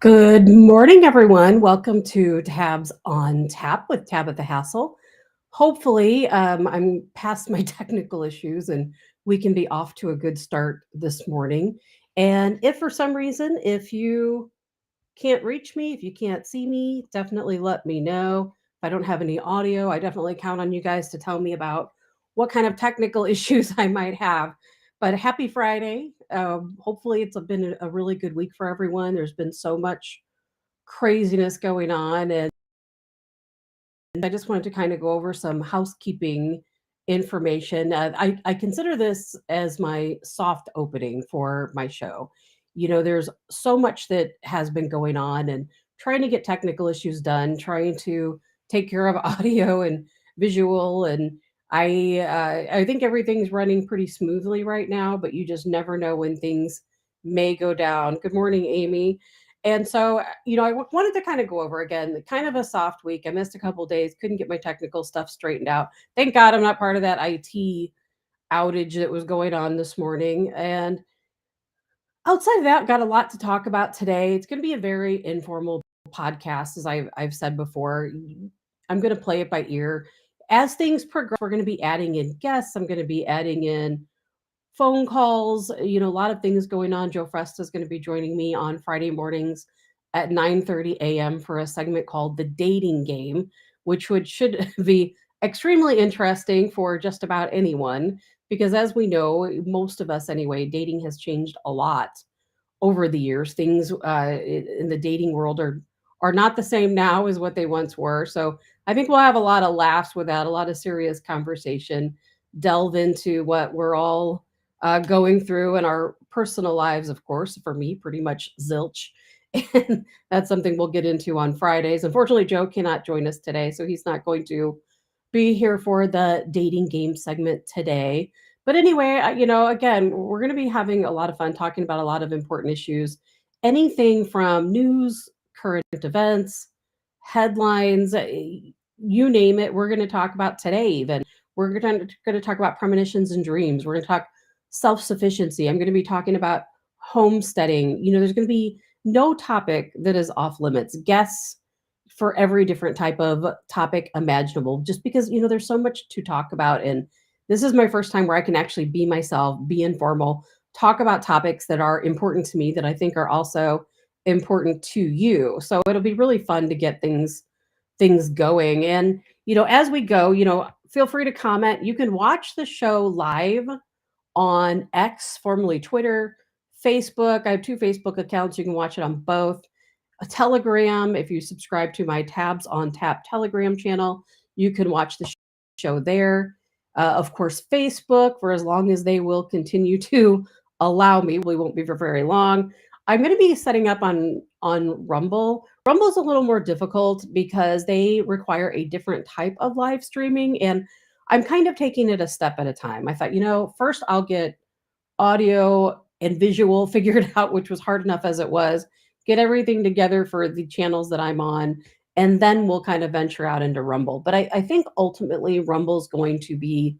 Good morning, everyone. Welcome to Tabs on Tap with Tabitha Hassell. Hopefully, I'm past my technical issues and we can be off to a good start this morning. And if for some reason, if you can't reach me, if you can't see me, definitely let me know. If I don't have any audio, I definitely count on you guys to tell me about what kind of technical issues I might have. But happy Friday. Hopefully, it's been a really good week for everyone. There's been so much craziness going on. And I just wanted to kind of go over some housekeeping information. I consider this as my soft opening for my show. There's so much that has been going on and trying to get technical issues done, trying to take care of audio and visual. And I think everything's running pretty smoothly right now, but you just never know when things may go down. Good morning, Amy. And so, wanted to kind of go over again, kind of a soft week. I missed a couple days, couldn't get my technical stuff straightened out. Thank God I'm not part of that IT outage that was going on this morning. And outside of that, got a lot to talk about today. It's going to be a very informal podcast, as I've said before. I'm going to play it by ear. As things progress, we're going to be adding in guests. I'm going to be adding in phone calls, a lot of things going on. Joe Fresta is going to be joining me on Friday mornings at 9:30 a.m. for a segment called The Dating Game, which should be extremely interesting for just about anyone because as we know, most of us anyway, dating has changed a lot over the years. Things in the dating world are not the same now as what they once were. So I think we'll have a lot of laughs with that, a lot of serious conversation, delve into what we're all going through in our personal lives, of course. For me, pretty much zilch. And that's something we'll get into on Fridays. Unfortunately, Joe cannot join us today, so he's not going to be here for the dating game segment today. But anyway, again, we're going to be having a lot of fun talking about a lot of important issues. Anything from news, current events, headlines, you name it, we're going to talk about today, even. We're going to talk about premonitions and dreams. We're going to talk self-sufficiency. I'm going to be talking about homesteading. There's going to be no topic that is off limits. Guests for every different type of topic imaginable, just because, there's so much to talk about. And this is my first time where I can actually be myself, be informal, talk about topics that are important to me that I think are also important to you. So it'll be really fun to get things going. And, as we go, feel free to comment. You can watch the show live on X, formerly Twitter, Facebook. I have two Facebook accounts. You can watch it on both. A Telegram, if you subscribe to my Tabs on Tap Telegram channel, you can watch the show there. Of course, Facebook, for as long as they will continue to allow me. We won't be for very long. I'm going to be setting up on Rumble. Rumble's a little more difficult because they require a different type of live streaming, and I'm kind of taking it a step at a time. I thought, first I'll get audio and visual figured out, which was hard enough as it was, get everything together for the channels that I'm on, and then we'll kind of venture out into Rumble. But I think ultimately Rumble's going to be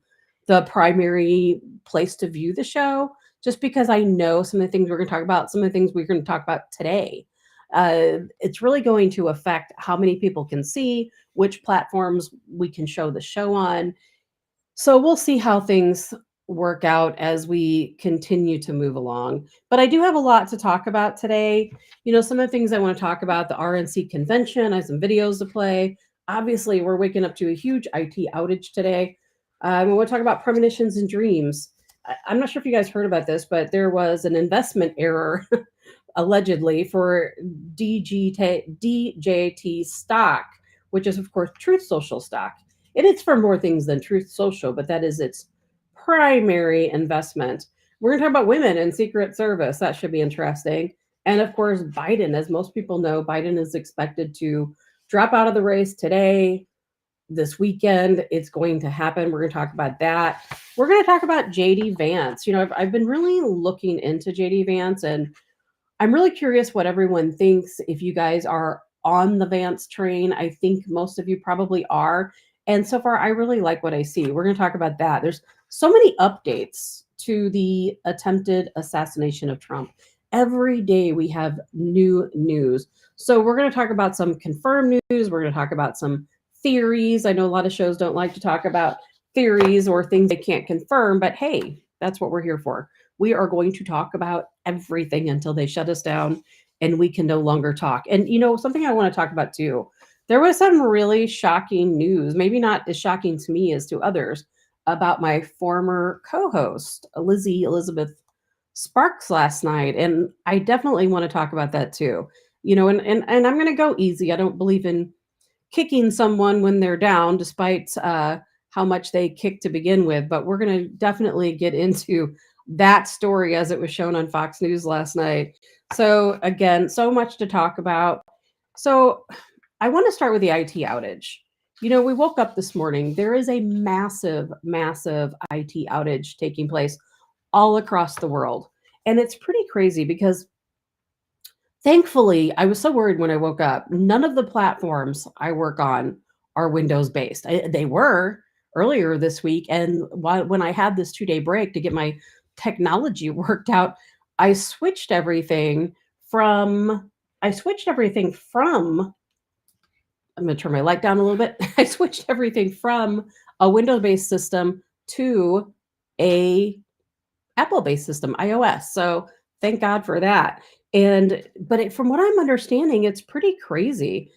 the primary place to view the show, just because I know some of the things we're going to talk about, some of the things we're going to talk about today. It's really going to affect how many people can see, which platforms we can show the show on. So we'll see how things work out as we continue to move along. But I do have a lot to talk about today. Some of the things I want to talk about, the RNC convention, I have some videos to play. Obviously, we're waking up to a huge IT outage today. We want to talk about premonitions and dreams. I'm not sure if you guys heard about this, but there was an investment error allegedly for DJT stock, which is, of course, Truth Social stock. And it's for more things than Truth Social, but that is its primary investment. We're going to talk about women in Secret Service. That should be interesting. And of course, Biden, as most people know, Biden is expected to drop out of the race today, this weekend. It's going to happen. We're going to talk about that. We're going to talk about JD Vance. I've been really looking into JD Vance, and I'm really curious what everyone thinks. If you guys are on the Vance train, I think most of you probably are. And so far, I really like what I see. We're going to talk about that. There's so many updates to the attempted assassination of Trump. every day we have new news. So we're going to talk about some confirmed news. We're going to talk about some theories. I know a lot of shows don't like to talk about theories or things they can't confirm, but hey, that's what we're here for. We are going to talk about everything until they shut us down and we can no longer talk. And something I want to talk about too. There was some really shocking news, maybe not as shocking to me as to others, about my former co-host, Lizzie Elizabeth Sparks last night. And I definitely want to talk about that too. And I'm going to go easy. I don't believe in kicking someone when they're down, despite how much they kick to begin with. But we're going to definitely get into that story as it was shown on Fox News last night. So, again, so much to talk about. So, I want to start with the IT outage. We woke up this morning. There is a massive, massive IT outage taking place all across the world. And it's pretty crazy because thankfully, I was so worried when I woke up. None of the platforms I work on are Windows based. They were earlier this week. And when I had this 2-day break to get my technology worked out, I switched everything from, I switched everything from, I'm going to turn my light down a little bit. I switched everything from a Windows based system to a Apple-based system, iOS. So thank God for that. From what I'm understanding, it's pretty crazy.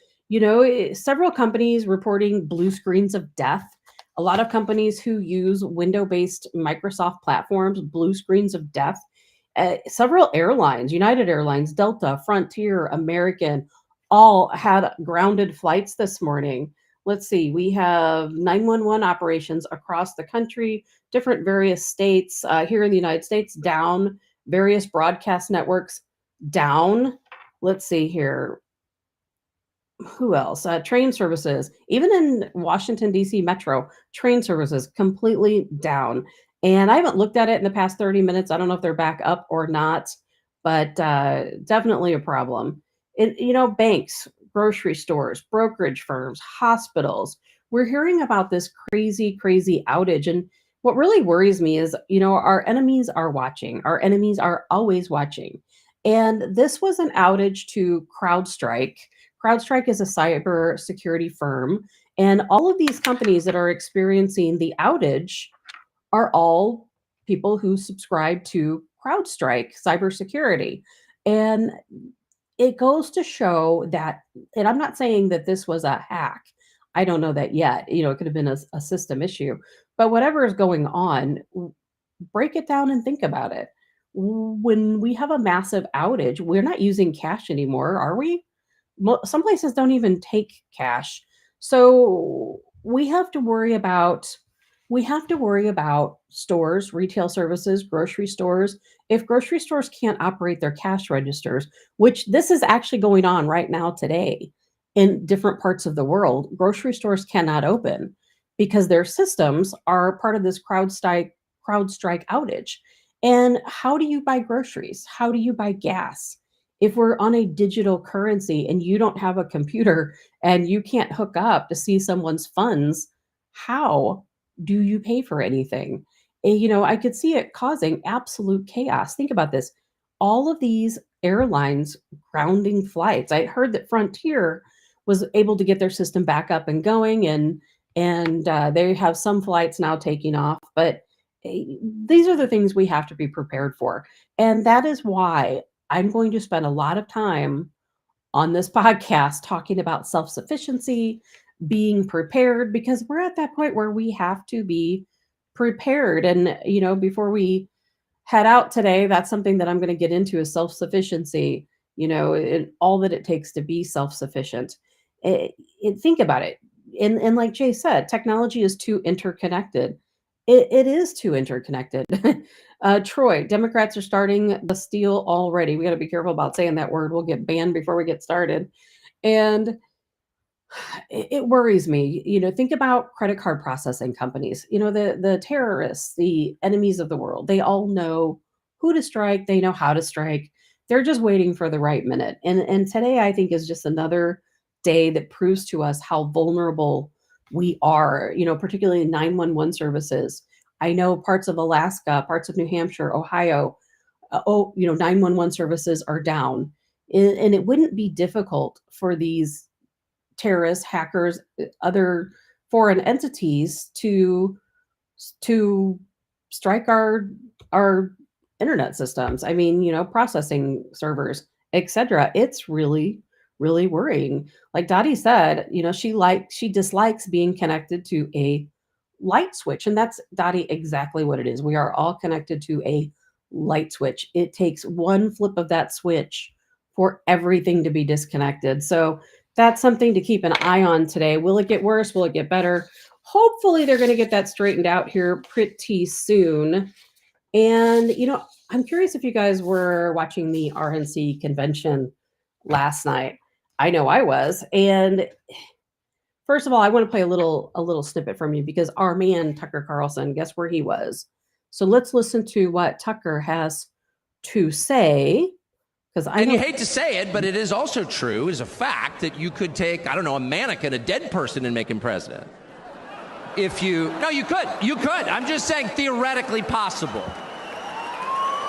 Several companies reporting blue screens of death. A lot of companies who use window-based Microsoft platforms, blue screens of death. Several airlines, United Airlines, Delta, Frontier, American, all had grounded flights this morning. Let's see, we have 911 operations across the country, different various states. Here in the United States, down. Various broadcast networks down. Let's see here. Who else? Train services, even in Washington, D.C. Metro, train services completely down. And I haven't looked at it in the past 30 minutes. I don't know if they're back up or not, but definitely a problem. Banks, grocery stores, brokerage firms, hospitals. We're hearing about this crazy, crazy outage. And what really worries me is, our enemies are watching. Our enemies are always watching. And this was an outage to CrowdStrike. CrowdStrike is a cyber security firm, and all of these companies that are experiencing the outage are all people who subscribe to CrowdStrike cybersecurity. And it goes to show that, and I'm not saying that this was a hack. I don't know that yet. It could have been a system issue, but whatever is going on, break it down and think about it. When we have a massive outage, we're not using cash anymore, are we? Some places don't even take cash. So we have to worry about stores, retail services, grocery stores. If grocery stores can't operate their cash registers, which this is actually going on right now today in different parts of the world, grocery stores cannot open because their systems are part of this CrowdStrike outage. And how do you buy groceries? How do you buy gas? If we're on a digital currency and you don't have a computer and you can't hook up to see someone's funds, how do you pay for anything? And, I could see it causing absolute chaos. Think about this. All of these airlines grounding flights. I heard that Frontier was able to get their system back up and going, and they have some flights now taking off. But these are the things we have to be prepared for, and that is why I'm going to spend a lot of time on this podcast talking about self sufficiency, being prepared, because we're at that point where we have to be prepared. And, before we head out today, that's something that I'm going to get into is self sufficiency, and all that it takes to be self sufficient. Think about it. And like Jay said, technology is too interconnected. It is too interconnected. Troy, Democrats are starting the steal already. We got to be careful about saying that word. We'll get banned before we get started. And it worries me. Think about credit card processing companies. The terrorists, the enemies of the world. They all know who to strike. They know how to strike. They're just waiting for the right minute. And today, I think, is just another day that proves to us how vulnerable we are. Particularly 911 services. I know parts of Alaska, parts of New Hampshire, Ohio. oh, 911 services are down. And it wouldn't be difficult for these terrorists, hackers, other foreign entities to strike our internet systems. I mean, processing servers, etc. It's really, really worrying. Like Dottie said, she dislikes being connected to a light switch, and that's, Dottie, exactly what it is. We are all connected to a light switch. It takes one flip of that switch for everything to be disconnected. So that's something to keep an eye on today. Will it get worse? Will it get better? Hopefully they're going to get that straightened out here pretty soon. And I'm curious if you guys were watching the RNC convention last night. I know I was. And first of all, I want to play a little snippet from you, because our man Tucker Carlson, guess where he was? So let's listen to what Tucker has to say, because I And know you hate to say it, but it is also true, is a fact, that you could take, I don't know, a mannequin, a dead person, and make him president. No, you could. You could. I'm just saying, theoretically possible.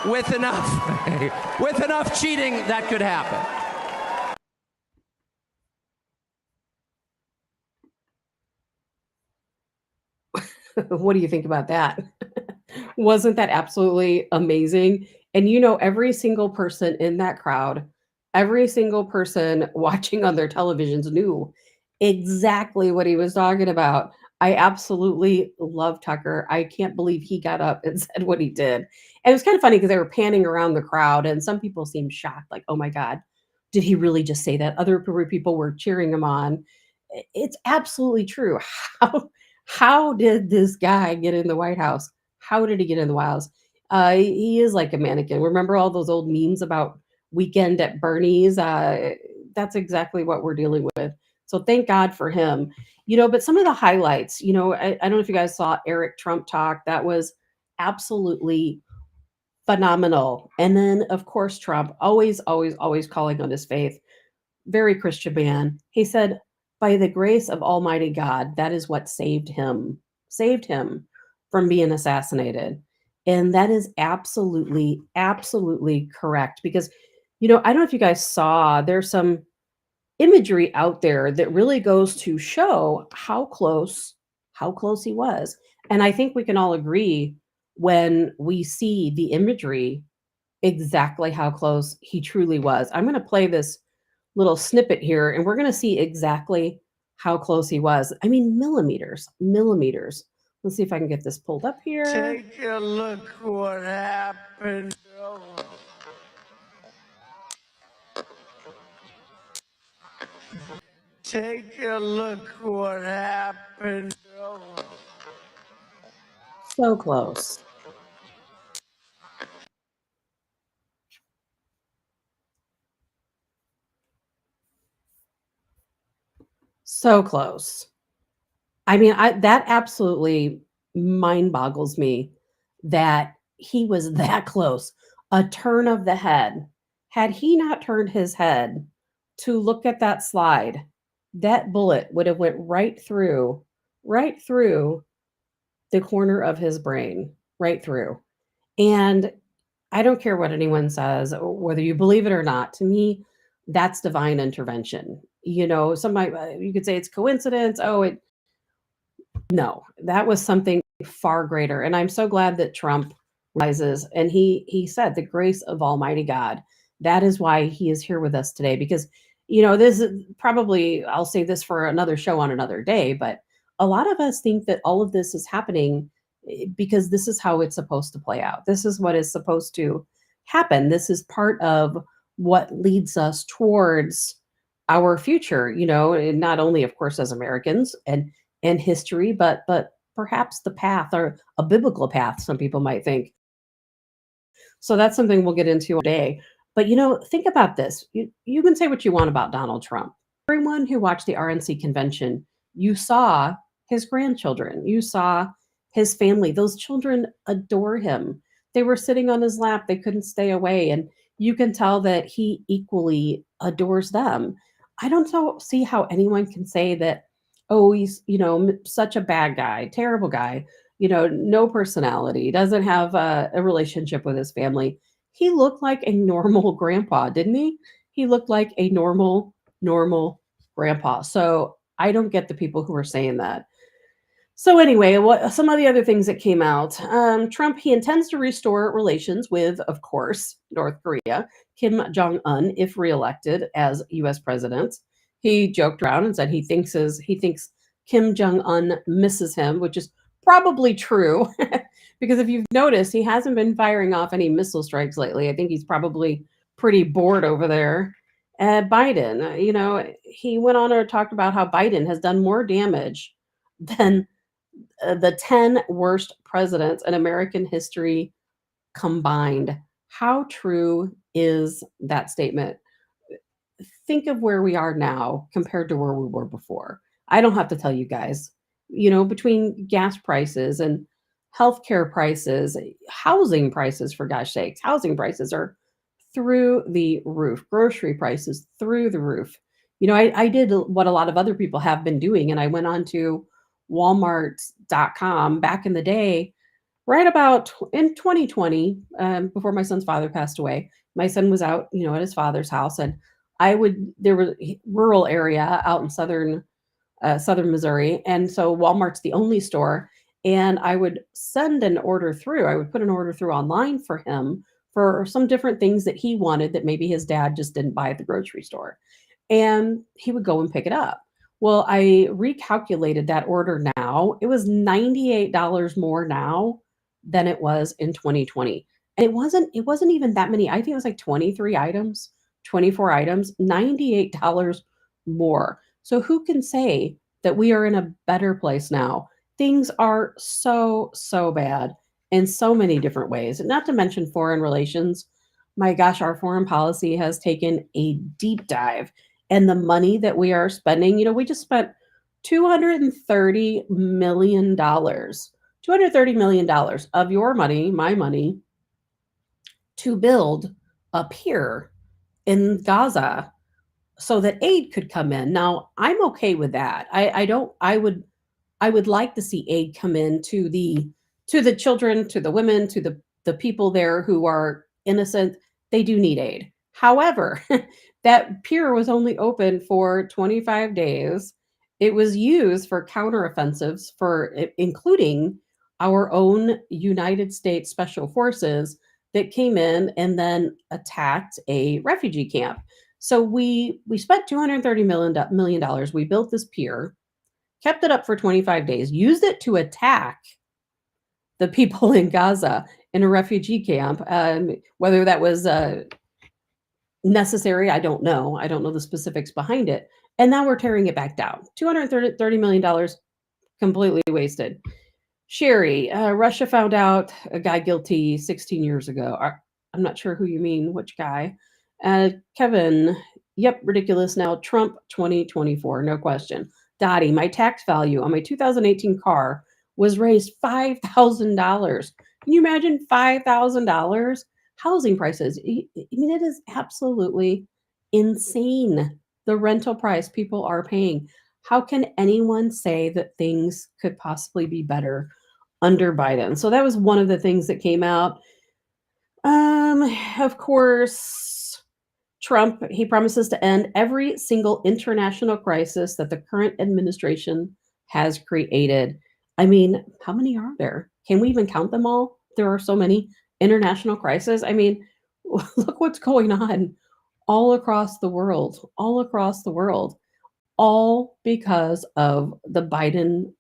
With enough cheating, that could happen. what do you think about that? Wasn't that absolutely amazing? And every single person in that crowd, every single person watching on their televisions knew exactly what he was talking about. I absolutely love Tucker. I can't believe he got up and said what he did. And it was kind of funny because they were panning around the crowd, and some people seemed shocked, like, oh my God, did he really just say that? Other people were cheering him on. It's absolutely true. How did this guy get in the White House? How did he get in the White House? He is like a mannequin. Remember all those old memes about Weekend at Bernie's? That's exactly what we're dealing with. So thank God for him. But some of the highlights, I don't know if you guys saw Eric Trump talk. That was absolutely phenomenal. And then, of course, Trump, always, always, always calling on his faith, very Christian man. He said, by the grace of Almighty God, that is what saved him from being assassinated. And that is absolutely, absolutely correct. Because, I don't know if you guys saw, there's some imagery out there that really goes to show how close he was. And I think we can all agree, when we see the imagery, exactly how close he truly was. I'm going to play this little snippet here, and we're going to see exactly how close he was. I mean, millimeters, millimeters. Let's see if I can get this pulled up here. Take a look what happened. Take a look what happened. So close. So close. I mean, that absolutely mind boggles me that he was that close. A turn of the head. Had he not turned his head to look at that slide, that bullet would have went right through the corner of his brain, right through. And I don't care what anyone says, or whether you believe it or not. To me, that's divine intervention. You could say it's coincidence. Oh, no, that was something far greater. And I'm so glad that Trump rises, and he said the grace of Almighty God. That is why he is here with us today, because this is probably, I'll say this for another show on another day, but a lot of us think that all of this is happening because this is how it's supposed to play out. This is what is supposed to happen. This is part of what leads us towards our future, and not only, of course, as Americans and history, but perhaps the path, or a biblical path, some people might think. So that's something we'll get into today. But think about this. You can say what you want about Donald Trump. Everyone who watched the RNC convention, you saw his grandchildren, you saw his family. Those children adore him. They were sitting on his lap, they couldn't stay away, and you can tell that he equally adores them. I don't see how anyone can say that, oh, he's such a bad guy, terrible guy, no personality, doesn't have a relationship with his family. he looked like a normal grandpa, didn't he? He looked like a normal grandpa. So I don't get the people who are saying that. So anyway, what some of the other things that came out? Trump he intends to restore relations with, of course, North Korea, Kim Jong Un, if reelected as U.S. president. He joked around and said he thinks Kim Jong Un misses him, which is probably true, because if you've noticed, he hasn't been firing off any missile strikes lately. I think he's probably pretty bored over there. Biden, he went on or talked about how Biden has done more damage than the 10 worst presidents in American history combined. How true is that statement? Think of where we are now compared to where we were before. I don't have to tell you guys, between gas prices and healthcare prices, housing prices, for gosh sakes, housing prices are through the roof, grocery prices through the roof. I did what a lot of other people have been doing, and I went on to Walmart.com back in the day, right about in 2020, before my son's father passed away. My son was out, at his father's house, and there was a rural area out in southern Missouri, and so Walmart's the only store. And I would send an order through. I would put an order through online for him for some different things that he wanted that maybe his dad just didn't buy at the grocery store, and he would go and pick it up. Well, I recalculated that order now. It was $98 more now than it was in 2020. And it wasn't even that many. I think it was like 23 items, 24 items, $98 more. So who can say that we are in a better place now? Things are so bad in so many different ways. Not to mention foreign relations. My gosh, our foreign policy has taken a deep dive, and the money that we are spending, we just spent $230 million, $230 million of your money, my money, to build a pier in Gaza so that aid could come in. Now, I'm okay with that. I don't I would like to see aid come in to the children, to the women, to the people there who are innocent. They do need aid. However, that pier was only open for 25 days. It was used for counteroffensives including our own United States Special Forces that came in and then attacked a refugee camp. So we spent $230 million. We built this pier, kept it up for 25 days, used it to attack the people in Gaza in a refugee camp. Whether that was necessary, I don't know. I don't know the specifics behind it. And now we're tearing it back down. $230 million completely wasted. Sherry, Russia found out a guy guilty 16 years ago. I'm not sure who you mean, which guy. Kevin, yep, ridiculous now. Trump 2024, no question. Dottie, my tax value on my 2018 car was raised $5,000. Can you imagine $5,000? Housing prices. I mean, it is absolutely insane. The rental price people are paying. How can anyone say that things could possibly be better under Biden? So that was one of the things that came out. Of course, Trump, he promises to end every single international crisis that the current administration has created. I mean, how many are there? Can we even count them all? There are so many international crises. I mean, look what's going on all across the world, all because of the Biden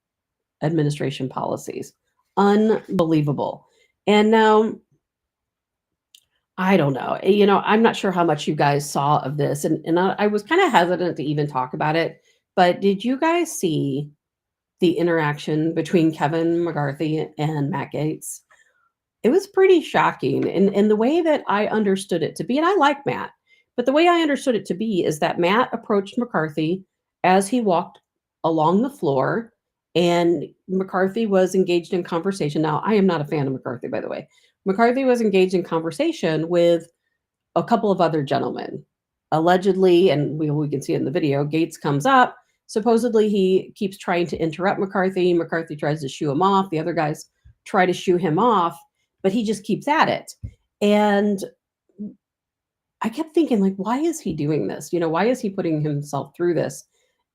administration policies. Unbelievable. And now, I don't know. I'm not sure how much you guys saw of this, and I was kind of hesitant to even talk about it. But did you guys see the interaction between Kevin McCarthy and Matt Gaetz? It was pretty shocking in the way that I understood it to be. And I like Matt, but the way I understood it to be is that Matt approached McCarthy as he walked along the floor, and McCarthy was engaged in conversation. Now, I am not a fan of McCarthy, by the way. McCarthy was engaged in conversation with a couple of other gentlemen. Allegedly, and we can see it in the video, Gaetz comes up. Supposedly, he keeps trying to interrupt McCarthy. McCarthy tries to shoo him off. The other guys try to shoo him off, but he just keeps at it. And I kept thinking, like, why is he doing this? Why is he putting himself through this?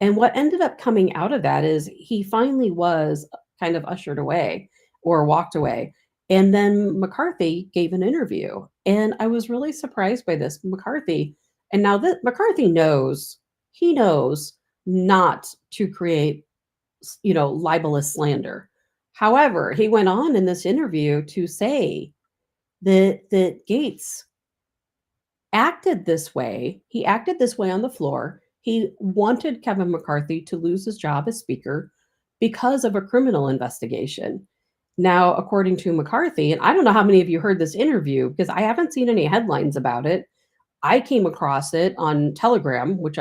And what ended up coming out of that is he finally was kind of ushered away or walked away. And then McCarthy gave an interview. And I was really surprised by this. McCarthy, and now that McCarthy knows, he knows not to create, libelous slander. However, he went on in this interview to say that Gates acted this way. He acted this way on the floor. He wanted Kevin McCarthy to lose his job as Speaker because of a criminal investigation. Now, according to McCarthy, and I don't know how many of you heard this interview because I haven't seen any headlines about it. I came across it on Telegram, which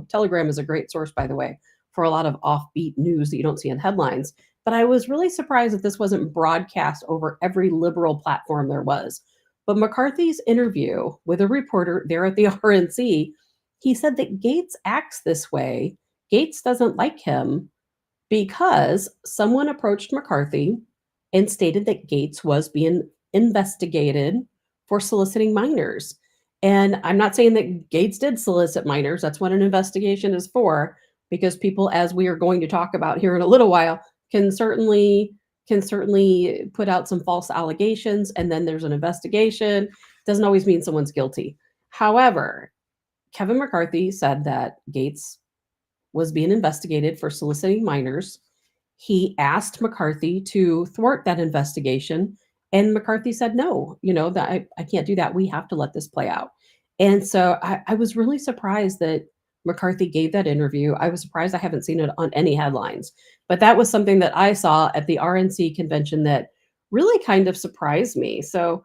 Telegram is a great source, by the way, for a lot of offbeat news that you don't see in headlines. But I was really surprised that this wasn't broadcast over every liberal platform there was. But McCarthy's interview with a reporter there at the RNC, he said that Gates acts this way. Gates doesn't like him because someone approached McCarthy and stated that Gates was being investigated for soliciting minors. And I'm not saying that Gates did solicit minors. That's what an investigation is for, because people, as we are going to talk about here in a little while, can certainly put out some false allegations, and then there's an investigation. Doesn't always mean someone's guilty. However, Kevin McCarthy said that Gates was being investigated for soliciting minors. He asked McCarthy to thwart that investigation, and McCarthy said, no, that I can't do that. We have to let this play out. And so I was really surprised that McCarthy gave that interview. I was surprised I haven't seen it on any headlines, but that was something that I saw at the RNC convention that really kind of surprised me. So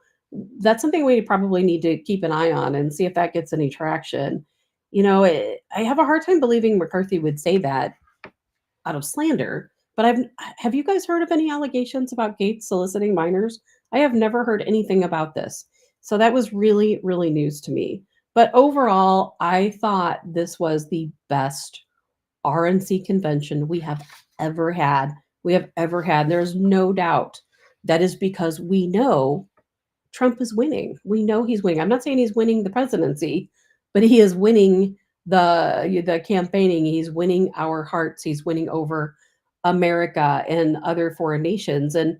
that's something we probably need to keep an eye on and see if that gets any traction. I have a hard time believing McCarthy would say that out of slander, but have you guys heard of any allegations about Gates soliciting minors? I have never heard anything about this. So that was really, really news to me. But overall, I thought this was the best RNC convention we have ever had. There's no doubt that is because we know Trump is winning. We know he's winning. I'm not saying he's winning the presidency, but he is winning the campaigning. He's winning our hearts. He's winning over America and other foreign nations. And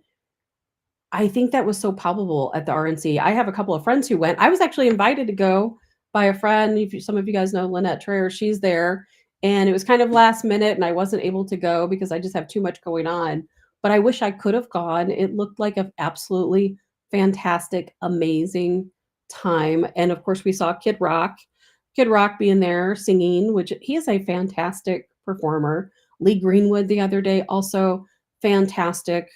I think that was so palpable at the RNC. I have a couple of friends who went. I was actually invited to go by a friend. Some of you guys know Lynette Traer, she's there. And it was kind of last minute, and I wasn't able to go because I just have too much going on. But I wish I could have gone. It looked like an absolutely fantastic, amazing time. And of course, we saw Kid Rock being there singing, which he is a fantastic performer. Lee Greenwood the other day, also fantastic,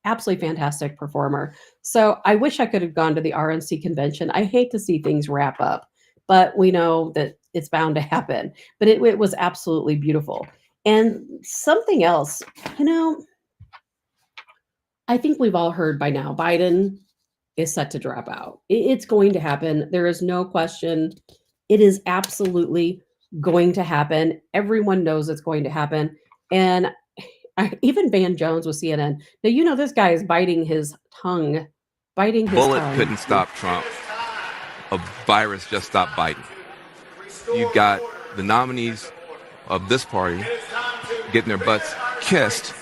absolutely fantastic performer. So I wish I could have gone to the RNC convention. I hate to see things wrap up, but we know that it's bound to happen. But it was absolutely beautiful. And something else, I think we've all heard by now, Biden is set to drop out. It's going to happen. There is no question. It is absolutely going to happen. Everyone knows it's going to happen. And even Van Jones with CNN. Now, this guy is biting his tongue. Bullet couldn't stop Trump. A virus just stopped Biden. You've got the nominees of this party getting their butts kissed.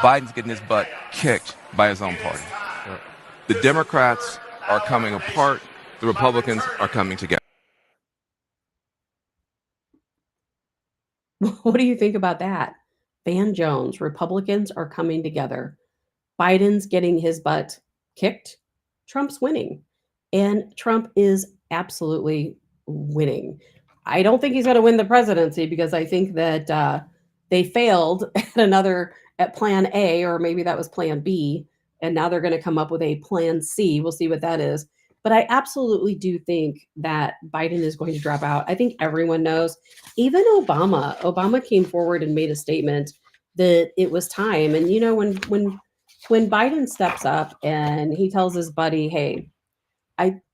Biden's getting his butt kicked by his own party. The Democrats are coming apart. The Republicans are coming together. What do you think about that? Van Jones, Republicans are coming together. Biden's getting his butt kicked. Trump's winning. And Trump is absolutely winning. I don't think he's going to win the presidency because I think that they failed at plan A, or maybe that was plan B. And now they're going to come up with a plan C. We'll see what that is. But I absolutely do think that Biden is going to drop out. I think everyone knows. Even Obama came forward and made a statement that it was time. And when Biden steps up and he tells his buddy, "Hey,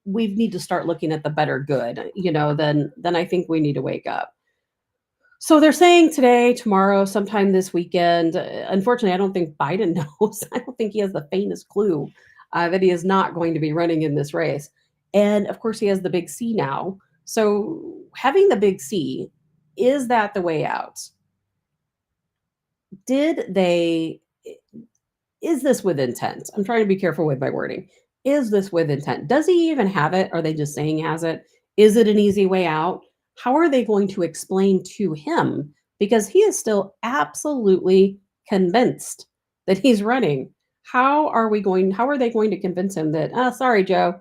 we need to start looking at the better good," then I think we need to wake up. So they're saying today, tomorrow, sometime this weekend. Unfortunately, I don't think Biden knows. I don't think he has the faintest clue that he is not going to be running in this race. And of course, he has the big C now. So, having the big C, is that the way out? Did they, is this with intent? I'm trying to be careful with my wording. Is this with intent? Does he even have it? Are they just saying he has it? Is it an easy way out? How are they going to explain to him? Because he is still absolutely convinced that he's running. How are they going to convince him that, sorry, Joe,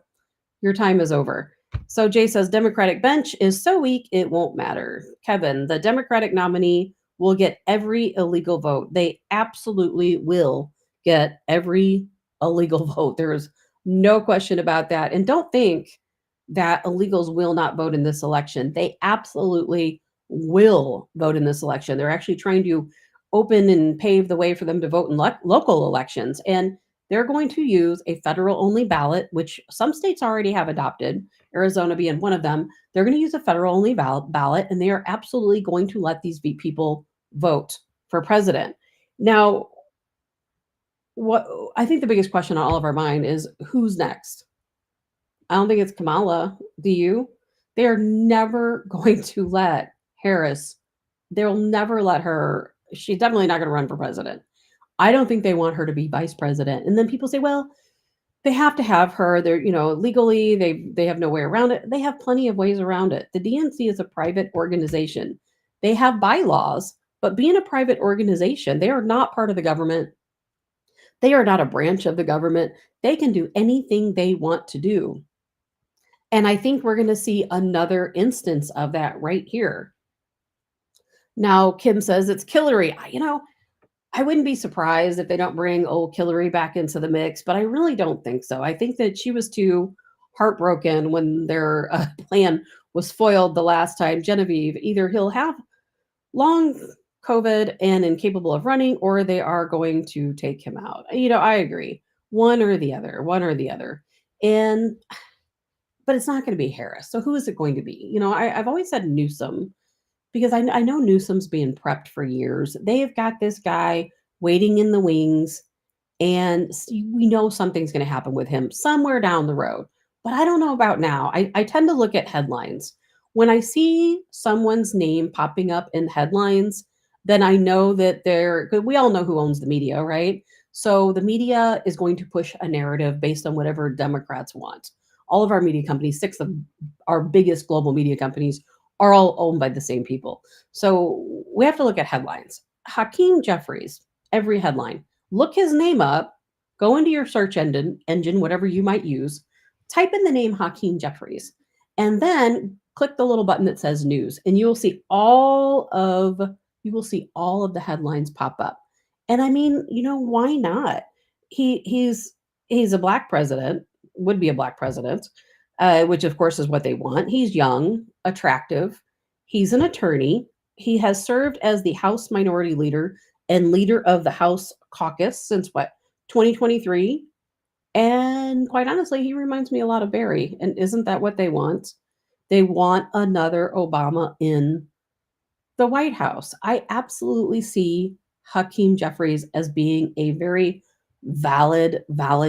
your time is over? So Jay says Democratic bench is so weak it won't matter. Kevin, the Democratic nominee will get every illegal vote. They absolutely will get every illegal vote. There is no question about that. And don't think that illegals will not vote in this election. They absolutely will vote in this election. They're actually trying to open and pave the way for them to vote in local elections. And they're going to use a federal only ballot, which some states already have adopted, Arizona being one of them. They're going to use a federal only ballot, and they are absolutely going to let these people vote for president. Now, what I think the biggest question on all of our mind is who's next? I don't think it's Kamala. Do you? They are never going to let Harris, they'll never let her, she's definitely not going to run for president. I don't think they want her to be vice president. And then people say, well, they have to have her. They're, legally, they have no way around it. They have plenty of ways around it. The DNC is a private organization. They have bylaws, but being a private organization, they are not part of the government. They are not a branch of the government. They can do anything they want to do. And I think we're going to see another instance of that right here. Now, Kim says it's Hillary. I wouldn't be surprised if they don't bring old Hillary back into the mix, but I really don't think so. I think that she was too heartbroken when their plan was foiled the last time. Genevieve, either he'll have long COVID and incapable of running, or they are going to take him out. I agree. One or the other, one or the other. And but it's not going to be Harris. So who is it going to be? I've always said Newsom because I know Newsom's being prepped for years. They have got this guy waiting in the wings, and we know something's going to happen with him somewhere down the road. But I don't know about now. I tend to look at headlines. When I see someone's name popping up in headlines, then I know that we all know who owns the media, right? So the media is going to push a narrative based on whatever Democrats want. All of our media companies, 6 of our biggest global media companies, are all owned by the same people. So we have to look at headlines. Hakeem Jeffries, every headline. Look his name up, go into your search engine, whatever you might use, type in the name Hakeem Jeffries, and then click the little button that says news, and you will see all of the headlines pop up. And I mean, why not? He's a black president, would be a black president, which of course is what they want. He's young, attractive. He's an attorney. He has served as the House Minority Leader and leader of the House Caucus since 2023. And quite honestly, he reminds me a lot of Barry. And isn't that what they want? They want another Obama in the White House. I absolutely see Hakeem Jeffries as being a very valid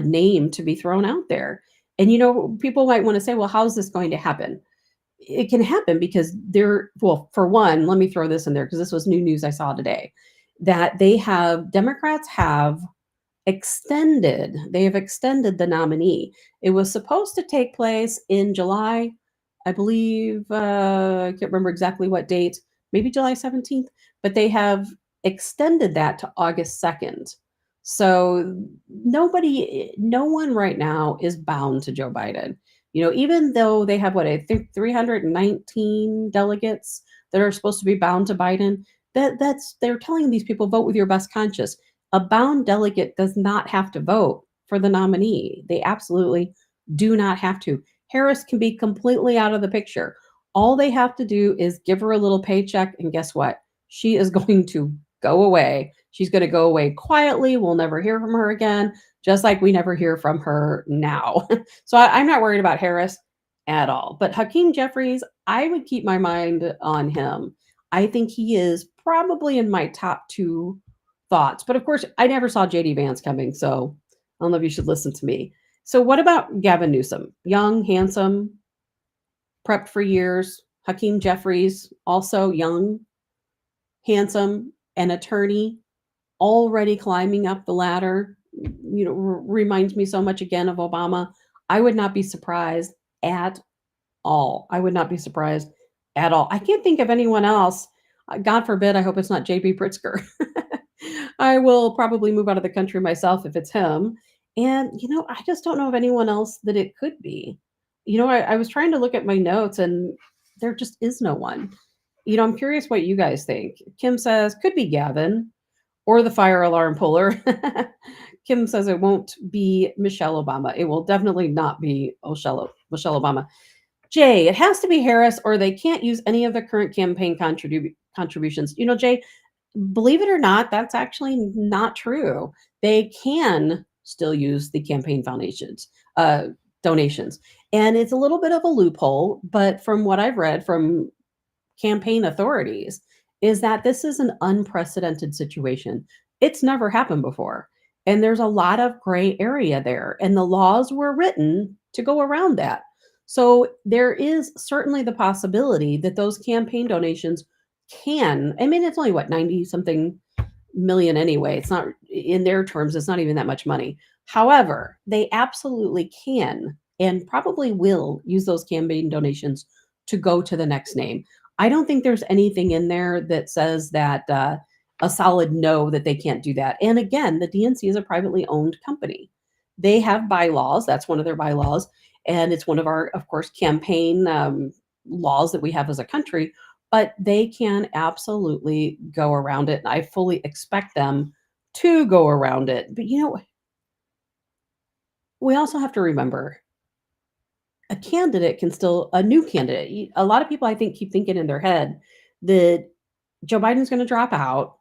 name to be thrown out there. And people might want to say, well, how's this going to happen? It can happen because for one, let me throw this in there because this was new news I saw today, that Democrats have extended the nominee. It was supposed to take place in July, I believe, I can't remember exactly what date, maybe July 17th, but they have extended that to August 2nd. So no one right now is bound to Joe Biden. Even though they have I think 319 delegates that are supposed to be bound to Biden, they're telling these people vote with your best conscience. A bound delegate does not have to vote for the nominee. They absolutely do not have to. Harris can be completely out of the picture. All they have to do is give her a little paycheck, and guess what? She is going to go away. She's going to go away quietly. We'll never hear from her again, just like we never hear from her now. So I'm not worried about Harris at all. But Hakeem Jeffries, I would keep my mind on him. I think he is probably in my top 2 thoughts. But of course, I never saw JD Vance coming, so I don't know if you should listen to me. So what about Gavin Newsom? Young, handsome, prepped for years. Hakeem Jeffries, also young, handsome, an attorney, already climbing up the ladder. Reminds me so much again of Obama. I would not be surprised at all. I would not be surprised at all. I can't think of anyone else. God forbid, I hope it's not JB Pritzker. I will probably move out of the country myself if it's him. And, I just don't know of anyone else that it could be. I was trying to look at my notes and there just is no one. I'm curious what you guys think. Kim says, could be Gavin or the fire alarm puller. Kim says it won't be Michelle Obama. It will definitely not be Michelle Obama. Jay, it has to be Harris or they can't use any of the current campaign contributions. Jay, believe it or not, that's actually not true. They can still use the campaign foundations, donations. And it's a little bit of a loophole, but from what I've read from campaign authorities, is that this is an unprecedented situation. It's never happened before. And there's a lot of gray area there. And the laws were written to go around that. So there is certainly the possibility that those campaign donations it's only what, 90 something million anyway. It's not, in their terms, it's not even that much money. However, they absolutely can and probably will use those campaign donations to go to the next name. I don't think there's anything in there that says that a solid no, that they can't do that. And again, the DNC is a privately owned company. They have bylaws. That's one of their bylaws. And it's one of our, of course, campaign laws that we have as a country, but they can absolutely go around it. And I fully expect them to go around it. But, we also have to remember a new candidate. A lot of people, I think, keep thinking in their head that Joe Biden's going to drop out.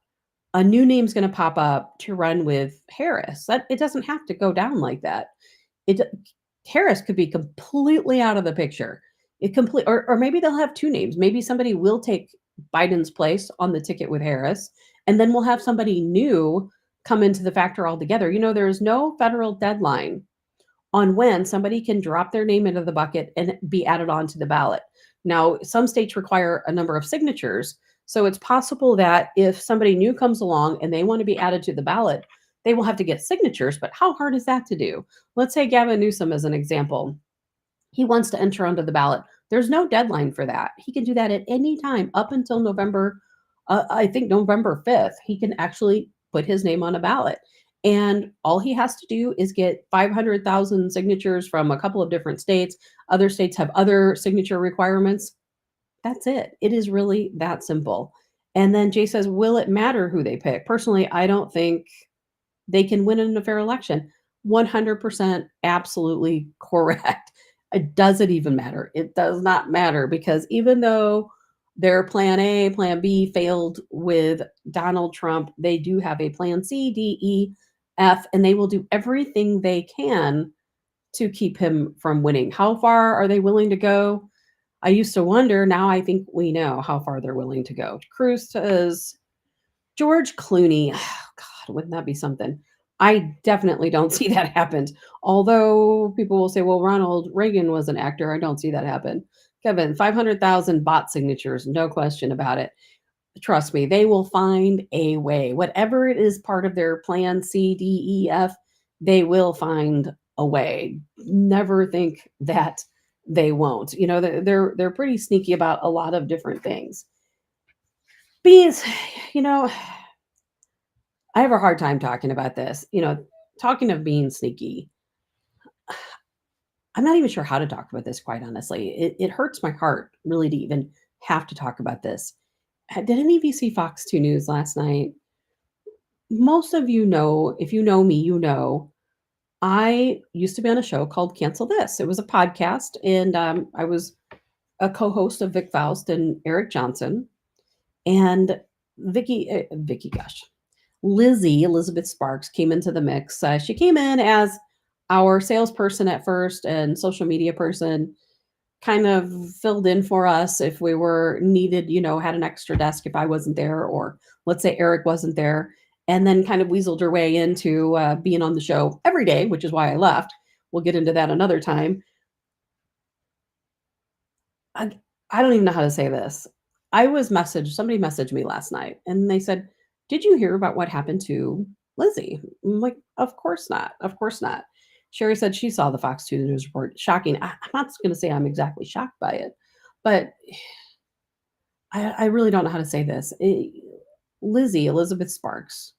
A new name's going to pop up to run with Harris. That it doesn't have to go down like that. Harris could be completely out of the picture. Or maybe they'll have two names. Maybe somebody will take Biden's place on the ticket with Harris, and then we'll have somebody new come into the factor altogether. There is no federal deadline on when somebody can drop their name into the bucket and be added onto the ballot. Now, some states require a number of signatures. So it's possible that if somebody new comes along and they want to be added to the ballot, they will have to get signatures. But how hard is that to do? Let's say Gavin Newsom as an example. He wants to enter onto the ballot. There's no deadline for that. He can do that at any time up until November, I think November 5th. He can actually put his name on a ballot. And all he has to do is get 500,000 signatures from a couple of different states. Other states have other signature requirements. That's it. It is really that simple. And then Jay says, will it matter who they pick? Personally, I don't think they can win in a fair election. 100% absolutely correct. Does it even matter? It does not matter, because even though their plan A, plan B failed with Donald Trump, they do have a plan C, D, E, F, and they will do everything they can to keep him from winning. How far are they willing to go? I used to wonder. Now I think we know how far they're willing to go. Cruz says, George Clooney. Oh, God, wouldn't that be something? I definitely don't see that happen. Although people will say, well, Ronald Reagan was an actor. I don't see that happen. Kevin, 500,000 bot signatures. No question about it. Trust me, they will find a way. Whatever it is part of their plan C, D, E, F, they will find a way. Never think that they won't. They're pretty sneaky about a lot of different things. Bees, I have a hard time talking about this. Talking of being sneaky, I'm not even sure how to talk about this, quite honestly. It hurts my heart, really, to even have to talk about this. Did any of you see Fox 2 News last night? Most of you know, if you know me, I used to be on a show called Cancel This. It was a podcast, and I was a co-host of Vic Faust and Eric Johnson. And Lizzie, Elizabeth Sparks, came into the mix. She came in as our salesperson at first and social media person, kind of filled in for us if we were needed, had an extra desk if I wasn't there, or let's say Eric wasn't there, and then kind of weaseled her way into being on the show every day, which is why I left. we'll get into that another time. I don't even know how to say this. Somebody messaged me last night and they said, "Did you hear about what happened to Lizzie?" I'm like, "Of course not. Of course not." Sherry said she saw the Fox 2 News report. Shocking. I'm not going to say I'm exactly shocked by it, but I really don't know how to say this. Lizzie, Elizabeth Sparks,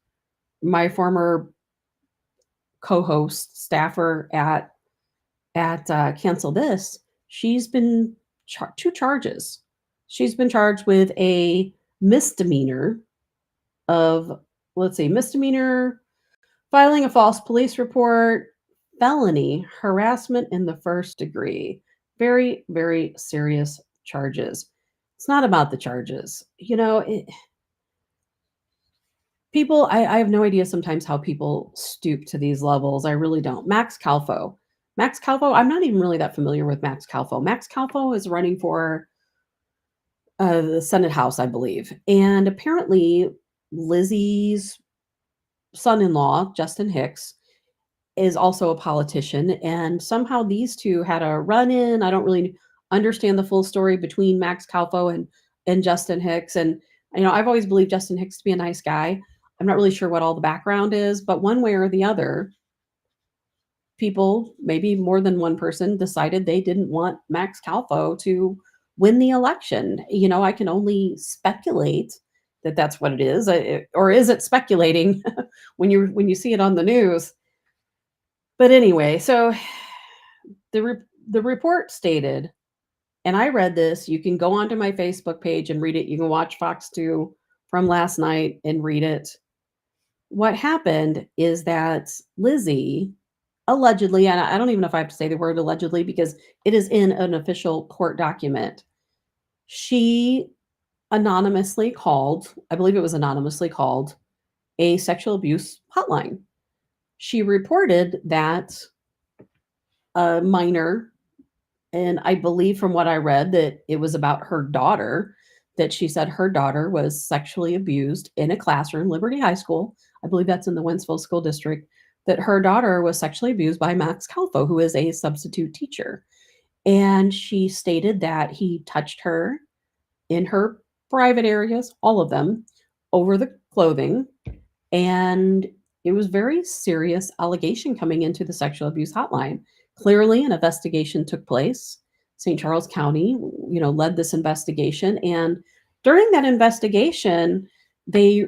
my former co-host, staffer at Cancel This, she's been two charges. She's been charged with a misdemeanor of, let's see, misdemeanor, filing a false police report, felony, harassment in the first degree. Very, very serious charges. It's not about the charges. People, I have no idea sometimes how people stoop to these levels. I really don't. Max Calvo, I'm not even really that familiar with Max Calvo. Max Calvo is running for the Senate House, I believe. And apparently, Lizzie's son in law, Justin Hicks, is also a politician. And somehow these two had a run in. I don't really understand the full story between Max Calvo and Justin Hicks. And, I've always believed Justin Hicks to be a nice guy. I'm not really sure what all the background is, but one way or the other, people, maybe more than one person, decided they didn't want Max Calvo to win the election. I can only speculate that that's what it is, or is it speculating when you see it on the news? But anyway, so the report stated, and I read this. You can go onto my Facebook page and read it. You can watch Fox 2 from last night and read it. What happened is that Lizzie allegedly, and I don't even know if I have to say the word allegedly because it is in an official court document. She anonymously called, I believe it was anonymously called, a sexual abuse hotline. She reported that a minor, and I believe from what I read that it was about her daughter, that she said her daughter was sexually abused in a classroom, Liberty High School. I believe that's in the Wentzville School District, that her daughter was sexually abused by Max Calvo, who is a substitute teacher. And she stated that he touched her in her private areas, all of them, over the clothing. And it was very serious allegation coming into the sexual abuse hotline. Clearly, an investigation took place. St. Charles County, led this investigation. And during that investigation, they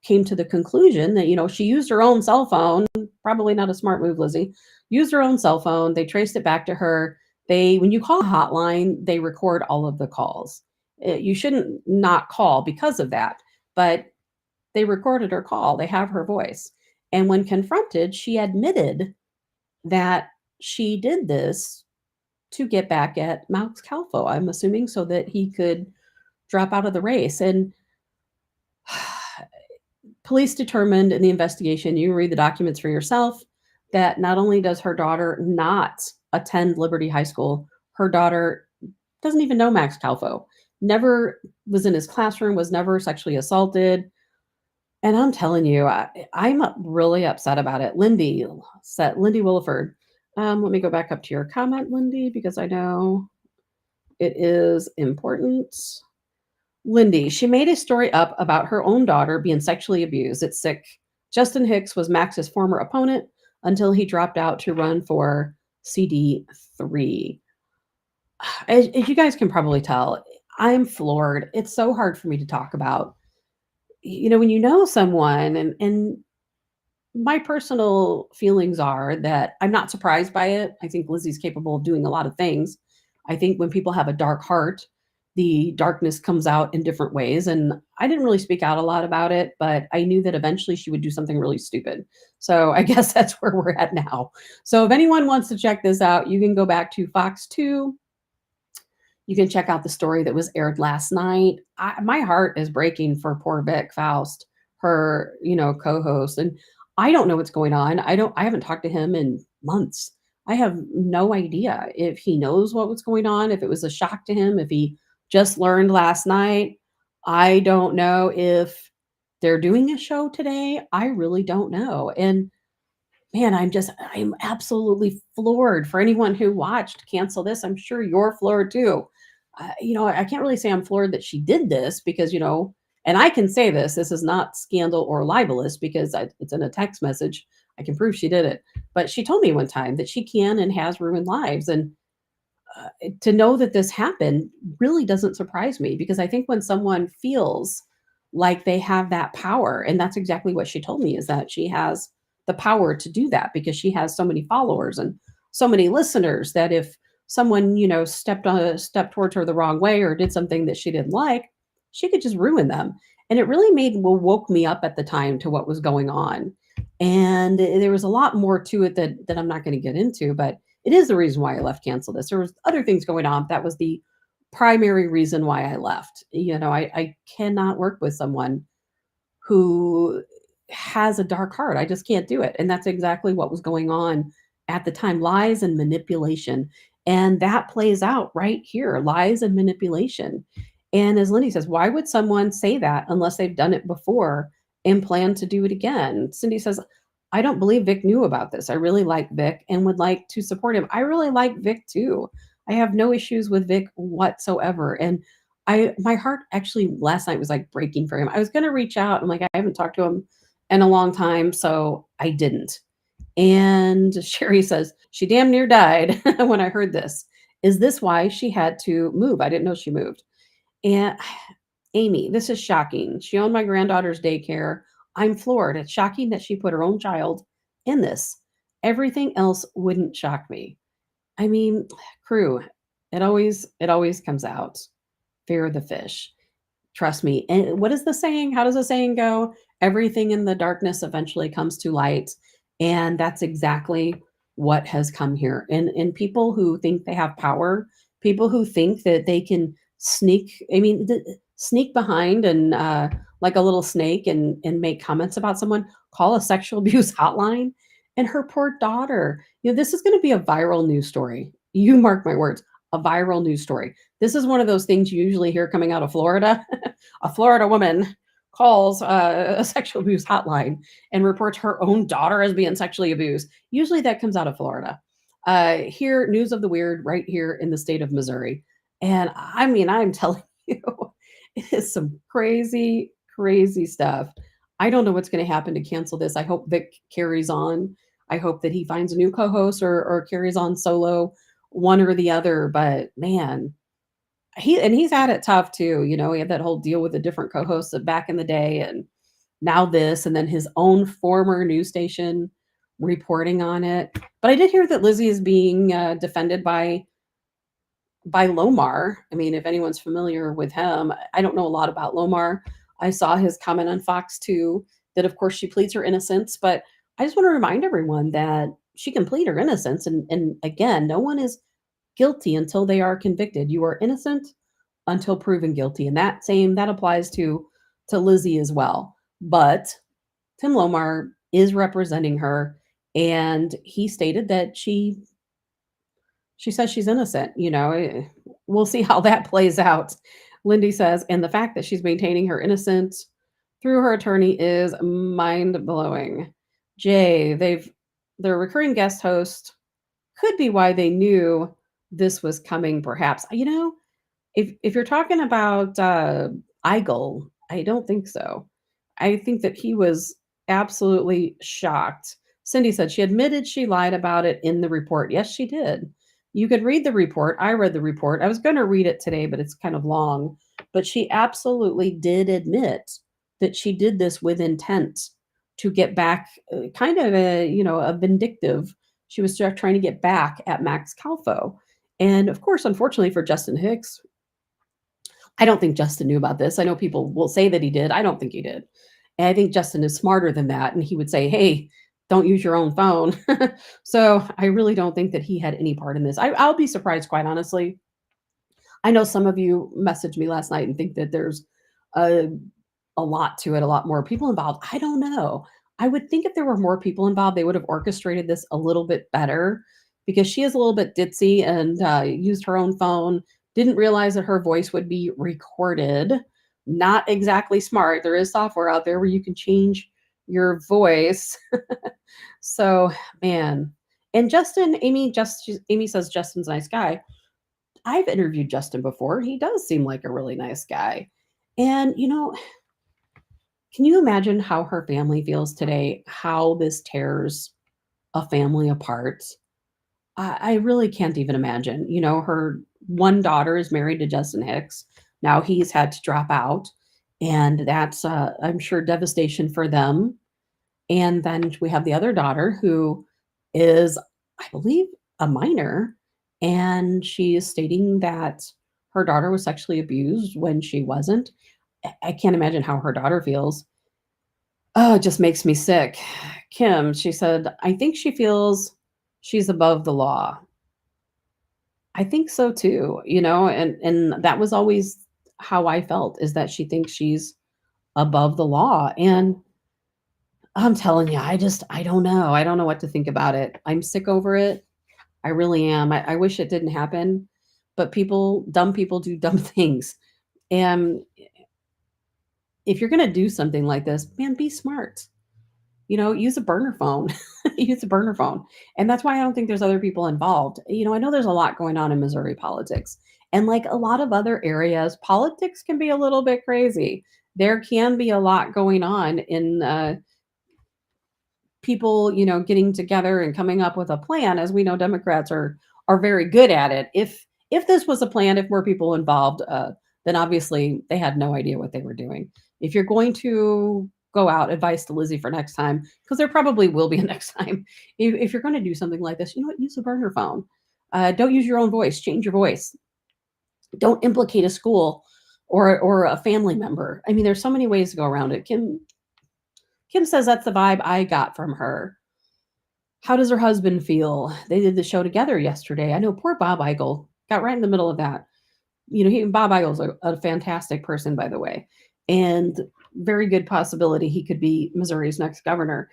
came to the conclusion that, she used her own cell phone, probably not a smart move, Lizzie, used her own cell phone. They traced it back to her. When you call a hotline, they record all of the calls. You shouldn't not call because of that, but they recorded her call. They have her voice. And when confronted, she admitted that she did this to get back at Max Calvo, I'm assuming, so that he could drop out of the race. And police determined in the investigation, you read the documents for yourself, that not only does her daughter not attend Liberty High School, her daughter doesn't even know Max Calvo, never was in his classroom, was never sexually assaulted. And I'm telling you, I'm really upset about it. Lindy Williford. Let me go back up to your comment, Lindy, because I know it is important. Lindy, she made a story up about her own daughter being sexually abused. It's sick. Justin Hicks was Max's former opponent until he dropped out to run for CD3. As you guys can probably tell, I'm floored. It's so hard for me to talk about. When you know someone, and my personal feelings are that I'm not surprised by it. I think Lizzie's capable of doing a lot of things. I think when people have a dark heart, the darkness comes out in different ways. And I didn't really speak out a lot about it, but I knew that eventually she would do something really stupid. So I guess that's where we're at now. So if anyone wants to check this out, you can go back to Fox 2. You can check out the story that was aired last night. My heart is breaking for poor Vic Faust, her, co-host. And I don't know what's going on. I haven't talked to him in months. I have no idea if he knows what was going on, if it was a shock to him, if he just learned last night. I don't know if they're doing a show today. I really don't know. And man, I'm absolutely floored. For anyone who watched Cancel This, I'm sure you're floored too. I can't really say I'm floored that she did this because, and I can say this is not scandal or libelous because it's in a text message. I can prove she did it. But she told me one time that she can and has ruined lives. And to know that this happened really doesn't surprise me because I think when someone feels like they have that power, and that's exactly what she told me, is that she has the power to do that because she has so many followers and so many listeners that if someone stepped towards her the wrong way or did something that she didn't like, she could just ruin them. And it really woke me up at the time to what was going on. And there was a lot more to it that I'm not going to get into, but it is the reason why I left Cancel This. There was other things going on. That was the primary reason why I left. I cannot work with someone who has a dark heart. I just can't do it. And that's exactly what was going on at the time. Lies and manipulation. And that plays out right here. Lies and manipulation. And as Lindy says, why would someone say that unless they've done it before and plan to do it again? Cindy says, I don't believe Vic knew about this. I really like Vic and would like to support him. I really like Vic too. I have no issues with Vic whatsoever. And my heart actually last night was like breaking for him. I was going to reach out. I'm like, I haven't talked to him in a long time, so I didn't. And Sherry says she damn near died when I heard this. Is this why she had to move? I didn't know she moved. And Amy, this is shocking. She owned my granddaughter's daycare. I'm floored. It's shocking that she put her own child in this. Everything else wouldn't shock me. I mean, crew, it always comes out. Fear the fish. Trust me. And what is the saying? How does the saying go? Everything in the darkness eventually comes to light. And that's exactly what has come here. And people who think they have power, people who think that they can sneak behind and like a little snake and make comments about someone, call a sexual abuse hotline. And her poor daughter, this is going to be a viral news story. You mark my words, a viral news story. This is one of those things you usually hear coming out of Florida. A Florida woman calls a sexual abuse hotline and reports her own daughter as being sexually abused. Usually that comes out of Florida. Here, news of the weird right here in the state of Missouri. And I mean, I'm telling you, it is some crazy, crazy stuff. I don't know what's going to happen to Cancel This. I hope Vic carries on. I hope that he finds a new co-host or carries on solo, one or the other. But man, he's had it tough too. He had that whole deal with the different co-hosts back in the day, and now this, and then his own former news station reporting on it. But I did hear that Lizzie is being defended by Lomar. I mean, if anyone's familiar with him, I don't know a lot about Lomar. I saw his comment on Fox 2 that, of course, she pleads her innocence, but I just want to remind everyone that she can plead her innocence. And again, no one is guilty until they are convicted. You are innocent until proven guilty. And that applies to Lizzie as well. But Tim Lomar is representing her, and he stated that she says she's innocent. We'll see how that plays out. Lindy says, and the fact that she's maintaining her innocence through her attorney is mind blowing. Jay, their recurring guest host could be why they knew this was coming, perhaps. If you're talking about Eigel, I don't think so. I think that he was absolutely shocked. Cindy said she admitted she lied about it in the report. Yes, she did. You could read the report. I read the report. I was going to read it today, but it's kind of long. But she absolutely did admit that she did this with intent to get back, kind of a vindictive. She was just trying to get back at Max Calfo. And of course, unfortunately for Justin Hicks, I don't think Justin knew about this. I know people will say that he did. I don't think he did. And I think Justin is smarter than that. And he would say, hey, don't use your own phone. So I really don't think that he had any part in this. I'll be surprised, quite honestly. I know some of you messaged me last night and think that there's a, a lot to it, a lot more people involved. I don't know. I would think if there were more people involved, they would have orchestrated this a little bit better because she is a little bit ditzy and used her own phone, didn't realize that her voice would be recorded. Not exactly smart. There is software out there where you can change your voice. So, man. And Justin, Amy says Justin's a nice guy. I've interviewed Justin before. He does seem like a really nice guy. And, can you imagine how her family feels today? How this tears a family apart? I really can't even imagine. Her one daughter is married to Justin Hicks. Now he's had to drop out. And that's, I'm sure, devastation for them. And then we have the other daughter who is, I believe, a minor. And she is stating that her daughter was sexually abused when she wasn't. I can't imagine how her daughter feels. Oh, it just makes me sick. Kim, she said, I think she feels she's above the law. I think so too, and that was always how I felt, is that she thinks she's above the law. And I'm telling you, I don't know. I don't know what to think about it. I'm sick over it. I really am. I wish it didn't happen, but dumb people do dumb things. And if you're going to do something like this, man, be smart. Use a burner phone. Use a burner phone. And that's why I don't think there's other people involved. I know there's a lot going on in Missouri politics. And like a lot of other areas, politics can be a little bit crazy. There can be a lot going on in people, getting together and coming up with a plan. As we know, Democrats are very good at it. If this was a plan, if more people involved, then obviously they had no idea what they were doing. If you're going to go out, advice to Lizzie for next time, because there probably will be a next time. If you're going to do something like this, use a burner phone. Don't use your own voice. Change your voice. Don't implicate a school or a family member. I mean, there's so many ways to go around it. Kim says that's the vibe I got from her. How does her husband feel? They did the show together yesterday. I know poor Bob Igle got right in the middle of that. Bob Igle's a fantastic person, by the way, and very good possibility he could be Missouri's next governor.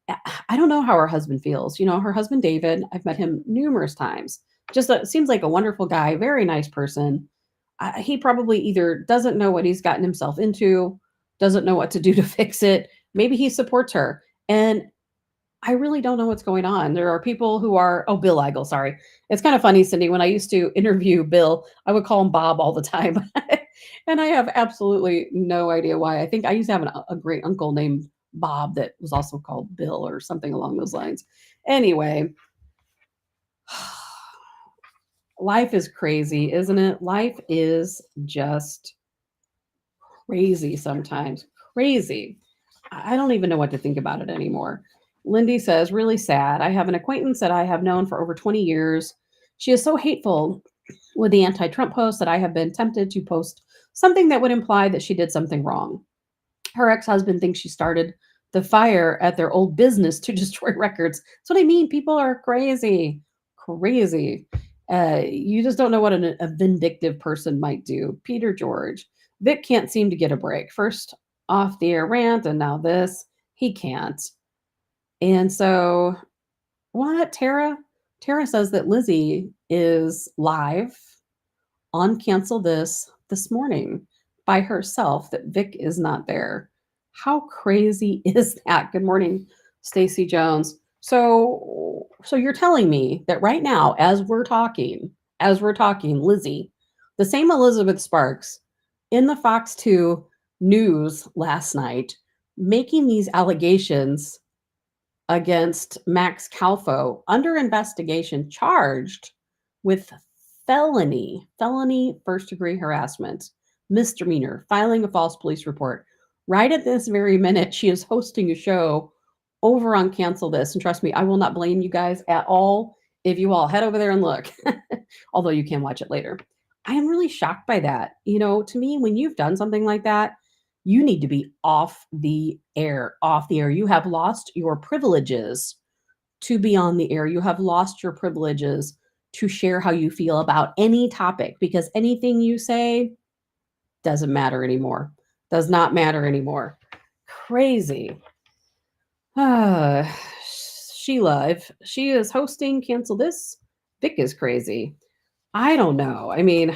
I don't know how her husband feels. Her husband, David, I've met him numerous times. Just seems like a wonderful guy, very nice person. He probably either doesn't know what he's gotten himself into, doesn't know what to do to fix it. Maybe he supports her. And I really don't know what's going on. There are people who are, oh, Bill Eigel, sorry. It's kind of funny, Cindy. When I used to interview Bill, I would call him Bob all the time. And I have absolutely no idea why. I think I used to have a great uncle named Bob that was also called Bill or something along those lines. Anyway, life is crazy, isn't it? Life is just crazy sometimes. Crazy. I don't even know what to think about it anymore. Lindy says, really sad. I have an acquaintance that I have known for over 20 years. She is so hateful with the anti-Trump posts that I have been tempted to post something that would imply that she did something wrong. Her ex-husband thinks she started the fire at their old business to destroy records. That's what I mean. People are crazy. Crazy. You just don't know what a vindictive person might do. Peter George. Vic can't seem to get a break. First off the air rant, and now this. He can't. And so, what? Tara says that Lizzie is live on Cancel This morning by herself, that Vic is not there. How crazy is that? Good morning, Stacy Jones. So you're telling me that right now, as we're talking, Lizzie, the same Elizabeth Sparks in the Fox 2 news last night, making these allegations against Max Calfo, under investigation, charged with felony first-degree harassment, misdemeanor, filing a false police report. Right at this very minute, she is hosting a show over on Cancel This. And trust me, I will not blame you guys at all if you all head over there and look, although you can watch it later. I am really shocked by that. To me, when you've done something like that, you need to be off the air. You have lost your privileges to be on the air. You have lost your privileges to share how you feel about any topic, because anything you say doesn't matter anymore. Does not matter anymore. Crazy. Sheila, if she is hosting Cancel This, Vic is crazy. I don't know. I mean,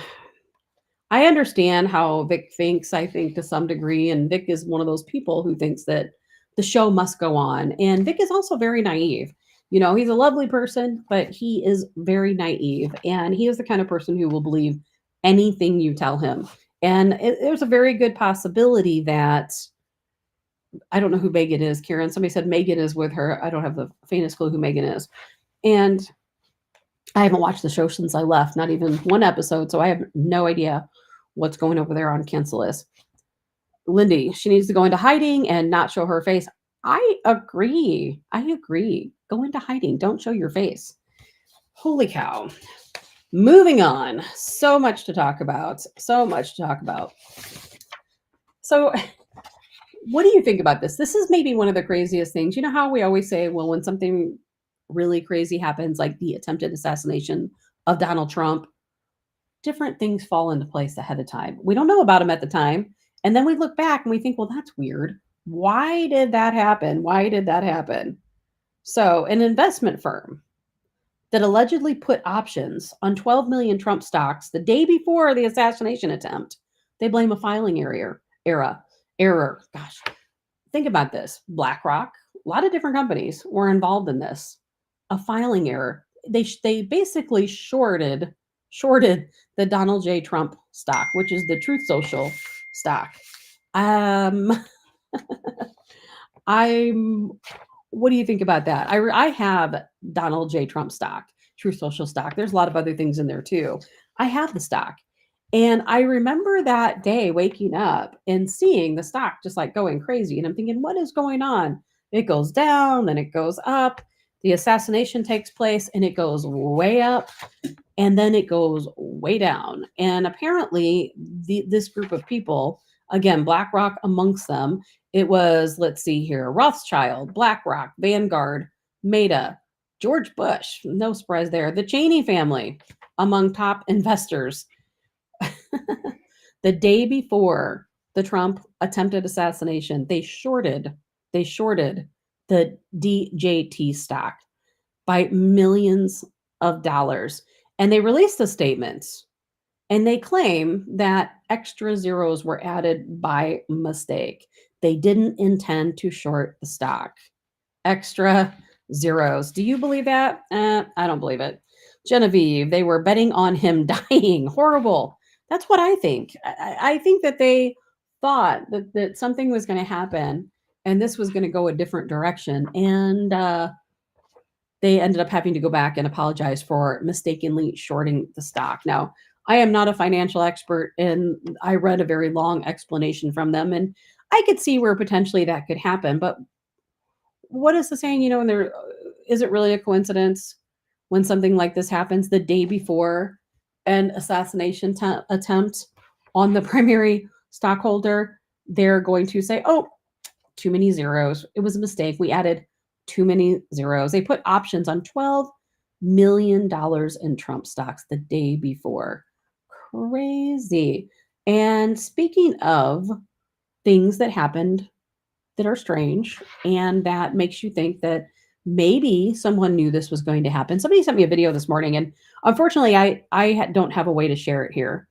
I understand how Vic thinks, I think, to some degree, and Vic is one of those people who thinks that the show must go on. And Vic is also very naive. He's a lovely person, but he is very naive. And he is the kind of person who will believe anything you tell him. And there's a very good possibility that, I don't know who Megan is, Karen. Somebody said Megan is with her. I don't have the faintest clue who Megan is. And I haven't watched the show since I left, not even one episode. So I have no idea what's going over there on Cancelis. Lindy, she needs to go into hiding and not show her face. I agree. Go into hiding. Don't show your face. Holy cow. Moving on. So much to talk about. So, what do you think about this? This is maybe one of the craziest things. You know how we always say, well, when something really crazy happens, like the attempted assassination of Donald Trump, different things fall into place ahead of time. We don't know about them at the time. And then we look back and we think, well, that's weird. Why did that happen? So, an investment firm that allegedly put options on 12 million Trump stocks the day before the assassination attempt, they blame a filing error. Gosh, think about this. BlackRock, a lot of different companies were involved in this. A filing error. They basically shorted the Donald J. Trump stock, which is the Truth Social stock. What do you think about that? I have Donald J. Trump stock, Truth Social stock. There's a lot of other things in there too. I have the stock. And I remember that day waking up and seeing the stock just like going crazy. And I'm thinking, what is going on? It goes down, then it goes up. The assassination takes place and it goes way up and then it goes way down. And apparently this group of people, again, BlackRock amongst them, it was, let's see here, Rothschild, BlackRock, Vanguard, Meta, George Bush, no surprise there, the Cheney family among top investors. The day before the Trump attempted assassination, they shorted the DJT stock by millions of dollars. And they released a statement and they claim that extra zeros were added by mistake. They didn't intend to short the stock. Extra zeros. Do you believe that? I don't believe it. Genevieve, they were betting on him dying. Horrible. That's what I think. I think that they thought that something was going to happen and this was going to go a different direction. And they ended up having to go back and apologize for mistakenly shorting the stock. Now, I am not a financial expert, and I read a very long explanation from them, and I could see where potentially that could happen. But what is the saying? And there is it really a coincidence when something like this happens the day before an assassination attempt on the primary stockholder? They're going to say, "Oh, too many zeros. It was a mistake. We added too many zeros." They put options on $12 million in Trump stocks the day before. Crazy. And speaking of things that happened that are strange and that makes you think that maybe someone knew this was going to happen. Somebody sent me a video this morning, and unfortunately, I don't have a way to share it here.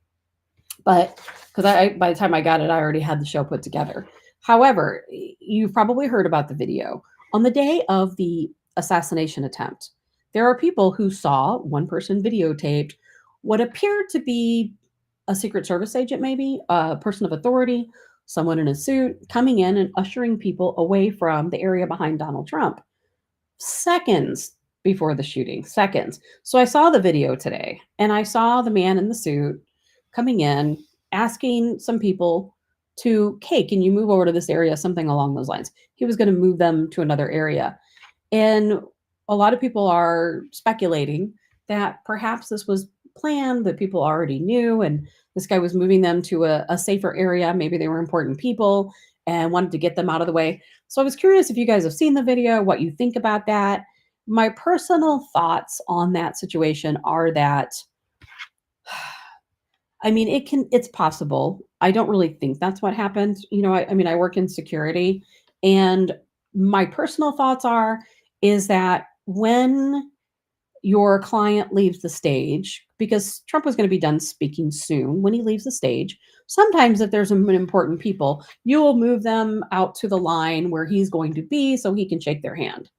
But because by the time I got it, I already had the show put together. However, you've probably heard about the video. On the day of the assassination attempt, there are people who saw one person videotaped what appeared to be a Secret Service agent, maybe a person of authority, someone in a suit, coming in and ushering people away from the area behind Donald Trump. Seconds before the shooting, seconds. So I saw the video today, and I saw the man in the suit coming in, asking some people to, "Hey, can you move over to this area?" Something along those lines. He was going to move them to another area. And a lot of people are speculating that perhaps this was planned, that people already knew, and this guy was moving them to a safer area. Maybe they were important people and wanted to get them out of the way. So I was curious if you guys have seen the video, what you think about that. My personal thoughts on that situation are that, I mean, it's possible. I don't really think that's what happened. I work in security, and my personal thoughts is that when your client leaves the stage, because Trump was going to be done speaking soon when he leaves the stage. Sometimes, if there's an important people, you will move them out to the line where he's going to be so he can shake their hand.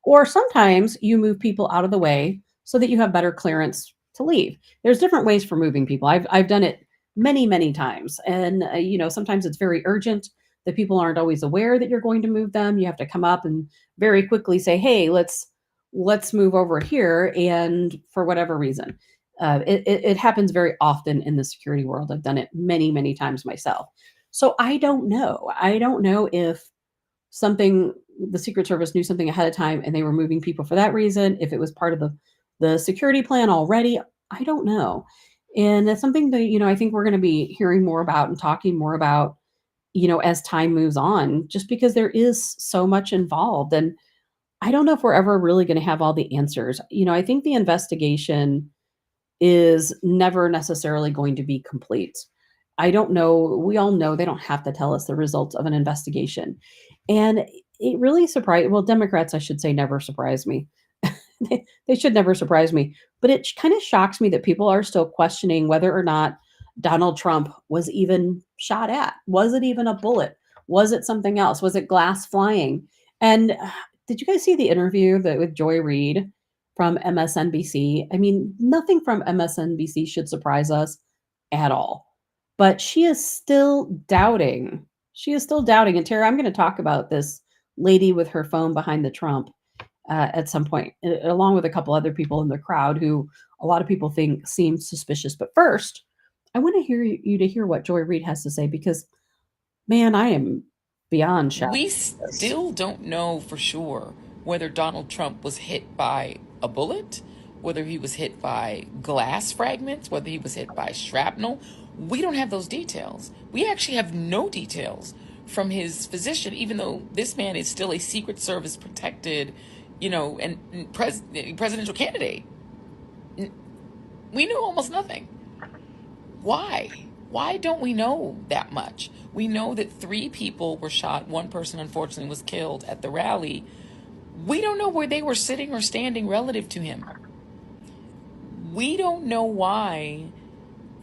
Or sometimes you move people out of the way so that you have better clearance to leave. There's different ways for moving people. I've done it many times, and sometimes it's very urgent. The people aren't always aware that you're going to move them. You have to come up and very quickly say, "Hey, let's move over here." And for whatever reason, it happens very often in the security world. I've done it many times myself. So I don't know. I don't know if something the Secret Service knew something ahead of time and they were moving people for that reason, if it was part of the security plan already, I don't know. And that's something that, I think we're going to be hearing more about and talking more about, as time moves on, just because there is so much involved. And I don't know if we're ever really going to have all the answers. I think the investigation is never necessarily going to be complete. I don't know. We all know they don't have to tell us the results of an investigation. And it really surprised, well, Democrats, I should say, never surprise me. They should never surprise me. But it kind of shocks me that people are still questioning whether or not Donald Trump was even shot at. Was it even a bullet? Was it something else? Was it glass flying? And did you guys see the interview with Joy Reid from MSNBC? I mean, nothing from MSNBC should surprise us at all. But she is still doubting. She is still doubting. And Tara, I'm going to talk about this lady with her phone behind the Trump at some point, along with a couple other people in the crowd who a lot of people think seem suspicious. But first, I want to hear you to hear what Joy Reid has to say because, man, I am beyond shocked. We still don't know for sure whether Donald Trump was hit by a bullet, whether he was hit by glass fragments, whether he was hit by shrapnel. We don't have those details. We actually have no details from his physician, even though this man is still a Secret Service protected, and presidential candidate. We know almost nothing. Why? Why don't we know that much? We know that 3 people were shot. 1 person, unfortunately, was killed at the rally. We don't know where they were sitting or standing relative to him. We don't know why,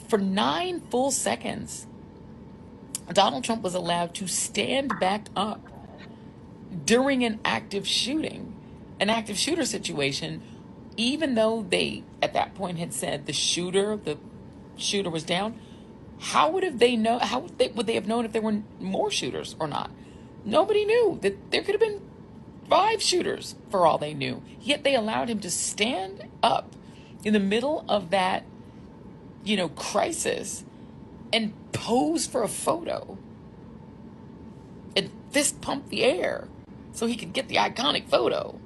for 9 full seconds, Donald Trump was allowed to stand back up during an active shooter situation, even though they, at that point, had said the shooter was down. How would they have known if there were more shooters or not? Nobody knew that there could have been 5 shooters for all they knew. Yet they allowed him to stand up in the middle of that, crisis and pose for a photo and fist pump the air so he could get the iconic photo.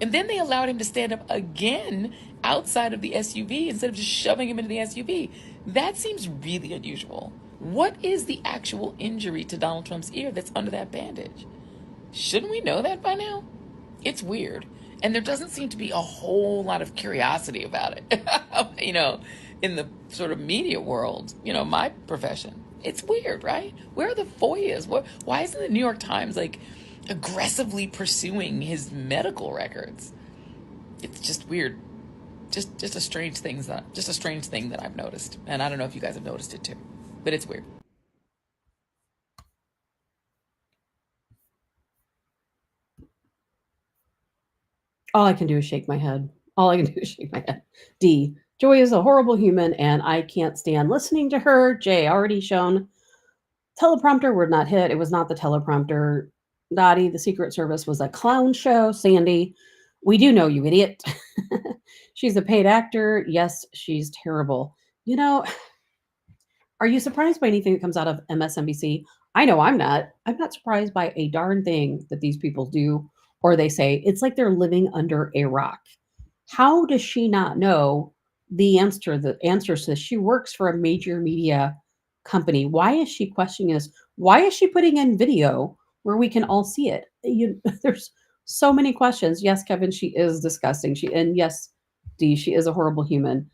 And then they allowed him to stand up again outside of the SUV instead of just shoving him into the SUV. That seems really unusual. What is the actual injury to Donald Trump's ear that's under that bandage? Shouldn't we know that by now? It's weird. And there doesn't seem to be a whole lot of curiosity about it, in the sort of media world, my profession. It's weird, right? Where are the FOIAs? Why isn't the New York Times, aggressively pursuing his medical records? It's just weird. Just a strange thing that I've noticed. And I don't know if you guys have noticed it too, but it's weird. All I can do is shake my head. All I can do is shake my head. D. Joy is a horrible human, and I can't stand listening to her. J. Already shown. Teleprompter word not hit. It was not the teleprompter. Dottie, the Secret Service was a clown show. Sandy, we do know, you idiot. She's a paid actor. Yes, she's terrible. Are you surprised by anything that comes out of MSNBC? I know I'm not. I'm not surprised by a darn thing that these people do or they say. It's like they're living under a rock. How does she not know the answers to this? She works for a major media company. Why is she questioning this? Why is she putting in video where we can all see it? There's so many questions. Yes, Kevin, she is disgusting. And yes, D, she is a horrible human.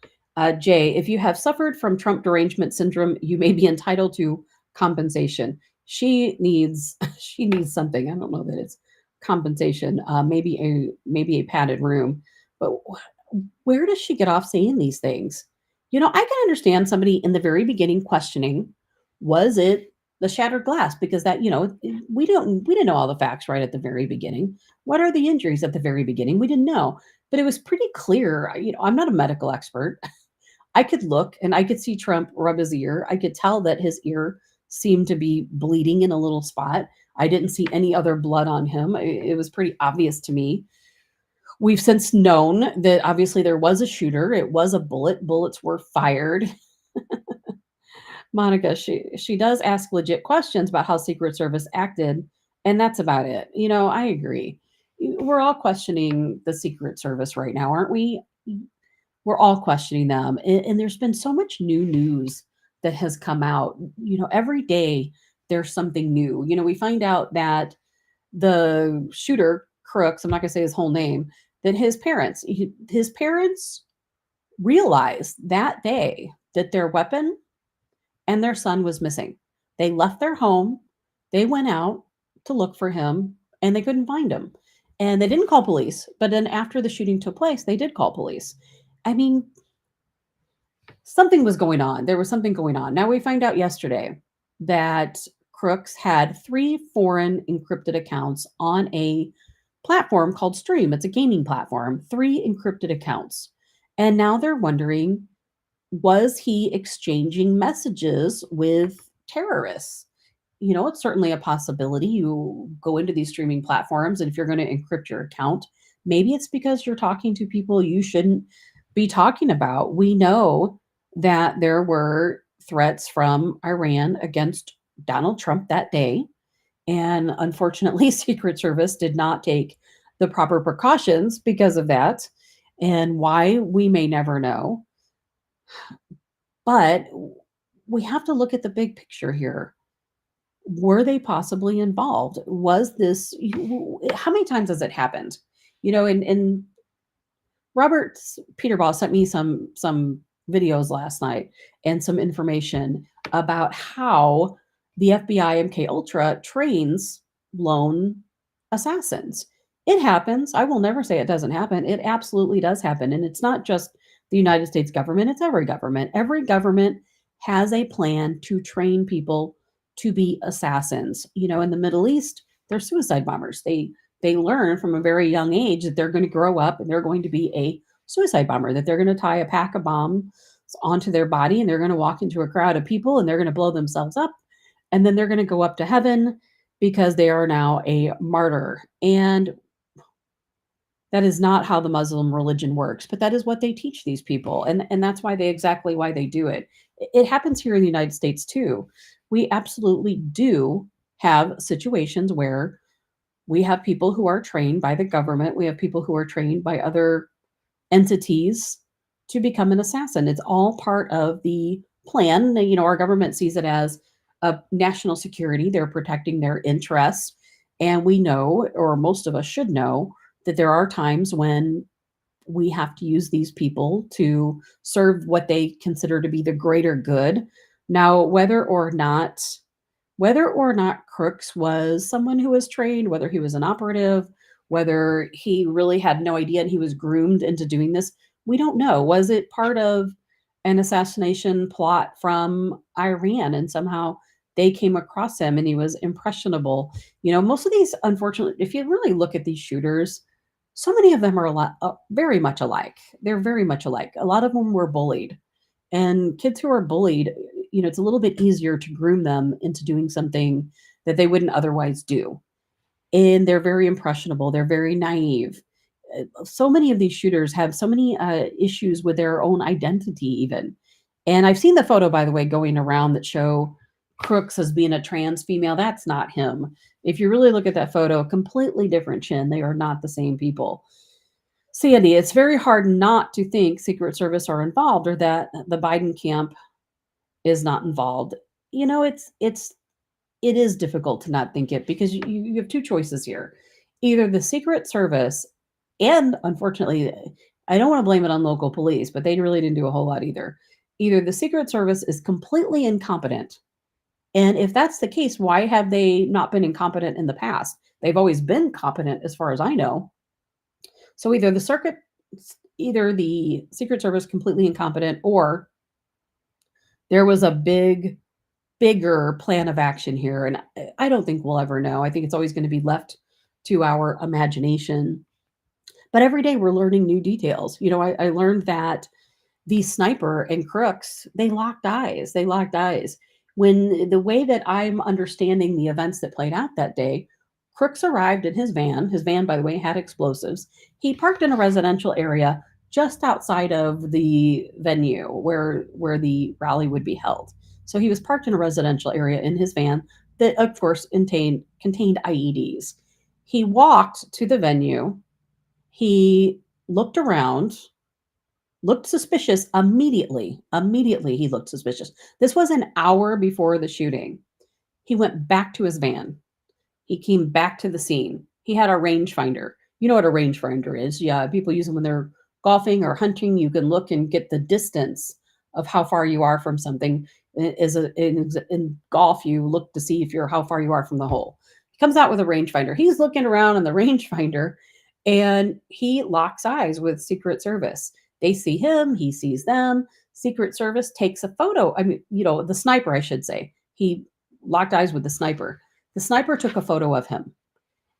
Jay, if you have suffered from Trump derangement syndrome, you may be entitled to compensation. She needs something. I don't know that it's compensation. Maybe a padded room. But where does she get off saying these things? I can understand somebody in the very beginning questioning Was it the shattered glass? Because that, we didn't know all the facts right at the very beginning. What are the injuries at the very beginning? We didn't know, but it was pretty clear. I'm not a medical expert. I could look and I could see Trump rub his ear. I could tell that his ear seemed to be bleeding in a little spot. I didn't see any other blood on him. It was pretty obvious to me. We've since known that obviously there was a shooter. It was a bullet. Bullets were fired. Monica, she does ask legit questions about how Secret Service acted, and that's about it. I agree. We're all questioning the Secret Service right now, aren't we? We're all questioning them, and there's been so much new news that has come out. Every day there's something new. We find out that the shooter, Crooks, I'm not going to say his whole name, that his parents realized that day that their weapon and their son was missing. They left their home, they went out to look for him, and they couldn't find him. And they didn't call police, but then after the shooting took place, they did call police. I mean, something was going on. There was something going on. Now we find out yesterday that Crooks had 3 foreign encrypted accounts on a platform called Stream. It's a gaming platform, 3 encrypted accounts. And now they're wondering, was he exchanging messages with terrorists? It's certainly a possibility. You go into these streaming platforms, and if you're going to encrypt your account, maybe it's because you're talking to people you shouldn't be talking about. We know that there were threats from Iran against Donald Trump that day. And unfortunately, Secret Service did not take the proper precautions because of that. And why, we may never know. But we have to look at the big picture here. Were they possibly involved? Was this, how many times has it happened? And Robert Peterball sent me some videos last night and some information about how the FBI MK Ultra trains lone assassins. It happens. I will never say it doesn't happen. It absolutely does happen. And it's not just the United States government, it's every government. Every government has a plan to train people to be assassins. In the Middle East, they're suicide bombers. They learn from a very young age that they're going to grow up and they're going to be a suicide bomber, that they're going to tie a pack of bombs onto their body and they're going to walk into a crowd of people and they're going to blow themselves up. And then they're going to go up to heaven because they are now a martyr. And that is not how the Muslim religion works, but that is what they teach these people. And that's why exactly why they do it. It happens here in the United States too. We absolutely do have situations where we have people who are trained by the government. We have people who are trained by other entities to become an assassin. It's all part of the plan. Our government sees it as a national security. They're protecting their interests. And we know, or most of us should know, that there are times when we have to use these people to serve what they consider to be the greater good. Now, whether or not Crooks was someone who was trained, whether he was an operative, whether he really had no idea and he was groomed into doing this, we don't know. Was it part of an assassination plot from Iran and somehow they came across him and he was impressionable? Most of these, unfortunately, if you really look at these shooters, so many of them are very much alike. They're very much alike. A lot of them were bullied. And kids who are bullied, it's a little bit easier to groom them into doing something that they wouldn't otherwise do. And they're very impressionable. They're very naive. So many of these shooters have so many issues with their own identity even. And I've seen the photo, by the way, going around that show Crooks as being a trans female. That's not him. If you really look at that photo, completely different chin. They are not the same people. Sandy, it's very hard not to think Secret Service are involved or that the Biden camp is not involved. It is difficult to not think it because you have 2 choices here. Either the Secret Service, and unfortunately, I don't want to blame it on local police, but they really didn't do a whole lot either. Either the Secret Service is completely incompetent. And if that's the case, why have they not been incompetent in the past? They've always been competent as far as I know. So either the Secret Service completely incompetent, or there was a big bigger plan of action here, and I don't think we'll ever know. I think it's always going to be left to our imagination. But every day we're learning new details. I learned that the sniper and Crooks, they locked eyes. They locked eyes. When the way that I'm understanding the events that played out that day, Crooks arrived in his van. His van, by the way, had explosives. He parked in a residential area just outside of the venue where the rally would be held. So he was parked in a residential area in his van that, of course, contained IEDs. He walked to the venue. He looked around, looked suspicious immediately. Immediately, he looked suspicious. This was an hour before the shooting. He went back to his van. He came back to the scene. He had a rangefinder. You know what a rangefinder is? Yeah, people use them when they're golfing or hunting. You can look and get the distance of how far you are from something. In golf, you look to see if you're how far you are from the hole. He comes out with a rangefinder. He's looking around on the rangefinder, and he locks eyes with Secret Service. They see him. He sees them. Secret Service takes a photo. I mean, the sniper, I should say. He locked eyes with the sniper. The sniper took a photo of him,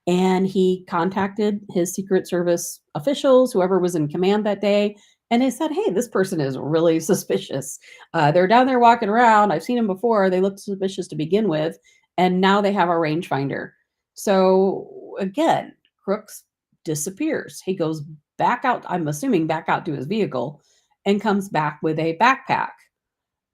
and he contacted his Secret Service officials, whoever was in command that day, and they said, hey, this person is really suspicious. They're down there walking around. I've seen them before. They looked suspicious to begin with, and now they have a rangefinder. So again, Crooks disappears. He goes back out, I'm assuming back out to his vehicle, and comes back with a backpack.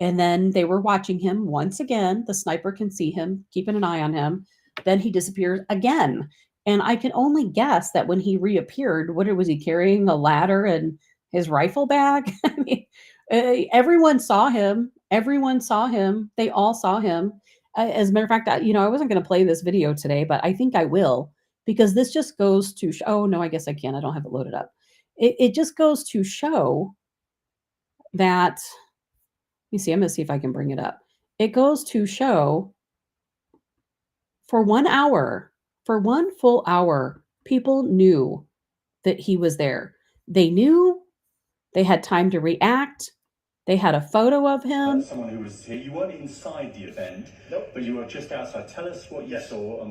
And then they were watching him once again. The sniper can see him, keeping an eye on him. Then he disappears again. And I can only guess that when he reappeared, what was he carrying? A ladder and his rifle bag? I mean, everyone saw him. Everyone saw him. They all saw him. As a matter of fact, I wasn't going to play this video today, but I think I will, because this just goes to show. Oh, no, I guess I can. I don't have it loaded up. It just goes to show that. You see, I'm going to see if I can bring it up. It goes to show for 1 hour, for 1 full hour, people knew that he was there. They knew, they had time to react. They had a photo of him. Someone who was here. You weren't inside the event, nope, but you were just outside. Tell us what you saw.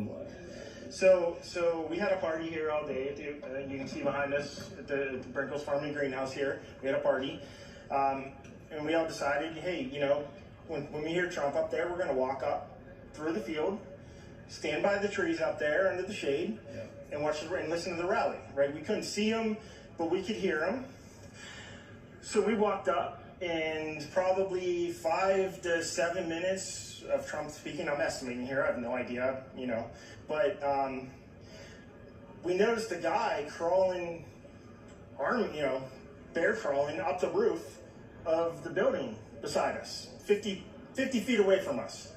So we had a party here all day. You can see behind us at the Brinkles Farming Greenhouse here. We had a party. And we all decided, hey, when we hear Trump up there, we're going to walk up through the field, stand by the trees up there under the shade, and watch and listen to the rally, right? We couldn't see him, but we could hear him. So we walked up, and probably 5 to 7 minutes of Trump speaking. I'm estimating here. I have no idea, But we noticed a guy crawling, bear crawling up the roof of the building beside us, 50 feet away from us.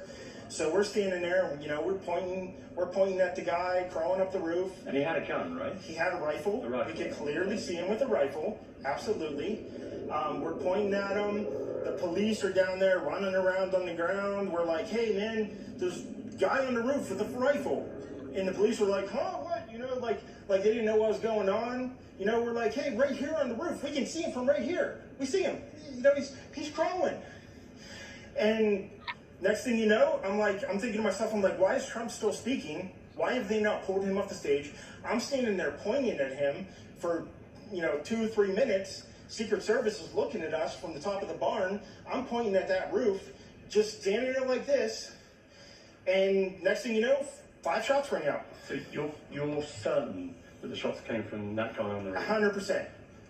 So we're standing there, and we're pointing at the guy crawling up the roof. And he had a gun, right? He had a rifle. We could clearly see him with a rifle. Absolutely. We're pointing at him. The police are down there running around on the ground. We're like, hey man, there's a guy on the roof with a rifle. And the police were like, huh, what? Like they didn't know what was going on. We're like, hey, right here on the roof, we can see him from right here. We see him. He's crawling. And next thing you know, I'm thinking to myself, why is Trump still speaking? Why have they not pulled him off the stage? I'm standing there pointing at him for, 2 or 3 minutes. Secret Service is looking at us from the top of the barn. I'm pointing at that roof, just standing there like this. And next thing you know, 5 shots ring out. So you're certain that the shots came from that guy on the roof? 100%.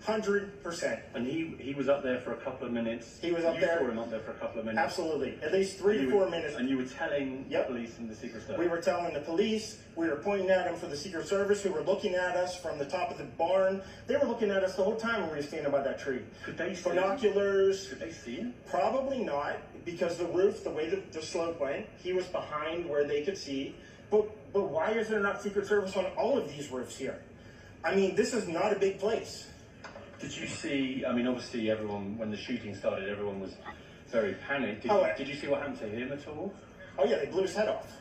100%. And he was up there for a couple of minutes. He was up there. You saw him up there for a couple of minutes. Absolutely. At least 3 to 4 minutes. And you were telling the police and the Secret Service? We were telling the police. We were pointing at them for the Secret Service, who were looking at us from the top of the barn. They were looking at us the whole time when we were standing by that tree. Could they see binoculars? Could they see him? Probably not, because the roof, the way the slope went, he was behind where they could see. But why is there not Secret Service on all of these roofs here? I mean, this is not a big place. Did you see, obviously everyone, when the shooting started, everyone was very panicked. Did you see what happened to him at all? Oh yeah, they blew his head off.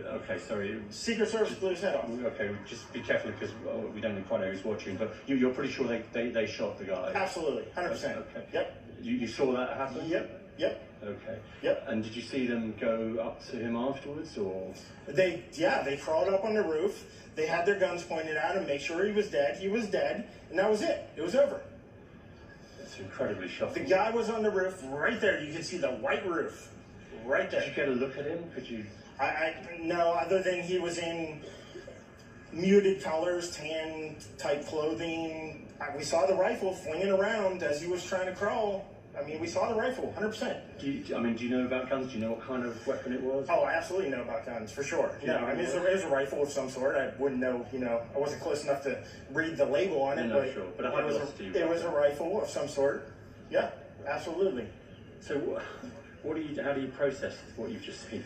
Okay, sorry. Secret Service blew his head off. Okay, just be careful, because we don't quite know who's watching, but you're pretty sure they shot the guy? Absolutely, 100%. Okay. Yep. You saw that happen? Yep. Okay. Yep. And did you see them go up to him afterwards, or? They crawled up on the roof. They had their guns pointed at him, make sure he was dead. He was dead, and that was it. It was over. It's incredibly shocking. The guy was on the roof right there. You can see the white roof right there. Did you get a look at him? Could you? No, other than he was in muted colors, tan type clothing. We saw the rifle flinging around as he was trying to crawl. I mean, we saw the rifle, 100%. Do you know about guns? Do you know what kind of weapon it was? Oh, I absolutely know about guns, for sure. No, I mean, it was a rifle of some sort. I wouldn't know, I wasn't close enough to read the label on it, but, sure. But it was a rifle of some sort. Yeah, absolutely. So, how do you process what you've just seen?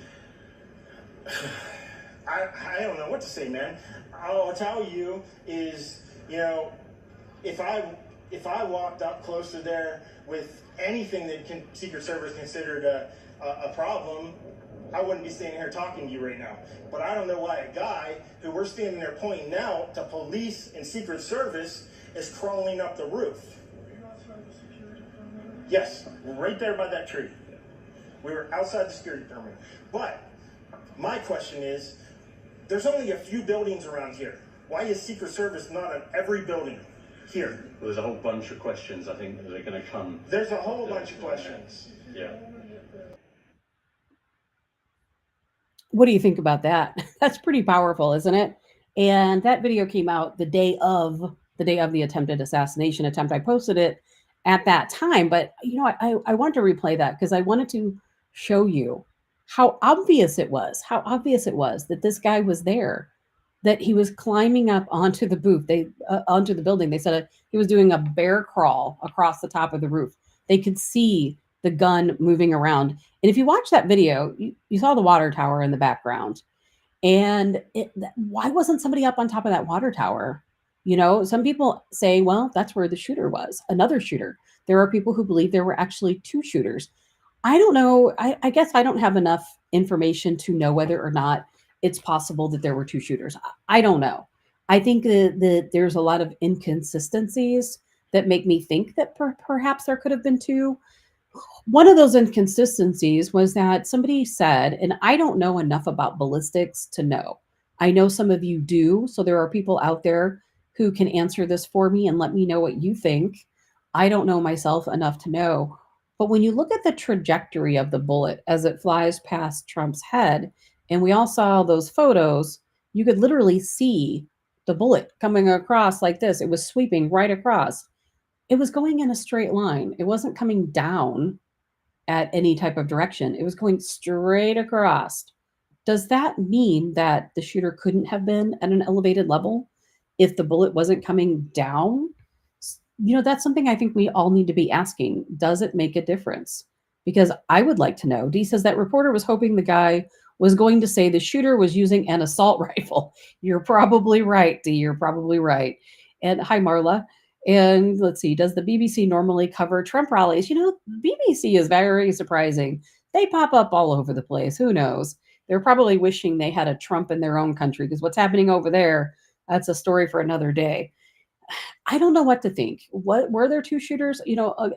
I don't know what to say, man. All I'll tell you is, if I walked up close to there with anything that Secret Service considered a problem, I wouldn't be standing here talking to you right now. But I don't know why a guy who we're standing there pointing out to police and Secret Service is crawling up the roof. Yes, right there by that tree. We were outside the security perimeter. But my question is, there's only a few buildings around here. Why is Secret Service not on every building here? Well, there's a whole bunch of questions, I think, that are going to come. There's a whole bunch of questions. Yeah. What do you think about that? That's pretty powerful, isn't it? And that video came out the day of the attempted assassination attempt. I posted it at that time, but I wanted to replay that because I wanted to show you how obvious it was that this guy was there, that he was climbing up onto the booth, onto the building. They said he was doing a bear crawl across the top of the roof. They could see the gun moving around. And if you watch that video, you saw the water tower in the background. And why wasn't somebody up on top of that water tower? Some people say, well, that's where the shooter was, another shooter. There are people who believe there were actually two shooters. I don't know. I guess I don't have enough information to know whether or not it's possible that there were two shooters. I don't know. I think that there's a lot of inconsistencies that make me think that perhaps there could have been two. One of those inconsistencies was that somebody said, and I don't know enough about ballistics to know. I know some of you do, so there are people out there who can answer this for me and let me know what you think. I don't know myself enough to know. But when you look at the trajectory of the bullet as it flies past Trump's head, and we all saw those photos, you could literally see the bullet coming across like this. It was sweeping right across. It was going in a straight line. It wasn't coming down at any type of direction. It was going straight across. Does that mean that the shooter couldn't have been at an elevated level if the bullet wasn't coming down? That's something I think we all need to be asking. Does it make a difference? Because I would like to know. Dee says that reporter was hoping the guy was going to say the shooter was using an assault rifle. You're probably right, Dee. You're probably right. And hi, Marla. And let's see, does the BBC normally cover Trump rallies? BBC is very surprising. They pop up all over the place. Who knows? They're probably wishing they had a Trump in their own country, because what's happening over there, that's a story for another day. I don't know what to think. Were there two shooters?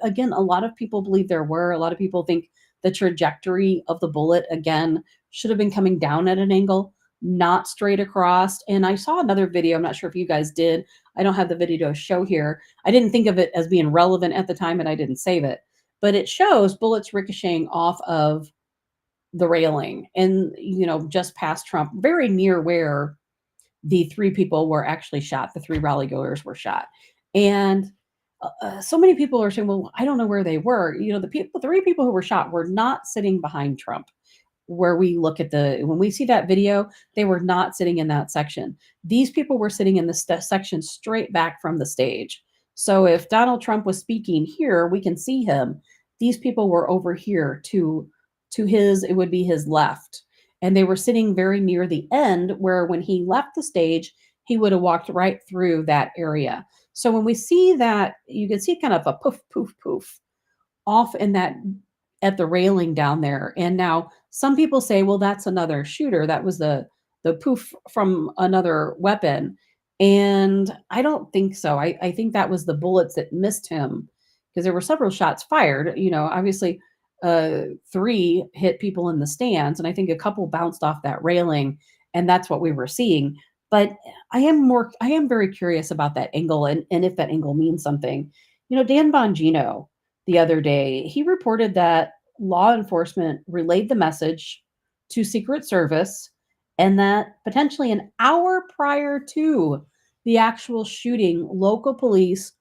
Again, a lot of people believe there were. A lot of people think the trajectory of the bullet, again, should have been coming down at an angle, not straight across. And I saw another video. I'm not sure if you guys did. I don't have the video to show here. I didn't think of it as being relevant at the time, and I didn't save it. But it shows bullets ricocheting off of the railing and, just past Trump, very near where the three people were actually shot. The three rally goers were shot. And so many people are saying, well, I don't know where they were. The three people who were shot were not sitting behind Trump. Where we look at when we see that video, they were not sitting in that section. These people were sitting in the section straight back from the stage. So if Donald Trump was speaking here, we can see him. These people were over here to it would be his left. And they were sitting very near the end, where when he left the stage, he would have walked right through that area. So when we see that, you can see kind of a poof, poof, poof off in that at the railing down there. And now some people say, well, that's another shooter. That was the poof from another weapon. And I don't think so. I think that was the bullets that missed him, because there were several shots fired. Obviously 3 hit people in the stands, and I think a couple bounced off that railing, and that's what we were seeing. But I am very curious about that angle, and if that angle means something. Dan Bongino the other day, he reported that law enforcement relayed the message to Secret Service, and that potentially an hour prior to the actual shooting, local police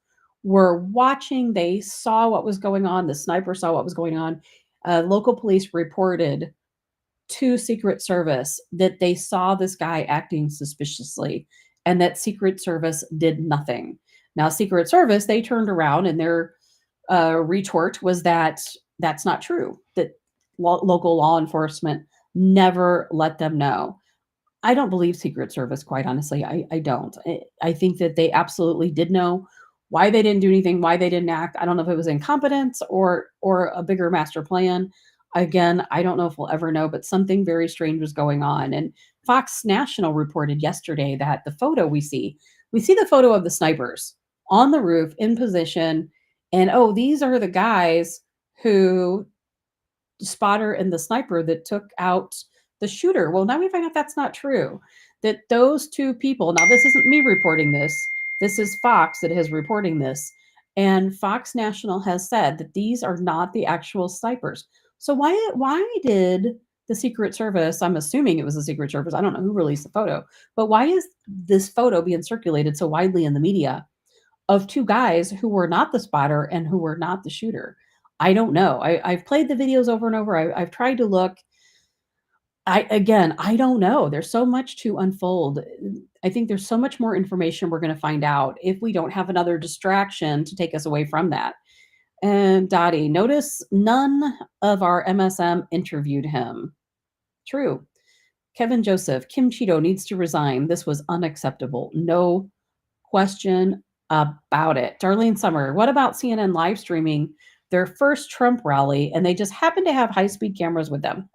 were watching. They saw what was going on. The sniper saw what was going on. Local police reported to Secret Service that they saw this guy acting suspiciously, and that Secret Service did nothing. Now, Secret Service, they turned around, and their retort was that that's not true, that local law enforcement never let them know. I don't believe Secret Service, quite honestly. I don't. I think that they absolutely did know why they didn't do anything, why they didn't act. I don't know if it was incompetence or a bigger master plan. Again, I don't know if we'll ever know, but something very strange was going on. And Fox National reported yesterday that the photo we see the photo of the snipers on the roof in position, and oh, these are the guys who spotter and the sniper that took out the shooter. Well, now we find out that's not true. That those two people, now this isn't me reporting this is Fox that is reporting this. And Fox National has said that these are not the actual snipers. So why did the Secret Service, I'm assuming it was the Secret Service, I don't know who released the photo, but why is this photo being circulated so widely in the media of two guys who were not the spotter and who were not the shooter? I don't know. I've played the videos over and over. I've tried to look. I don't know. There's so much to unfold. I think there's so much more information we're going to find out if we don't have another distraction to take us away from that. And Dottie, notice none of our MSM interviewed him. True. Kevin Joseph, Kim Cheeto needs to resign. This was unacceptable. No question about it. Darlene Summer, what about CNN live streaming their first Trump rally and they just happen to have high-speed cameras with them?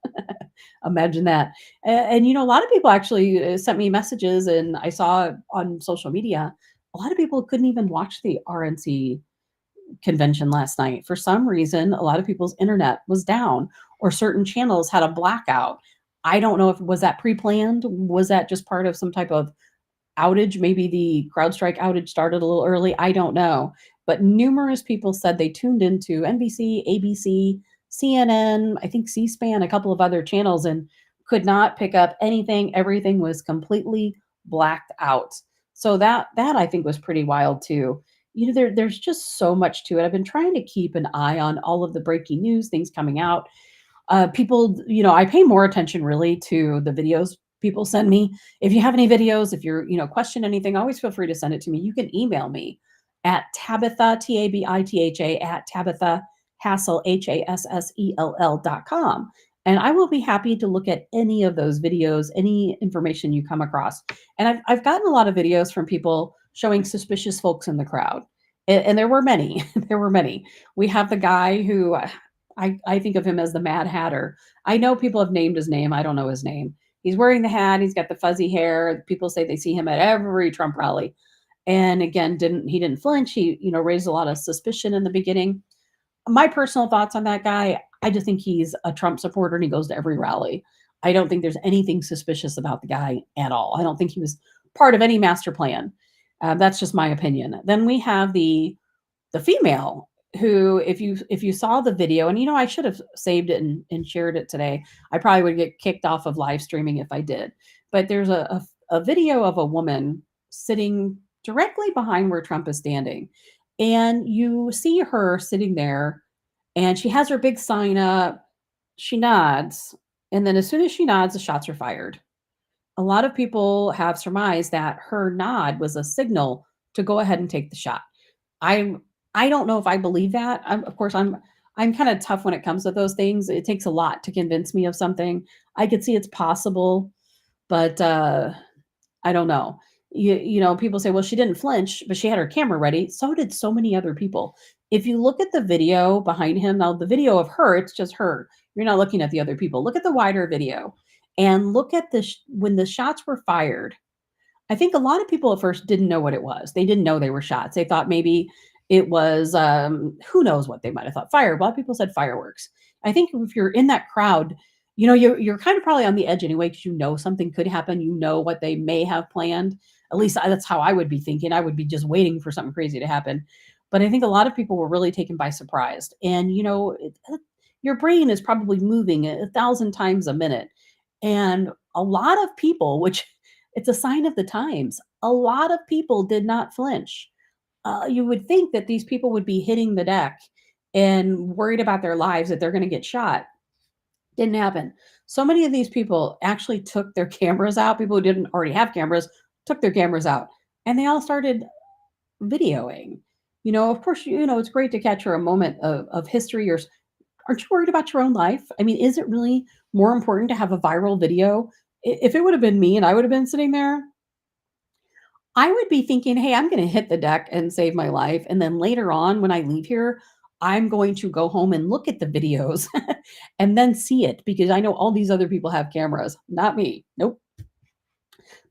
Imagine that. And a lot of people actually sent me messages, and I saw on social media, a lot of people couldn't even watch the RNC convention last night. For some reason, a lot of people's internet was down, or certain channels had a blackout. I don't know if was that pre-planned, was that just part of some type of outage? Maybe the CrowdStrike outage started a little early. I don't know. But numerous people said they tuned into NBC, ABC, CNN, I think C-SPAN, a couple of other channels, and could not pick up anything. Everything was completely blacked out. So that I think was pretty wild too. There's just so much to it. I've been trying to keep an eye on all of the breaking news, things coming out. People, I pay more attention really to the videos people send me. If you have any videos, if you're, question anything, always feel free to send it to me. You can email me at Tabitha, Tabitha, at Tabitha Hassell, HASSELL.com. And I will be happy to look at any of those videos, any information you come across. And I've gotten a lot of videos from people showing suspicious folks in the crowd. And there were many. There were many. We have the guy who I think of him as the Mad Hatter. I know people have named his name. I don't know his name. He's wearing the hat. He's got the fuzzy hair. People say they see him at every Trump rally. And again, he didn't flinch. He, raised a lot of suspicion in the beginning. My personal thoughts on that guy, I just think he's a Trump supporter and he goes to every rally. I don't think there's anything suspicious about the guy at all. I don't think he was part of any master plan. That's just my opinion. Then we have the female who, if you saw the video, and I should have saved it and shared it today. I probably would get kicked off of live streaming if I did. But there's a video of a woman sitting directly behind where Trump is standing. And you see her sitting there, and she has her big sign up. She nods. And then as soon as she nods, the shots are fired. A lot of people have surmised that her nod was a signal to go ahead and take the shot. I don't know if I believe that. Of course, I'm kind of tough when it comes to those things. It takes a lot to convince me of something. I could see it's possible, but I don't know. People say, well, she didn't flinch, but she had her camera ready. So did so many other people. If you look at the video behind him, now the video of her, it's just her. You're not looking at the other people. Look at the wider video and look at when the shots were fired. I think a lot of people at first didn't know what it was. They didn't know they were shots. They thought maybe it was, who knows what they might have thought, fire. A lot of people said fireworks. I think if you're in that crowd, you're kind of probably on the edge anyway, because something could happen. What they may have planned. At least that's how I would be thinking. I would be just waiting for something crazy to happen. But I think a lot of people were really taken by surprise. And, your brain is probably moving 1,000 times a minute. And a lot of people, which it's a sign of the times, a lot of people did not flinch. You would think that these people would be hitting the deck and worried about their lives, that they're going to get shot. Didn't happen. So many of these people actually took their cameras out. People who didn't already have cameras took their cameras out, and they all started videoing. Of course, it's great to capture a moment of history. Or aren't you worried about your own life? I mean, is it really more important to have a viral video? If it would have been me and I would have been sitting there, I would be thinking, hey, I'm going to hit the deck and save my life. And then later on, when I leave here, I'm going to go home and look at the videos and then see it, because I know all these other people have cameras, not me. Nope.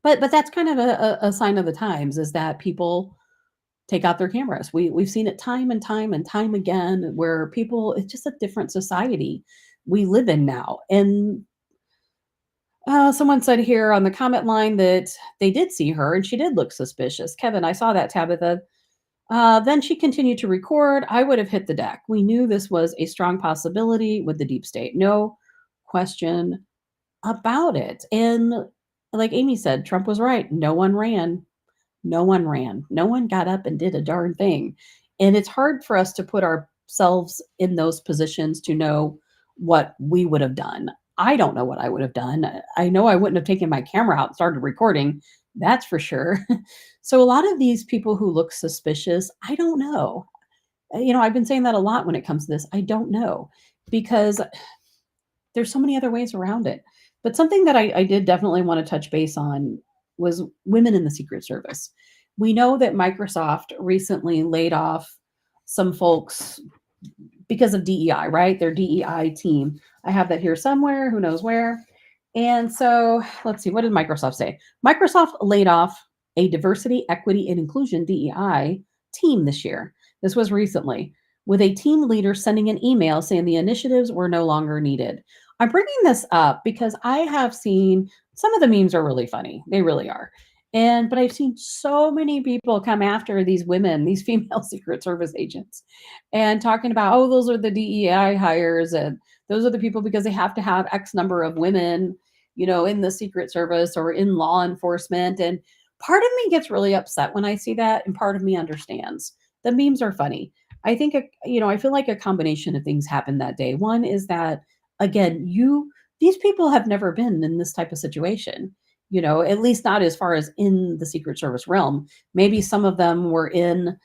But that's kind of a sign of the times, is that people take out their cameras. We've seen it time and time and time again, where people, it's just a different society we live in now. And someone said here on the comment line that they did see her and she did look suspicious. Kevin, I saw that, Tabitha. Then she continued to record. I would have hit the deck. We knew this was a strong possibility with the deep state. No question about it. And like Amy said, Trump was right. No one ran. No one ran. No one got up and did a darn thing. And it's hard for us to put ourselves in those positions to know what we would have done. I don't know what I would have done. I know I wouldn't have taken my camera out and started recording. That's for sure. So a lot of these people who look suspicious, I don't know. I've been saying that a lot when it comes to this. I don't know, because there's so many other ways around it. But something that I did definitely want to touch base on was women in the Secret Service. We know that Microsoft recently laid off some folks because of DEI, right? Their DEI team. I have that here somewhere, who knows where. And so let's see, what did Microsoft say? Microsoft laid off a diversity, equity, and inclusion DEI team this year. This was recently, with a team leader sending an email saying the initiatives were no longer needed. I'm bringing this up because I have seen some of the memes are really funny. They really are. But I've seen so many people come after these women, these female Secret Service agents, and talking about, oh, those are the DEI hires, and those are the people because they have to have X number of women, in the Secret Service or in law enforcement. And part of me gets really upset when I see that, and part of me understands. The memes are funny. I think, I feel like a combination of things happened that day. One is that, again, these people have never been in this type of situation, at least not as far as in the Secret Service realm. Maybe some of them were in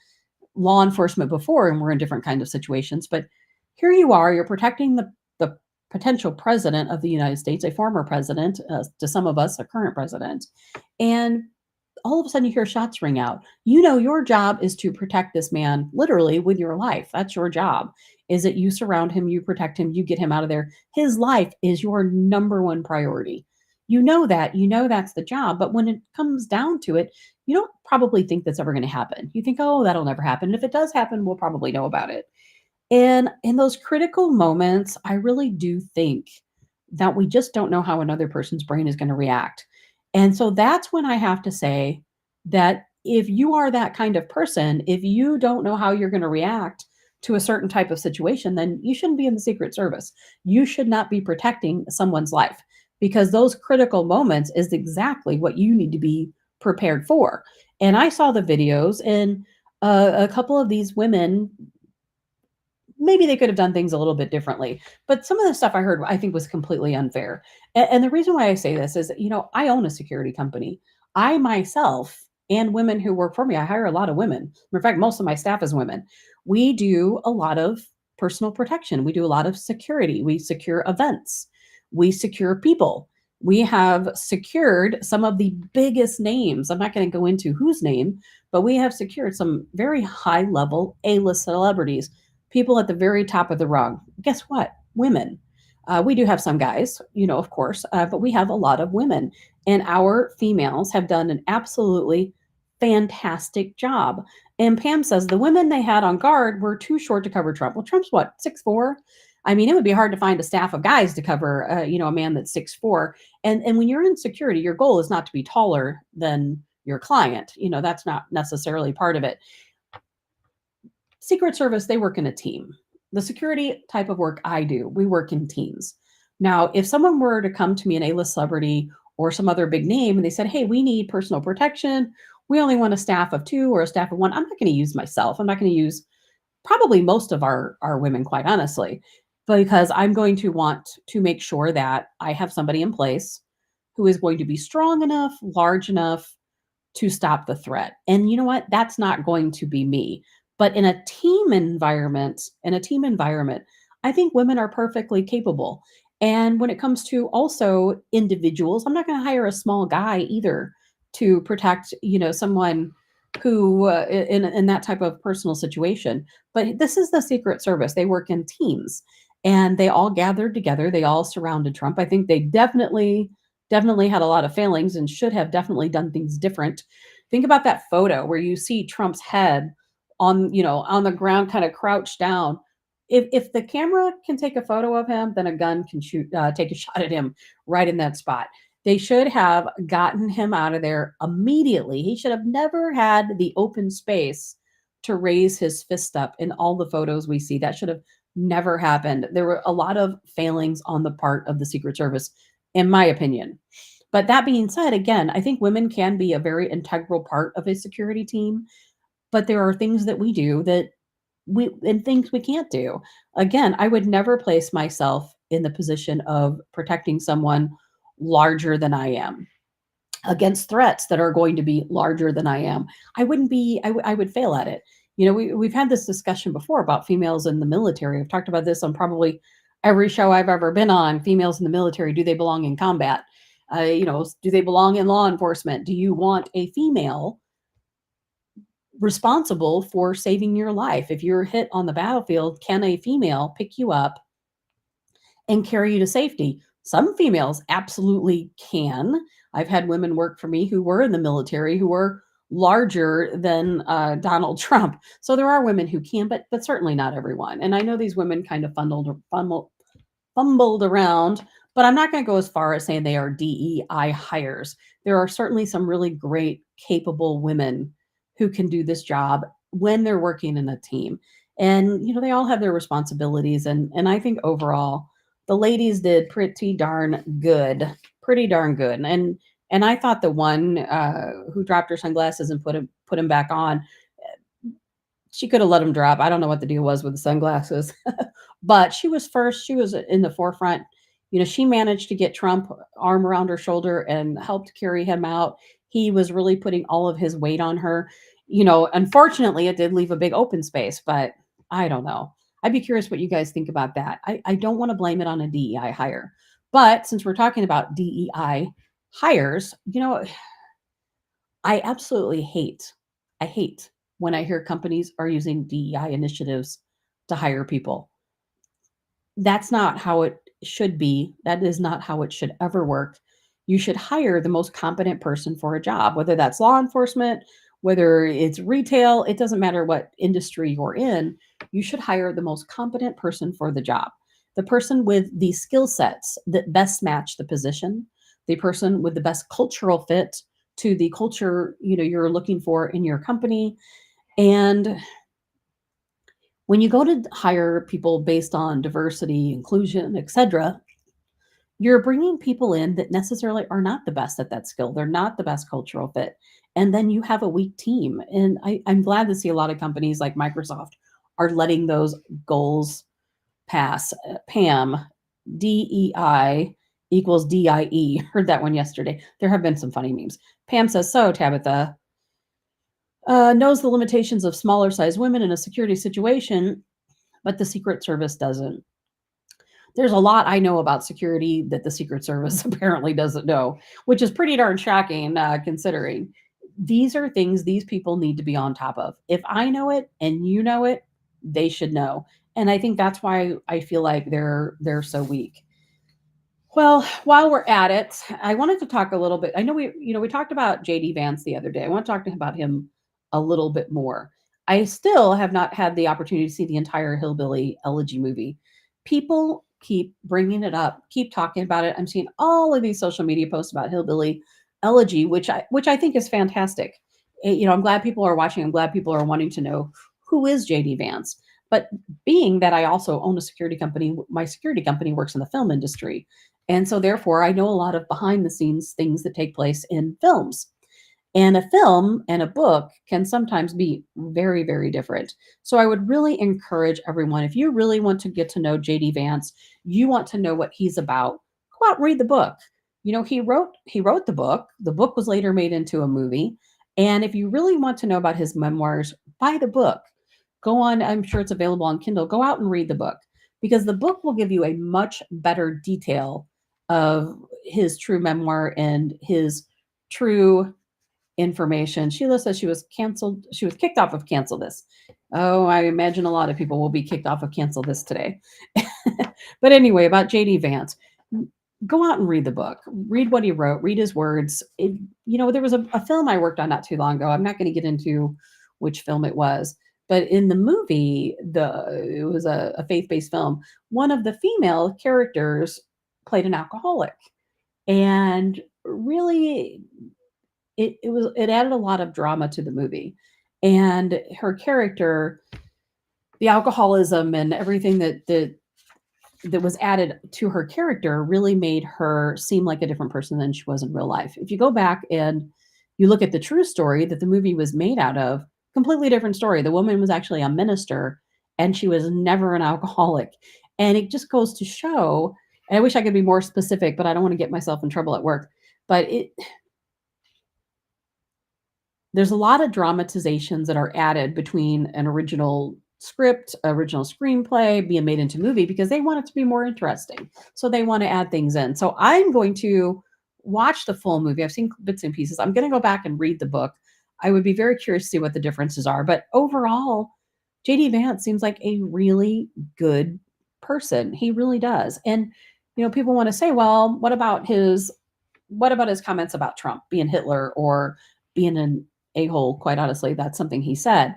law enforcement before and were in different kind of situations. But here you are, you're protecting the potential president of the United States, a former president, to some of us, a current president. And all of a sudden you hear shots ring out. Your job is to protect this man literally with your life. That's your job, is that you surround him, you protect him, you get him out of there. His life is your number one priority. That's the job. But when it comes down to it, you don't probably think that's ever going to happen. You think, oh, that'll never happen. And if it does happen, we'll probably know about it. And in those critical moments, I really do think that we just don't know how another person's brain is going to react. And so that's when I have to say that if you are that kind of person, if you don't know how you're going to react to a certain type of situation, then you shouldn't be in the Secret Service. You should not be protecting someone's life, because those critical moments is exactly what you need to be prepared for. And I saw the videos, and a couple of these women, maybe they could have done things a little bit differently. But some of the stuff I heard, I think, was completely unfair. And the reason why I say this is, I own a security company. I myself, and women who work for me, I hire a lot of women. In fact, most of my staff is women. We do a lot of personal protection. We do a lot of security. We secure events. We secure people. We have secured some of the biggest names. I'm not going to go into whose name, but we have secured some very high level A-list celebrities, people at the very top of the rung. Guess what? Women. We do have some guys, of course, but we have a lot of women. And our females have done an absolutely fantastic job. And Pam says the women they had on guard were too short to cover Trump. Well, Trump's what, 6'4"? I mean, it would be hard to find a staff of guys to cover, a man that's 6'4". And when you're in security, your goal is not to be taller than your client. That's not necessarily part of it. Secret Service, they work in a team. The security type of work I do, we work in teams. Now, if someone were to come to me, an A-list celebrity or some other big name, and they said, hey, we need personal protection, we only want a staff of 2 or a staff of 1, I'm not going to use myself. I'm not going to use probably most of our women, quite honestly, because I'm going to want to make sure that I have somebody in place who is going to be strong enough, large enough to stop the threat. And you know what? That's not going to be me. But in a team environment, I think women are perfectly capable. And when it comes to also individuals, I'm not going to hire a small guy either to protect, someone who in that type of personal situation. But this is the Secret Service. They work in teams, and they all gathered together. They all surrounded Trump. I think they definitely had a lot of failings and should have definitely done things different. Think about that photo where you see Trump's head on the ground, kind of crouched down. If the camera can take a photo of him, then a gun can take a shot at him right in that spot. They should have gotten him out of there immediately. He should have never had the open space to raise his fist up in all the photos we see. That should have never happened. There were a lot of failings on the part of the Secret Service, in my opinion. But that being said, again, I think women can be a very integral part of a security team, but there are things that we do and things we can't do. Again, I would never place myself in the position of protecting someone larger than I am against threats that are going to be larger than I am. I wouldn't be, I would fail at it. We've had this discussion before about females in the military. I've talked about this on probably every show I've ever been on. Females in the military, do they belong in combat? Do they belong in law enforcement? Do you want a female responsible for saving your life? If you're hit on the battlefield, can a female pick you up and carry you to safety? Some females absolutely can. I've had women work for me who were in the military, who were larger than Donald Trump. So there are women who can, but certainly not everyone. And I know these women kind of fumbled around, but I'm not going to go as far as saying they are DEI hires. There are certainly some really great, capable women who can do this job when they're working in a team. And, they all have their responsibilities. And I think overall, the ladies did pretty darn good. And I thought the one who dropped her sunglasses and put him back on, she could have let him drop. I don't know what the deal was with the sunglasses, but she was first. She was in the forefront. She managed to get Trump arm around her shoulder and helped carry him out. He was really putting all of his weight on her. Unfortunately, it did leave a big open space, but I don't know. I'd be curious what you guys think about that. I don't want to blame it on a DEI hire, but since we're talking about DEI hires, I absolutely hate when I hear companies are using DEI initiatives to hire people. That's not how it should be. That is not how it should ever work. You should hire the most competent person for a job, whether that's law enforcement, whether it's retail, it doesn't matter what industry you're in. You should hire the most competent person for the job, the person with the skill sets that best match the position, the person with the best cultural fit to the culture you're looking for in your company. And when you go to hire people based on diversity, inclusion, etc., you're bringing people in that necessarily are not the best at that skill. They're not the best cultural fit. And then you have a weak team. And I'm glad to see a lot of companies like Microsoft are letting those goals pass. Pam, DEI equals DIE. Heard that one yesterday. There have been some funny memes. Pam says, so Tabitha knows the limitations of smaller sized women in a security situation, but the Secret Service doesn't. There's a lot I know about security that the Secret Service apparently doesn't know, which is pretty darn shocking considering these are things these people need to be on top of. If I know it and you know it, they should know. And I think that's why I feel like they're so weak. Well, while we're at it, I wanted to talk a little bit. I know we talked about JD Vance the other day. I want to talk to him about him a little bit more. I still have not had the opportunity to see the entire Hillbilly Elegy movie. people keep bringing it up, keep talking about it. I'm seeing all of these social media posts about hillbilly elegy, which I think is fantastic. I'm glad people are watching. I'm glad people are wanting to know who is JD Vance. But being that I also own a security company, my security company works in the film industry. And so therefore I know a lot of behind the scenes things that take place in films. And a film and a book can sometimes be very, very different. So I would really encourage everyone, if you really want to get to know JD Vance, you want to know what he's about, go out and read the book. He wrote the book. The book was later made into a movie. And if you really want to know about his memoirs, buy the book. Go on, I'm sure it's available on Kindle. Go out and read the book because the book will give you a much better detail of his true memoir and his true information. Sheila says she was canceled. She was kicked off of Cancel This. Oh, I imagine a lot of people will be kicked off of Cancel This today. But anyway, about JD Vance, go out and read the book. Read what he wrote. Read his words. There was a film I worked on not too long ago. I'm not going to get into which film it was, but in the movie, it was a faith-based film. One of the female characters played an alcoholic, and really it added a lot of drama to the movie. And her character, the alcoholism and everything that was added to her character really made her seem like a different person than she was in real life. If you go back and you look at the true story that the movie was made out of, completely different story. The woman was actually a minister and she was never an alcoholic. And it just goes to show, and I wish I could be more specific, but I don't want to get myself in trouble at work. But there's a lot of dramatizations that are added between an original script, original screenplay being made into movie because they want it to be more interesting. So they want to add things in. So I'm going to watch the full movie. I've seen bits and pieces. I'm going to go back and read the book. I would be very curious to see what the differences are. But overall, JD Vance seems like a really good person. He really does. And people want to say, well, what about his comments about Trump being Hitler or being an a-hole? Quite honestly, that's something he said.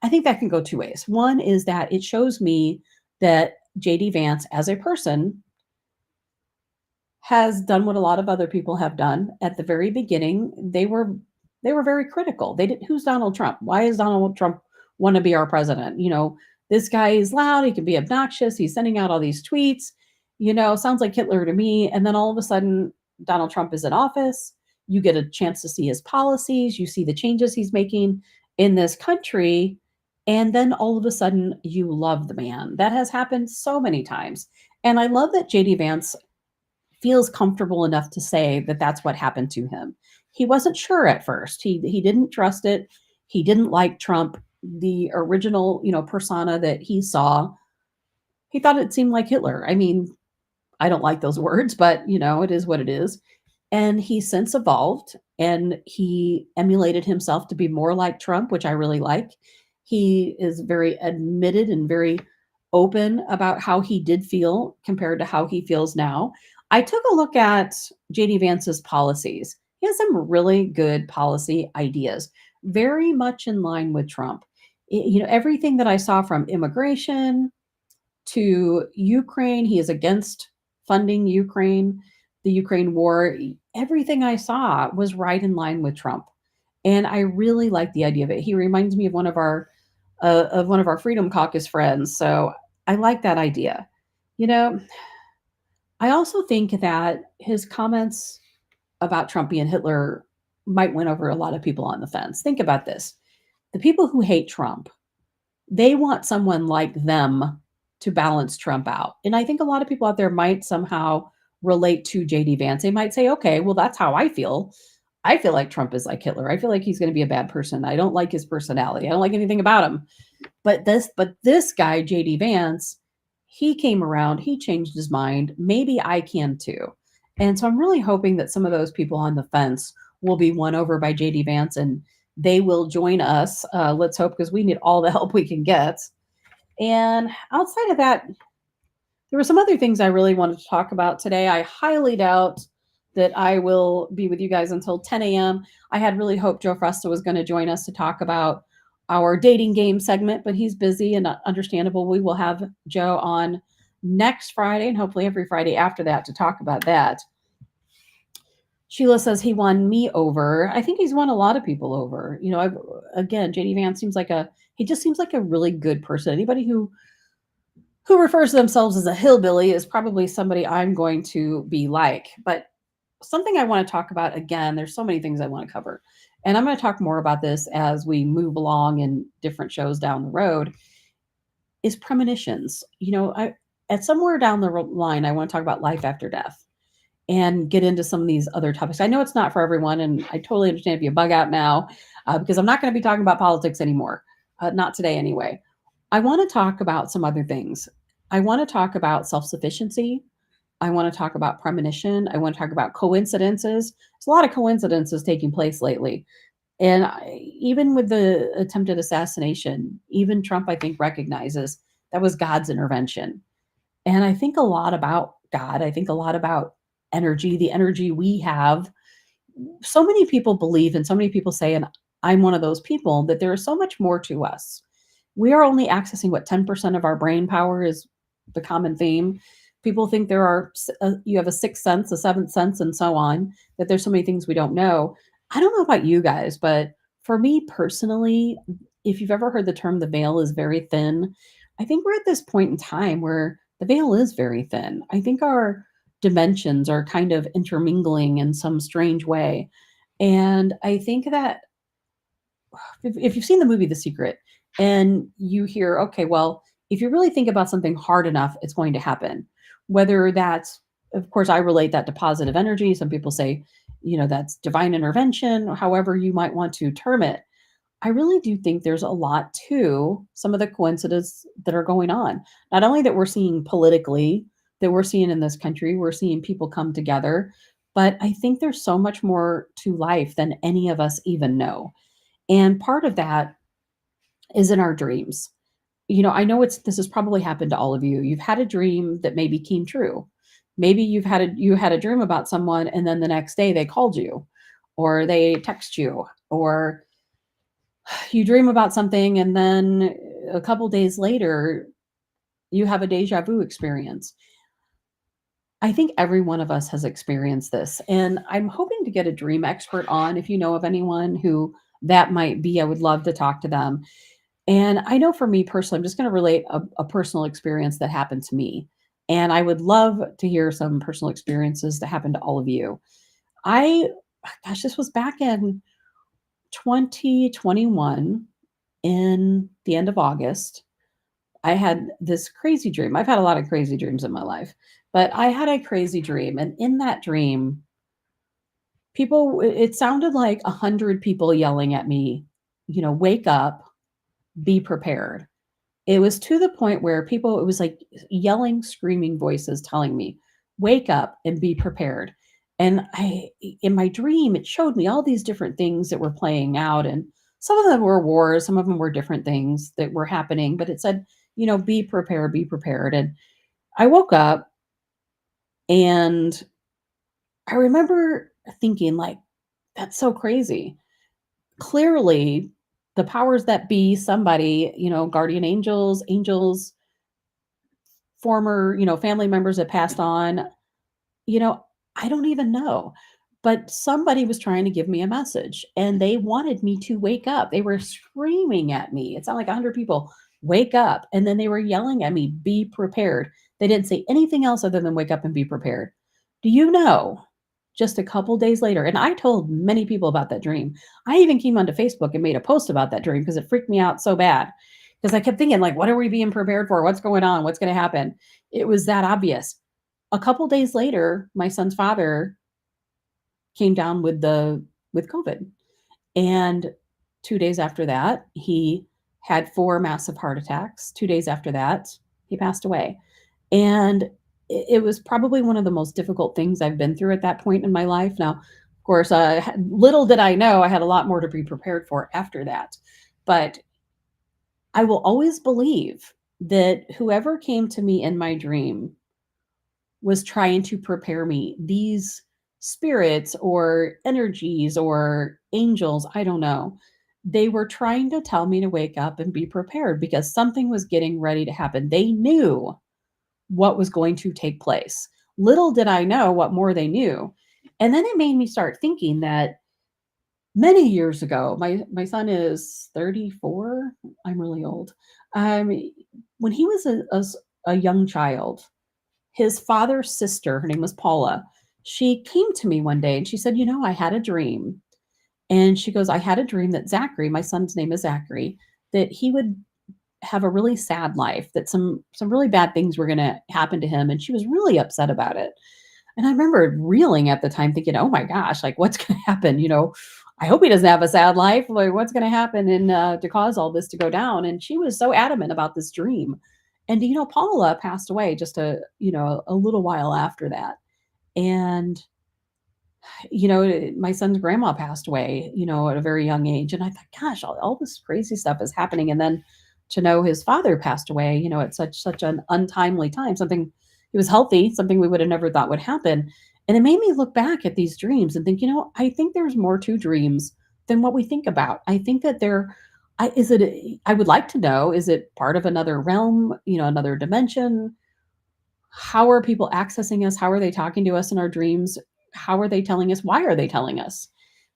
I think that can go two ways. One is that it shows me that JD Vance as a person has done what a lot of other people have done. At the very beginning, they were very critical. Who's Donald Trump? Why does Donald Trump want to be our president? This guy is loud, he can be obnoxious, he's sending out all these tweets, sounds like Hitler to me. And then all of a sudden, Donald Trump is in office. You get a chance to see his policies, you see the changes he's making in this country, and then all of a sudden you love the man. That has happened so many times. And I love that JD Vance feels comfortable enough to say that that's what happened to him. He wasn't sure at first. He didn't trust it. He didn't like Trump, the original, persona that he saw. He thought it seemed like Hitler. I mean, I don't like those words, but it is what it is. And he since evolved and he emulated himself to be more like Trump, which I really like. He is very admitted and very open about how he did feel compared to how he feels now. I took a look at JD Vance's policies. He has some really good policy ideas, very much in line with Trump. Everything that I saw from immigration to Ukraine, he is against funding Ukraine, the Ukraine war. Everything I saw was right in line with Trump. And I really like the idea of it. He reminds me of one of our Freedom Caucus friends. So I like that idea. I also think that his comments about Trump being Hitler might win over a lot of people on the fence. Think about this. The people who hate Trump, they want someone like them to balance Trump out. And I think a lot of people out there might somehow relate to JD Vance. They might say, okay, well, that's how I feel. I feel like Trump is like Hitler. I feel like he's going to be a bad person. I don't like his personality. I don't like anything about him. But this guy, JD Vance, he came around, he changed his mind. Maybe I can too. And so I'm really hoping that some of those people on the fence will be won over by JD Vance and they will join us. Let's hope, because we need all the help we can get. And outside of that, there were some other things I really wanted to talk about today. I highly doubt that I will be with you guys until 10 a.m. I had really hoped Joe Fresta was going to join us to talk about our dating game segment, but he's busy and understandable. We will have Joe on next Friday and hopefully every Friday after that to talk about that. Sheila says he won me over. I think he's won a lot of people over. Again, JD Vance he just seems like a really good person. Anybody who refers to themselves as a hillbilly is probably somebody I'm going to be like. But something I want to talk about again, there's so many things I want to cover. And I'm going to talk more about this as we move along in different shows down the road, is premonitions. At somewhere down the line, I want to talk about life after death and get into some of these other topics. I know it's not for everyone, and I totally understand if you bug out now, because I'm not going to be talking about politics anymore. Not today, anyway. I want to talk about some other things. I want to talk about self-sufficiency. I want to talk about premonition. I want to talk about coincidences. There's a lot of coincidences taking place lately. And even with the attempted assassination, even Trump, I think, recognizes that was God's intervention. And I think a lot about God. I think a lot about energy, the energy we have. So many people believe, and so many people say, and I'm one of those people, that there is so much more to us. We are only accessing what 10% of our brain power is the common theme. People think you have a sixth sense, a seventh sense, and so on, that there's so many things we don't know. I don't know about you guys, but for me personally, if you've ever heard the term the veil is very thin, I think we're at this point in time where the veil is very thin. I think our dimensions are kind of intermingling in some strange way. And I think that if you've seen the movie The Secret and you hear, okay, well, if you really think about something hard enough, it's going to happen. Whether that's, of course, I relate that to positive energy. Some people say, that's divine intervention, or however you might want to term it. I really do think there's a lot to some of the coincidences that are going on. Not only that we're seeing politically, that we're seeing in this country, we're seeing people come together, but I think there's so much more to life than any of us even know. And part of that is in our dreams. I know this has probably happened to all of you. You've had a dream that maybe came true. Maybe you had a dream about someone and then the next day they called you or they text you, or you dream about something and then a couple days later you have a deja vu experience. I think every one of us has experienced this, and I'm hoping to get a dream expert on. If you know of anyone who that might be, I would love to talk to them. And I know for me personally, I'm just going to relate a personal experience that happened to me. And I would love to hear some personal experiences that happened to all of you. This was back in 2021 in the end of August. I had this crazy dream. I've had a lot of crazy dreams in my life, but I had a crazy dream. And in that dream, it sounded like 100 people yelling at me, wake up, be prepared. It was to the point where it was like yelling, screaming voices telling me, wake up and be prepared. And in my dream, it showed me all these different things that were playing out. And some of them were wars, some of them were different things that were happening, but it said, be prepared, be prepared. And I woke up and I remember thinking, like, that's so crazy. Clearly, the powers that be, somebody, guardian angels, former, family members that passed on, you know, I don't even know. But somebody was trying to give me a message and they wanted me to wake up. They were screaming at me. It sounded like 100 people, wake up. And then they were yelling at me, be prepared. They didn't say anything else other than wake up and be prepared. Do you know, just a couple days later, and I told many people about that dream. I even came onto Facebook and made a post about that dream because it freaked me out so bad. Because I kept thinking, like, what are we being prepared for? What's going on? What's going to happen? It was that obvious. A couple days later, my son's father came down with COVID. And 2 days after that, he had 4 massive heart attacks. 2 days after that, he passed away. And it was probably one of the most difficult things I've been through at that point in my life. Now, of course, little did I know I had a lot more to be prepared for after that. But I will always believe that whoever came to me in my dream was trying to prepare me. These spirits or energies or angels, I don't know. They were trying to tell me to wake up and be prepared because something was getting ready to happen. They knew what was going to take place. Little did I know what more they knew. And then it made me start thinking that many years ago, my son is 34. I'm really old. Um, when he was a young child, his father's sister, her name was Paula, she came to me one day and she said, I had a dream. And she goes, I had a dream that Zachary, my son's name is Zachary, that he would have a really sad life, that some really bad things were going to happen to him. And she was really upset about it. And I remember reeling at the time thinking, oh my gosh, like what's going to happen? I hope he doesn't have a sad life. Like what's going to happen to cause all this to go down? And she was so adamant about this dream. And, Paula passed away just a little while after that. And, my son's grandma passed away, at a very young age. And I thought, gosh, all this crazy stuff is happening. And then to know his father passed away, at such an untimely time, something he was healthy, something we would have never thought would happen. And it made me look back at these dreams and think, I think there's more to dreams than what we think about. I think that I would like to know, is it part of another realm, another dimension? How are people accessing us? How are they talking to us in our dreams? How are they telling us? Why are they telling us?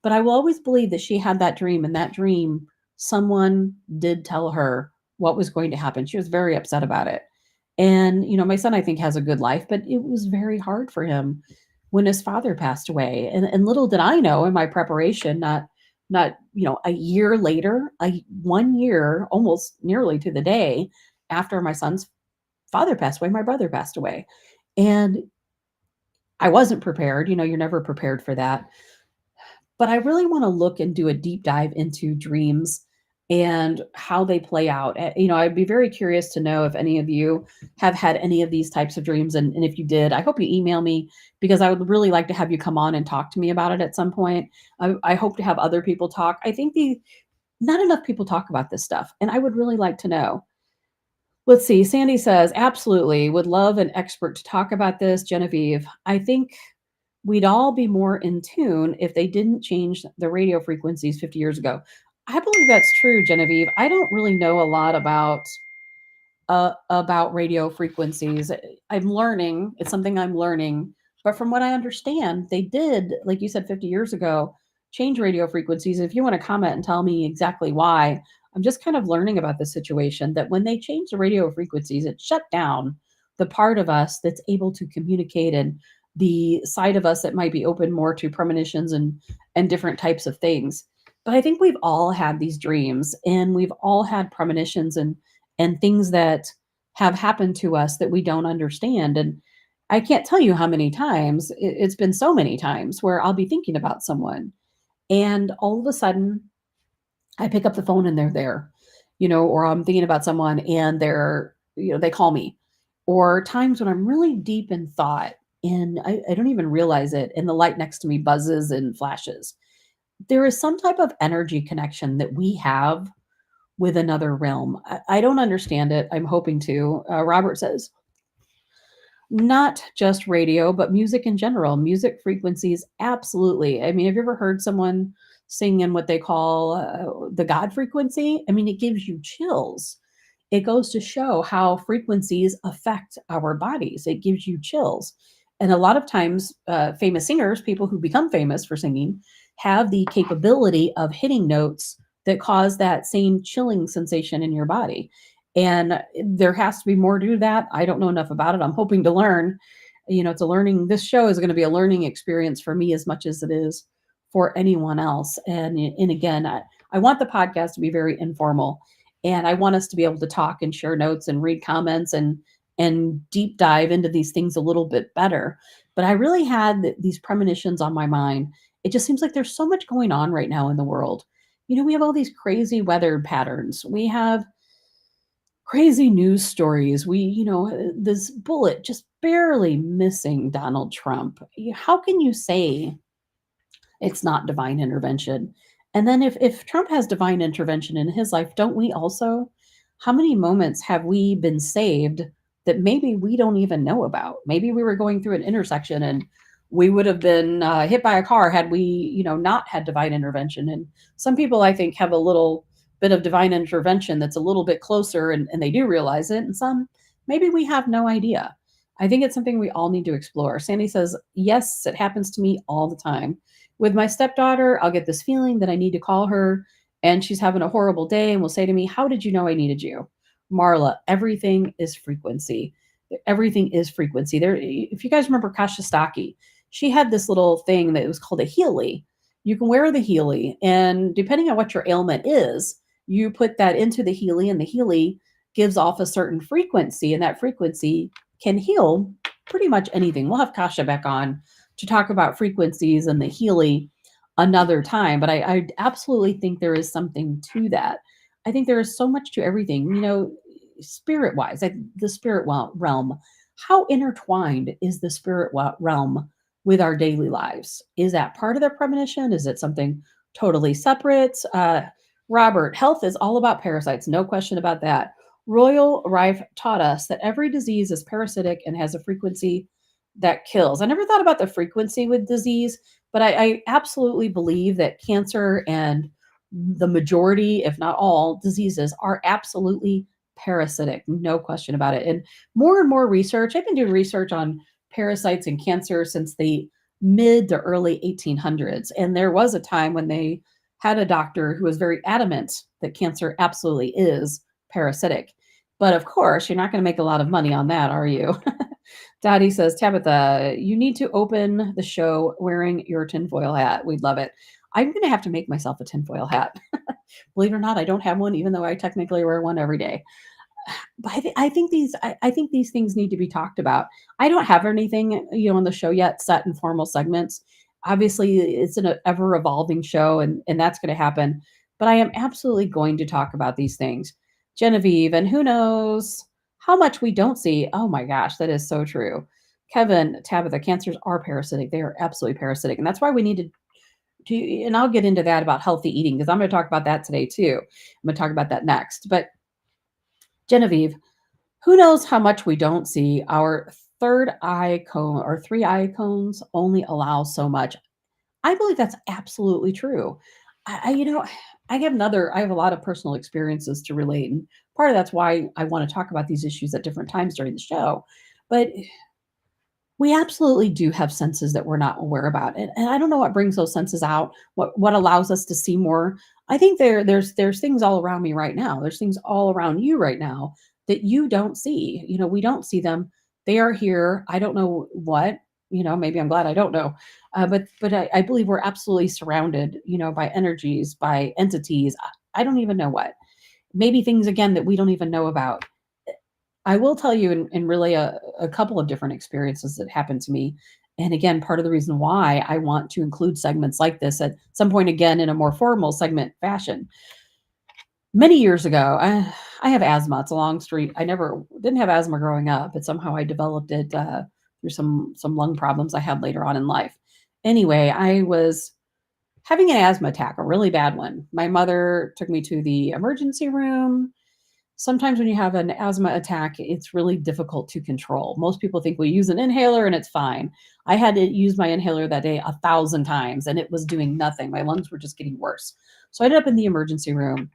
But I will always believe that she had that dream, and that dream, someone did tell her what was going to happen. She was very upset about it. And, my son, I think, has a good life, but it was very hard for him when his father passed away. And little did I know in my preparation, not, a year later, 1 year, almost nearly to the day after my son's father passed away, my brother passed away. And I wasn't prepared. You're never prepared for that. But I really want to look and do a deep dive into dreams and how they play out. I'd be very curious to know if any of you have had any of these types of dreams. And if you did, I hope you email me, because I would really like to have you come on and talk to me about it at some point. I hope to have other people talk. I think not enough people talk about this stuff, and I would really like to know. Let's see. Sandy says, absolutely. Would love an expert to talk about this. Genevieve, I think we'd all be more in tune if they didn't change the radio frequencies 50 years ago. I believe that's true, Genevieve. I don't really know a lot about radio frequencies. I'm learning. It's something I'm learning. But from what I understand, they did, like you said, 50 years ago, change radio frequencies. If you want to comment and tell me exactly why, I'm just kind of learning about the situation that when they changed the radio frequencies, it shut down the part of us that's able to communicate, and the side of us that might be open more to premonitions and different types of things. But I think we've all had these dreams, and we've all had premonitions and things that have happened to us that we don't understand. And I can't tell you how many times, it's been so many times where I'll be thinking about someone, and all of a sudden I pick up the phone and they're there, or I'm thinking about someone and they call me, or times when I'm really deep in thought and I don't even realize it, and the light next to me buzzes and flashes. There is some type of energy connection that we have with another realm. I don't understand it. I'm hoping to. Robert says, not just radio, but music in general, music frequencies. Absolutely. I mean, have you ever heard someone sing in what they call the God frequency? I mean, it gives you chills. It goes to show how frequencies affect our bodies. It gives you chills. And a lot of times, famous singers, people who become famous for singing, have the capability of hitting notes that cause that same chilling sensation in your body. And there has to be more to that. I don't know enough about it. I'm hoping to learn. It's a learning. This show is going to be a learning experience for me as much as it is for anyone else. And again, I want the podcast to be very informal, and I want us to be able to talk and share notes and read comments and deep dive into these things a little bit better. But I really had these premonitions on my mind. It just seems like there's so much going on right now in the world. We have all these crazy weather patterns. We have crazy news stories. This bullet just barely missing Donald Trump. How can you say it's not divine intervention? And then if Trump has divine intervention in his life, don't we also? How many moments have we been saved that maybe we don't even know about? Maybe we were going through an intersection and we would have been hit by a car had we, not had divine intervention. And some people, I think, have a little bit of divine intervention that's a little bit closer, and they do realize it. And some, maybe we have no idea. I think it's something we all need to explore. Sandy says, yes, it happens to me all the time. With my stepdaughter, I'll get this feeling that I need to call her and she's having a horrible day and will say to me, how did you know I needed you? Marla, everything is frequency. Everything is frequency. There, if you guys remember Kasha Staki, she had this little thing that was called a Healy. You can wear the Healy, and depending on what your ailment is, you put that into the Healy, and the Healy gives off a certain frequency, and that frequency can heal pretty much anything. We'll have Kasha back on to talk about frequencies and the Healy another time, but I absolutely think there is something to that. I think there is so much to everything, spirit wise, the spirit realm. How intertwined is the spirit realm with our daily lives? Is that part of their premonition? Is it something totally separate? Robert, health is all about parasites, no question about that. Royal Rife taught us that every disease is parasitic and has a frequency that kills. I never thought about the frequency with disease, but I absolutely believe that cancer and the majority, if not all, diseases are absolutely parasitic, no question about it. And more research, I've been doing research on parasites and cancer since the mid to early 1800s. And there was a time when they had a doctor who was very adamant that cancer absolutely is parasitic. But of course, you're not going to make a lot of money on that, are you? Dottie says, Tabitha, you need to open the show wearing your tinfoil hat. We'd love it. I'm going to have to make myself a tinfoil hat. Believe it or not, I don't have one, even though I technically wear one every day. But I think these things need to be talked about. I don't have anything, on the show yet set in formal segments. Obviously, it's an ever evolving show, and that's going to happen. But I am absolutely going to talk about these things. Genevieve, and who knows how much we don't see. Oh my gosh, that is so true. Kevin, Tabitha, cancers are parasitic. They are absolutely parasitic. And that's why we need to, and I'll get into that about healthy eating, because I'm going to talk about that today too. I'm going to talk about that next. But Genevieve, who knows how much we don't see? Our third eye cone or three eye cones only allow so much. I believe that's absolutely true. I have a lot of personal experiences to relate. And part of that's why I want to talk about these issues at different times during the show. But we absolutely do have senses that we're not aware about. And I don't know what brings those senses out, what allows us to see more. I think there's things all around me right now. There's things all around you right now that you don't see. We don't see them. They are here. I don't know what, maybe I'm glad I don't know. But I believe we're absolutely surrounded, by energies, by entities. I don't even know what. Maybe things, again, that we don't even know about. I will tell you and relay a couple of different experiences that happened to me. And again, part of the reason why I want to include segments like this at some point, again, in a more formal segment fashion. Many years ago, I have asthma. It's a long street. I didn't have asthma growing up, but somehow I developed it through some lung problems I had later on in life. Anyway, I was having an asthma attack, a really bad one. My mother took me to the emergency room. Sometimes when you have an asthma attack, it's really difficult to control. Most people think we use an inhaler and it's fine. I had to use my inhaler that day 1,000 times and it was doing nothing. My lungs were just getting worse. So I ended up in the emergency room.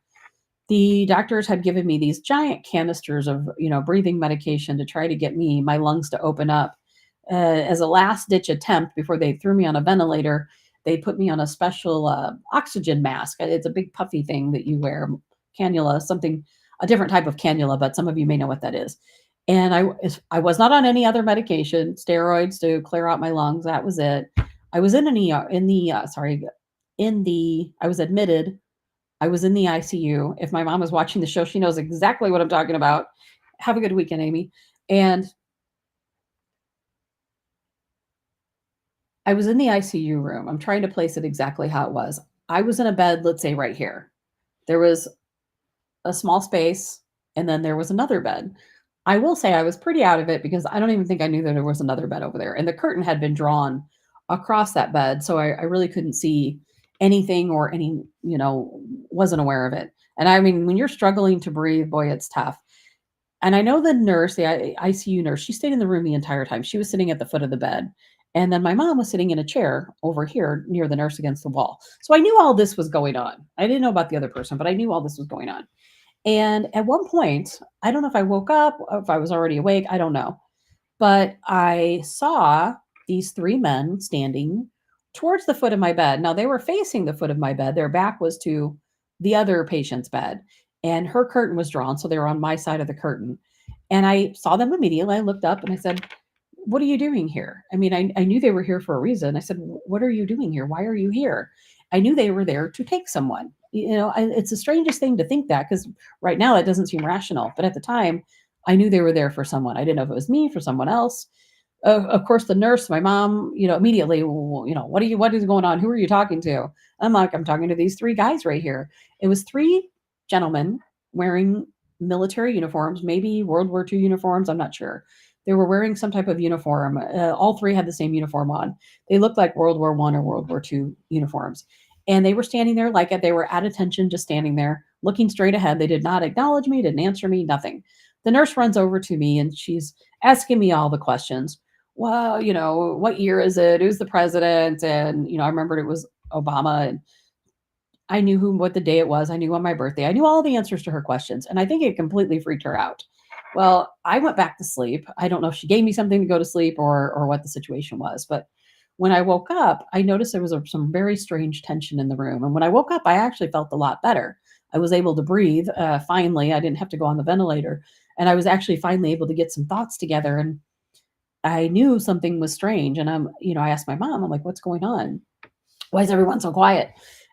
The doctors had given me these giant canisters of, breathing medication to try to get my lungs to open up. As a last ditch attempt before they threw me on a ventilator, they put me on a special oxygen mask. It's a big puffy thing that you wear, cannula, a different type of cannula, but some of you may know what that is. And I was not on any other medication, steroids to clear out my lungs. That was it. I was in an ER, I was admitted. I was in the ICU. If my mom is watching the show, she knows exactly what I'm talking about. Have a good weekend, Amy. And I was in the ICU room. I'm trying to place it exactly how it was. I was in a bed, let's say right here. There was a small space, and then there was another bed. I will say I was pretty out of it because I don't even think I knew that there was another bed over there. And the curtain had been drawn across that bed. So I really couldn't see anything or wasn't aware of it. And I mean, when you're struggling to breathe, boy, it's tough. And I know the nurse, the ICU nurse, she stayed in the room the entire time. She was sitting at the foot of the bed. And then my mom was sitting in a chair over here near the nurse against the wall. So I knew all this was going on. I didn't know about the other person, but I knew all this was going on. And at one point, I don't know if I woke up or if I was already awake. I don't know. But I saw these three men standing towards the foot of my bed. Now, they were facing the foot of my bed. Their back was to the other patient's bed, and her curtain was drawn. So they were on my side of the curtain. And I saw them immediately. I looked up and I said, "What are you doing here?" I mean, I knew they were here for a reason. I said, "What are you doing here? Why are you here?" I knew they were there to take someone. It's the strangest thing to think that, because right now it doesn't seem rational. But at the time, I knew they were there for someone. I didn't know if it was me, for someone else. Of course, the nurse, my mom, immediately, well, what is going on? Who are you talking to? I'm like, I'm talking to these three guys right here. It was three gentlemen wearing military uniforms, maybe World War II uniforms. I'm not sure. They were wearing some type of uniform. All three had the same uniform on. They looked like World War I or World War II uniforms. And they were standing there like they were at attention, just standing there, looking straight ahead. They did not acknowledge me, didn't answer me, nothing. The nurse runs over to me and she's asking me all the questions. Well, what year is it? Who's the president? And, I remembered it was Obama, and I knew what the day it was. I knew on my birthday. I knew all the answers to her questions. And I think it completely freaked her out. Well, I went back to sleep. I don't know if she gave me something to go to sleep or what the situation was, but when I woke up, I noticed there was some very strange tension in the room. And when I woke up, I actually felt a lot better. I was able to breathe. Finally, I didn't have to go on the ventilator. And I was actually finally able to get some thoughts together. And I knew something was strange. And I asked my mom, I'm like, what's going on? Why is everyone so quiet?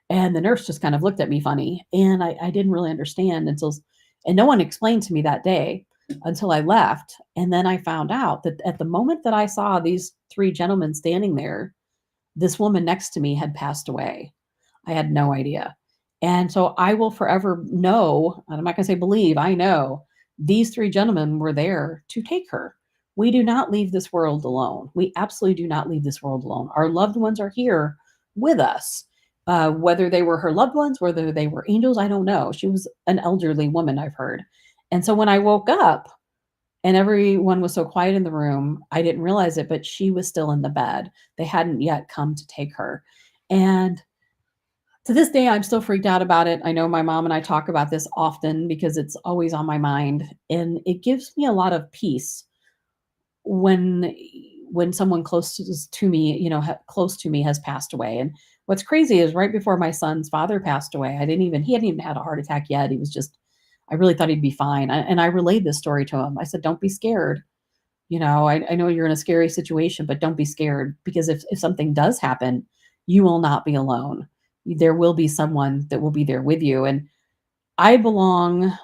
And the nurse just kind of looked at me funny. And I didn't really understand and no one explained to me that day until I left. And then I found out that at the moment that I saw these three gentlemen standing there, this woman next to me had passed away. I had no idea. And so I will forever know, and I'm not going to say believe, I know these three gentlemen were there to take her. We do not leave this world alone. We absolutely do not leave this world alone. Our loved ones are here with us. Whether they were her loved ones, whether they were angels, I don't know. She was an elderly woman, I've heard. And so when I woke up and everyone was so quiet in the room, I didn't realize it, but she was still in the bed. They hadn't yet come to take her. And to this day, I'm still freaked out about it. I know my mom and I talk about this often because it's always on my mind. And it gives me a lot of peace when someone close to me, close to me has passed away. And what's crazy is right before my son's father passed away, he hadn't even had a heart attack yet. He was just, I really thought he'd be fine. And I relayed this story to him. I said, don't be scared. I know you're in a scary situation, but don't be scared, because if something does happen, you will not be alone. There will be someone that will be there with you. And I belong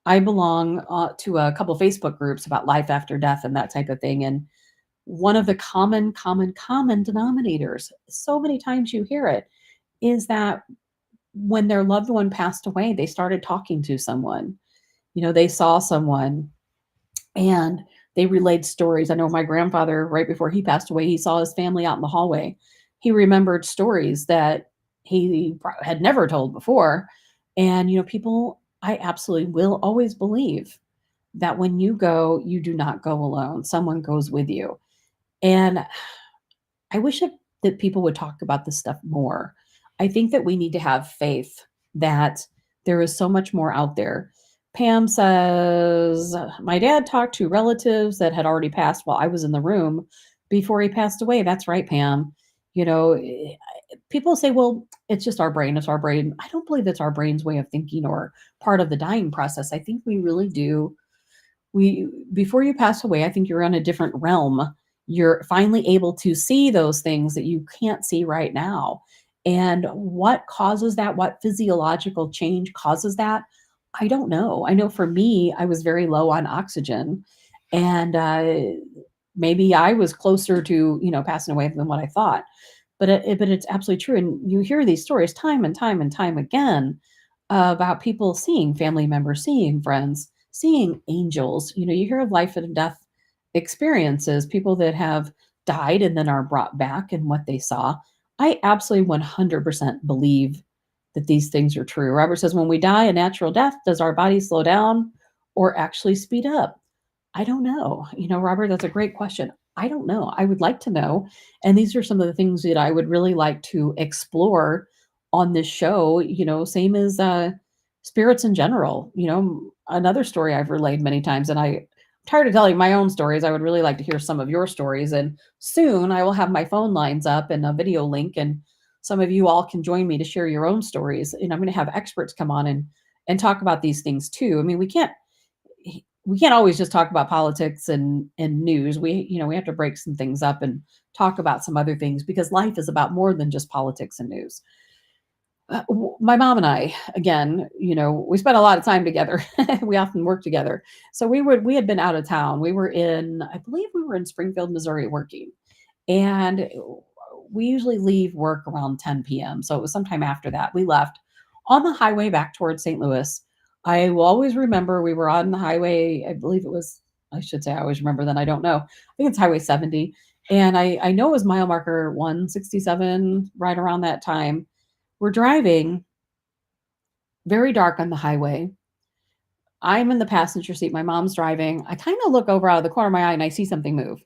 to a couple Facebook groups about life after death and that type of thing. And one of the common denominators, so many times you hear it, is that when their loved one passed away, they started talking to someone. They saw someone and they relayed stories. I know my grandfather, right before he passed away, he saw his family out in the hallway. He remembered stories that he had never told before. And, people, I absolutely will always believe that when you go, you do not go alone. Someone goes with you. And I wish that people would talk about this stuff more. I think that we need to have faith that there is so much more out there. Pam says, my dad talked to relatives that had already passed while I was in the room before he passed away. That's right, Pam. People say, well, it's just our brain. It's our brain. I don't believe it's our brain's way of thinking or part of the dying process. I think we really do. Before you pass away, I think you're in a different realm. You're finally able to see those things that you can't see right now. And what causes that? What physiological change causes that? I don't know. I know for me, I was very low on oxygen, and maybe I was closer to passing away than what I thought. But it's absolutely true. And you hear these stories time and time and time again about people seeing family members, seeing friends, seeing angels. You hear of life and death experiences, people that have died and then are brought back and what they saw. I absolutely 100% believe that these things are true. Robert says, when we die a natural death, does our body slow down or actually speed up? I don't know. Robert, that's a great question. I don't know. I would like to know. And these are some of the things that I would really like to explore on this show, same as spirits in general. Another story I've relayed many times, and tired of telling my own stories. I would really like to hear some of your stories. And soon I will have my phone lines up and a video link, and some of you all can join me to share your own stories. And I'm going to have experts come on and talk about these things too. I mean, we can't always just talk about politics and news. We have to break some things up and talk about some other things, because life is about more than just politics and news. My mom and I, again, we spent a lot of time together. We often work together. So we had been out of town. I believe we were in Springfield, Missouri working. And we usually leave work around 10 p.m. So it was sometime after that. We left on the highway back towards St. Louis. I will always remember we were on the highway. I should say I always remember, then I don't know. I think it's Highway 70. And I know it was mile marker 167, right around that time. We're driving, very dark on the highway. I'm in the passenger seat. My mom's driving. I kind of look over out of the corner of my eye and I see something move.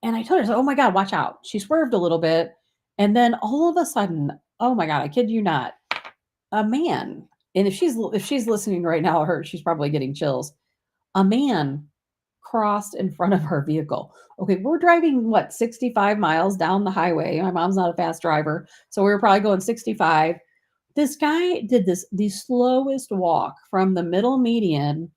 And I told her, "Oh my God, watch out." She swerved a little bit. And then all of a sudden, oh my God, I kid you not, a man, and if she's listening right now, she's probably getting chills. A man crossed in front of her vehicle. Okay, we're driving 65 miles down the highway. My mom's not a fast driver, so we were probably going 65. This guy did the slowest walk from the middle median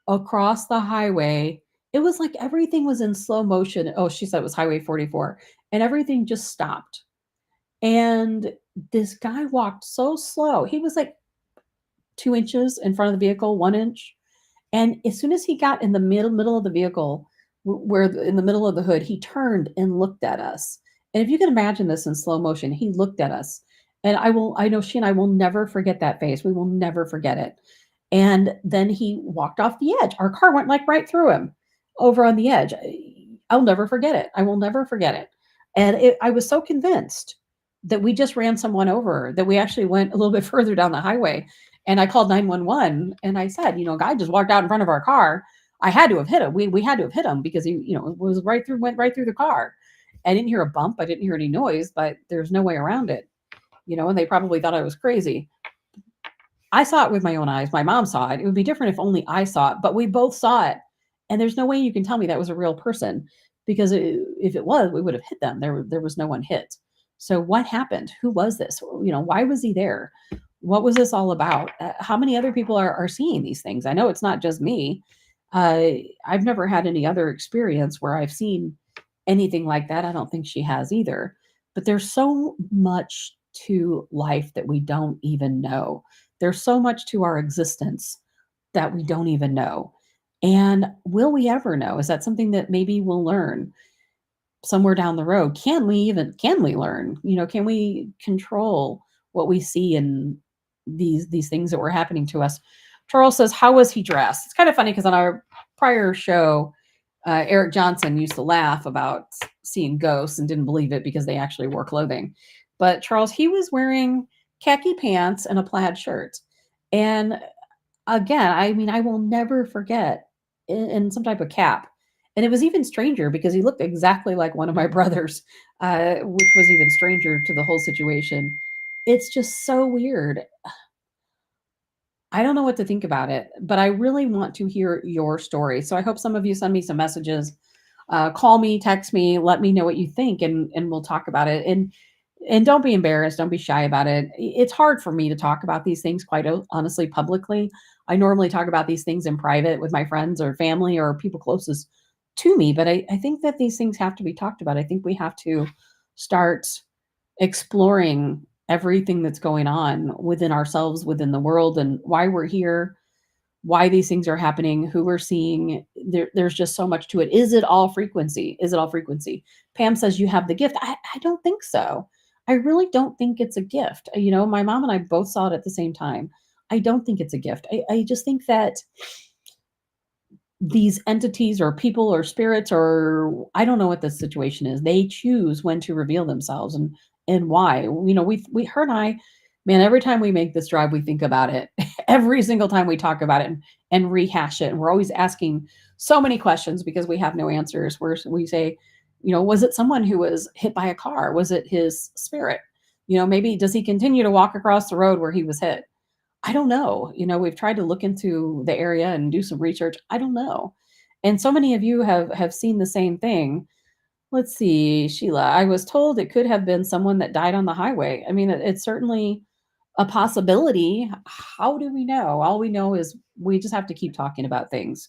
across the highway. It was like everything was in slow motion. Oh, she said it was Highway 44, and everything just stopped. And this guy walked so slow. He was like 2 inches in front of the vehicle, 1 inch. And as soon as he got in the middle of the vehicle, where in the middle of the hood, he turned and looked at us. And if you can imagine this in slow motion, he looked at us. And I know she and I will never forget that face. We will never forget it. And then he walked off the edge. Our car went like right through him over on the edge. I'll never forget it. I will never forget it. And I was so convinced that we just ran someone over, that we actually went a little bit further down the highway. And I called 911 and I said, a guy just walked out in front of our car. I had to have hit him. We had to have hit him because he, went right through the car. I didn't hear a bump. I didn't hear any noise, but there's no way around it. And they probably thought I was crazy. I saw it with my own eyes. My mom saw it. It would be different if only I saw it, but we both saw it. And there's no way you can tell me that was a real person, because if it was, we would have hit them. There was no one hit. So what happened? Who was this? Why was he there? What was this all about? How many other people are seeing these things? I know it's not just me. I've never had any other experience where I've seen anything like that. I don't think she has either. But there's so much to life that we don't even know. There's so much to our existence that we don't even know. And will we ever know? Is that something that maybe we'll learn somewhere down the road? Can we learn? Can we control what we see in these things that were happening to us? Charles says, how was he dressed? It's kind of funny because on our prior show, Eric Johnson used to laugh about seeing ghosts and didn't believe it because they actually wore clothing. But Charles, he was wearing khaki pants and a plaid shirt. And again, I will never forget, in some type of cap. And it was even stranger because he looked exactly like one of my brothers, which was even stranger to the whole situation. It's just so weird. I don't know what to think about it, but I really want to hear your story. So I hope some of you send me some messages, call me, text me, let me know what you think, and we'll talk about it. And don't be embarrassed. Don't be shy about it. It's hard for me to talk about these things, quite honestly, publicly. I normally talk about these things in private with my friends or family or people closest to me. But I think that these things have to be talked about. I think we have to start exploring everything that's going on within ourselves, within the world, and why we're here, why these things are happening, who we're seeing. There's just so much to it. Is it all frequency? Is it all frequency? Pam says you have the gift. I don't think so. I really don't think it's a gift. My mom and I both saw it at the same time. I don't think it's a gift. I just think that these entities or people or spirits, or I don't know what the situation is, they choose when to reveal themselves and why. Her and I, man, every time we make this drive, we think about it. Every single time we talk about it and rehash it. And we're always asking so many questions because we have no answers. We say, was it someone who was hit by a car? Was it his spirit? Maybe does he continue to walk across the road where he was hit? I don't know. We've tried to look into the area and do some research. I don't know. And so many of you have seen the same thing. Let's see, Sheila, I was told it could have been someone that died on the highway. I mean, it's certainly a possibility. How do we know? All we know is we just have to keep talking about things.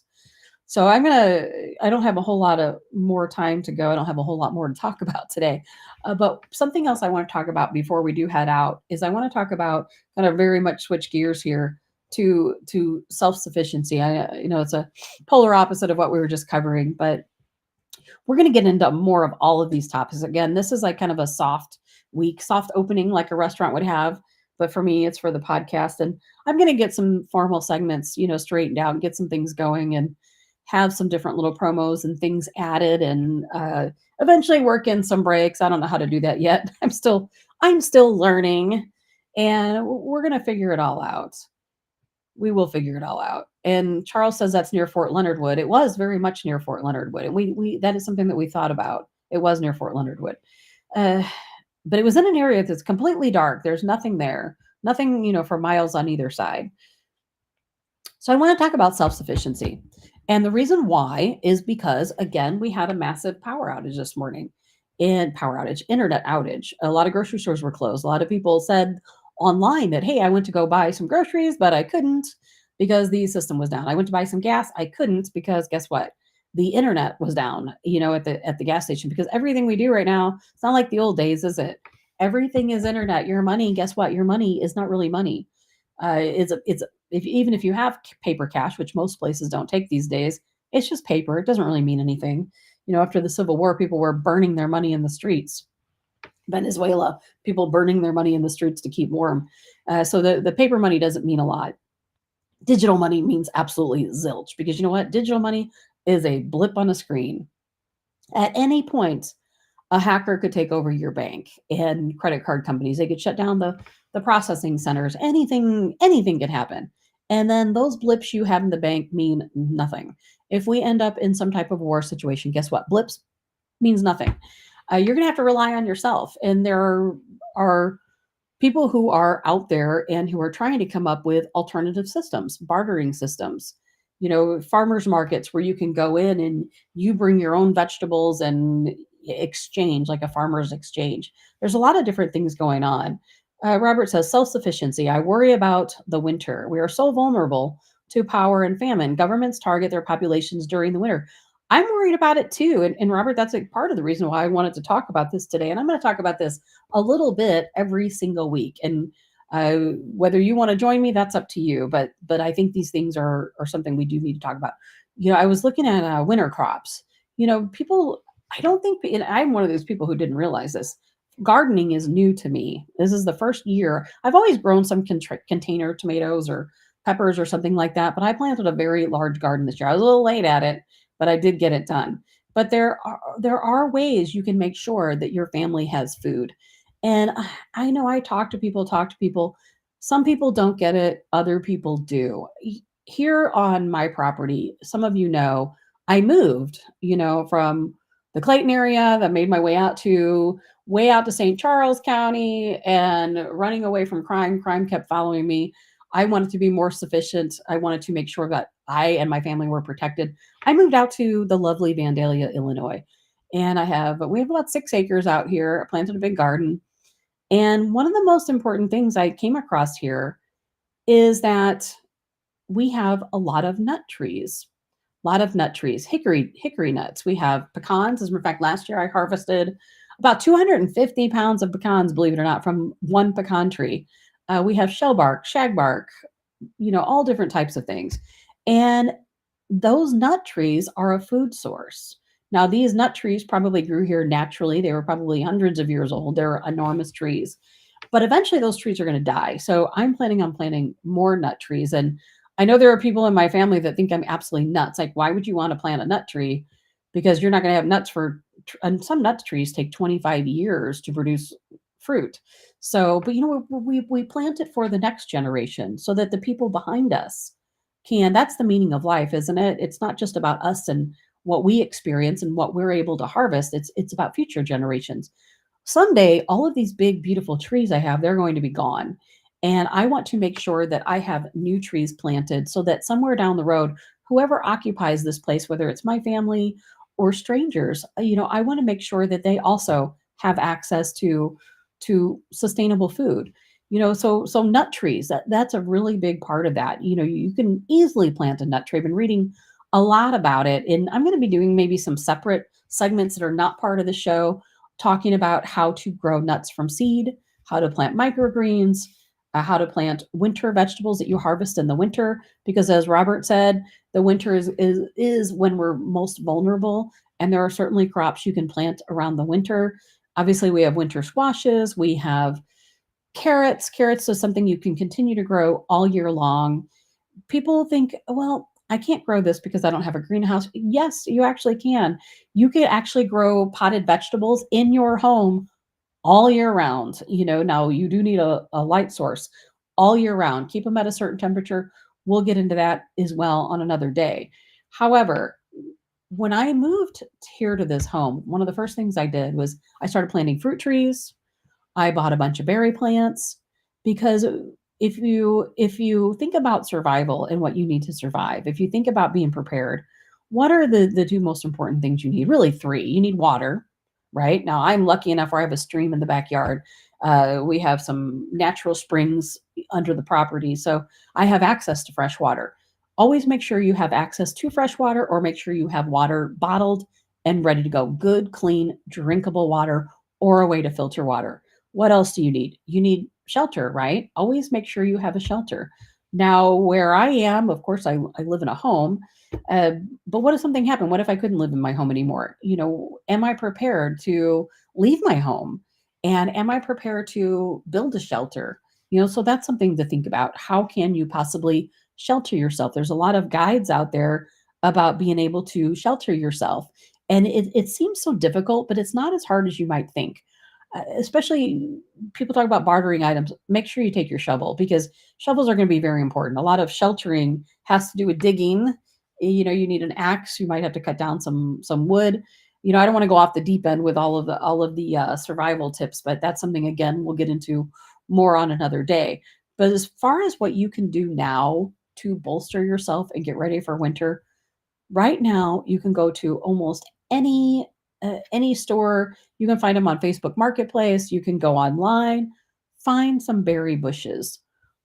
So I don't have a whole lot of more time to go. I don't have a whole lot more to talk about today. But something else I want to talk about before we do head out is I want to talk about kind of very much switch gears here to self-sufficiency. It's a polar opposite of what we were just covering, but we're going to get into more of all of these topics. Again, this is like kind of a soft week, soft opening like a restaurant would have. But for me, it's for the podcast. And I'm going to get some formal segments, straightened out and get some things going and have some different little promos and things added and eventually work in some breaks. I don't know how to do that yet. I'm still learning, and we're going to figure it all out. We will figure it all out. And Charles says that's near Fort Leonard Wood. It was very much near Fort Leonard Wood. And we that is something that we thought about. It was near Fort Leonard Wood. But it was in an area that's completely dark. There's nothing there, nothing, for miles on either side. So I want to talk about self-sufficiency. And the reason why is because, again, we had a massive power outage this morning. Internet outage. A lot of grocery stores were closed. A lot of people said online that, hey, I went to go buy some groceries, but I couldn't because the system was down. I went to buy some gas. I couldn't because guess what? The internet was down, at the gas station, because everything we do right now, it's not like the old days, is it? Everything is internet. Your money, guess what? Your money is not really money. Even if you have paper cash, which most places don't take these days, it's just paper. It doesn't really mean anything. After the Civil War, people were burning their money in the streets. Venezuela, people burning their money in the streets to keep warm. So the paper money doesn't mean a lot. Digital money means absolutely zilch, because you know what? Digital money is a blip on a screen. At any point, a hacker could take over your bank and credit card companies. They could shut down the processing centers. Anything could happen. And then those blips you have in the bank mean nothing. If we end up in some type of war situation, guess what? Blips means nothing. You're going to have to rely on yourself. And there are people who are out there and who are trying to come up with alternative systems, bartering systems, farmers markets where you can go in and you bring your own vegetables and exchange, like a farmer's exchange. There's a lot of different things going on. Robert says, self-sufficiency. I worry about the winter. We are so vulnerable to power and famine. Governments target their populations during the winter. I'm worried about it too. And Robert, that's a part of the reason why I wanted to talk about this today. And I'm going to talk about this a little bit every single week. And whether you want to join me, that's up to you. But I think these things are something we do need to talk about. I was looking at winter crops. People, I don't think, and I'm one of those people who didn't realize this. Gardening is new to me. This is the first year. I've always grown some container tomatoes or peppers or something like that, but I planted a very large garden this year. I was a little late at it, but I did get it done. But there are ways you can make sure that your family has food. And I know I talk to people. Some people don't get it. Other people do. Here on my property, some of you know, I moved, from the Clayton area that made my way out to St. Charles County and running away from crime. Crime kept following me. I wanted to be more sufficient. I wanted to make sure that I and my family were protected. I moved out to the lovely Vandalia, Illinois. And we have about 6 acres out here. I planted a big garden. And one of the most important things I came across here is that we have a lot of nut trees. Hickory nuts. We have pecans. As a matter of fact, last year I harvested about 250 pounds of pecans, believe it or not, from one pecan tree. We have shellbark, shagbark, all different types of things. And those nut trees are a food source. Now, these nut trees probably grew here naturally. They were probably hundreds of years old. They're enormous trees. But eventually those trees are going to die. So I'm planning on planting more nut trees. And I know there are people in my family that think I'm absolutely nuts. Like, why would you want to plant a nut tree? Because you're not going to have nuts and some nut trees take 25 years to produce fruit. So, but we plant it for the next generation so that the people behind us that's the meaning of life, isn't it? It's not just about us and what we experience and what we're able to harvest. It's about future generations. Someday, all of these big, beautiful trees I have, they're going to be gone. And I want to make sure that I have new trees planted so that somewhere down the road, whoever occupies this place, whether it's my family or strangers, I want to make sure that they also have access to sustainable food. So nut trees, that's a really big part of that. You can easily plant a nut tree. I've been reading a lot about it, and I'm going to be doing maybe some separate segments that are not part of the show, talking about how to grow nuts from seed, how to plant microgreens, how to plant winter vegetables that you harvest in the winter. Because as Robert said, the winter is when we're most vulnerable, and there are certainly crops you can plant around the winter. Obviously, we have winter squashes, we have carrots. Carrots is something you can continue to grow all year long. People think, well, I can't grow this because I don't have a greenhouse. Yes, you actually can. You can actually grow potted vegetables in your home all year round. Now you do need a light source all year round. Keep them at a certain temperature. We'll get into that as well on another day. However, when I moved here to this home, one of the first things I did was I started planting fruit trees. I bought a bunch of berry plants because if you think about survival and what you need to survive, if you think about being prepared, what are the two most important things you need? Really three. You need water, right? Now I'm lucky enough where I have a stream in the backyard. We have some natural springs under the property, so I have access to fresh water. Always make sure you have access to fresh water, or make sure you have water bottled and ready to go. Good, clean, drinkable water, or a way to filter water. What else do you need? You need shelter, right? Always make sure you have a shelter. Now, where I am, of course, I live in a home, uh, but what if something happened? What if I couldn't live in my home anymore? Am I prepared to leave my home? And am I prepared to build a shelter? So that's something to think about. How can you possibly shelter yourself? There's a lot of guides out there about being able to shelter yourself. And it seems so difficult, but it's not as hard as you might think. Especially people talk about bartering items. Make sure you take your shovel, because shovels are going to be very important. A lot of sheltering has to do with digging. You need an axe. You might have to cut down some wood. I don't want to go off the deep end with all of the survival tips, but that's something, again, we'll get into more on another day. But as far as what you can do now to bolster yourself and get ready for winter, right now you can go to almost any store. You can find them on Facebook Marketplace. You can go online, find some berry bushes,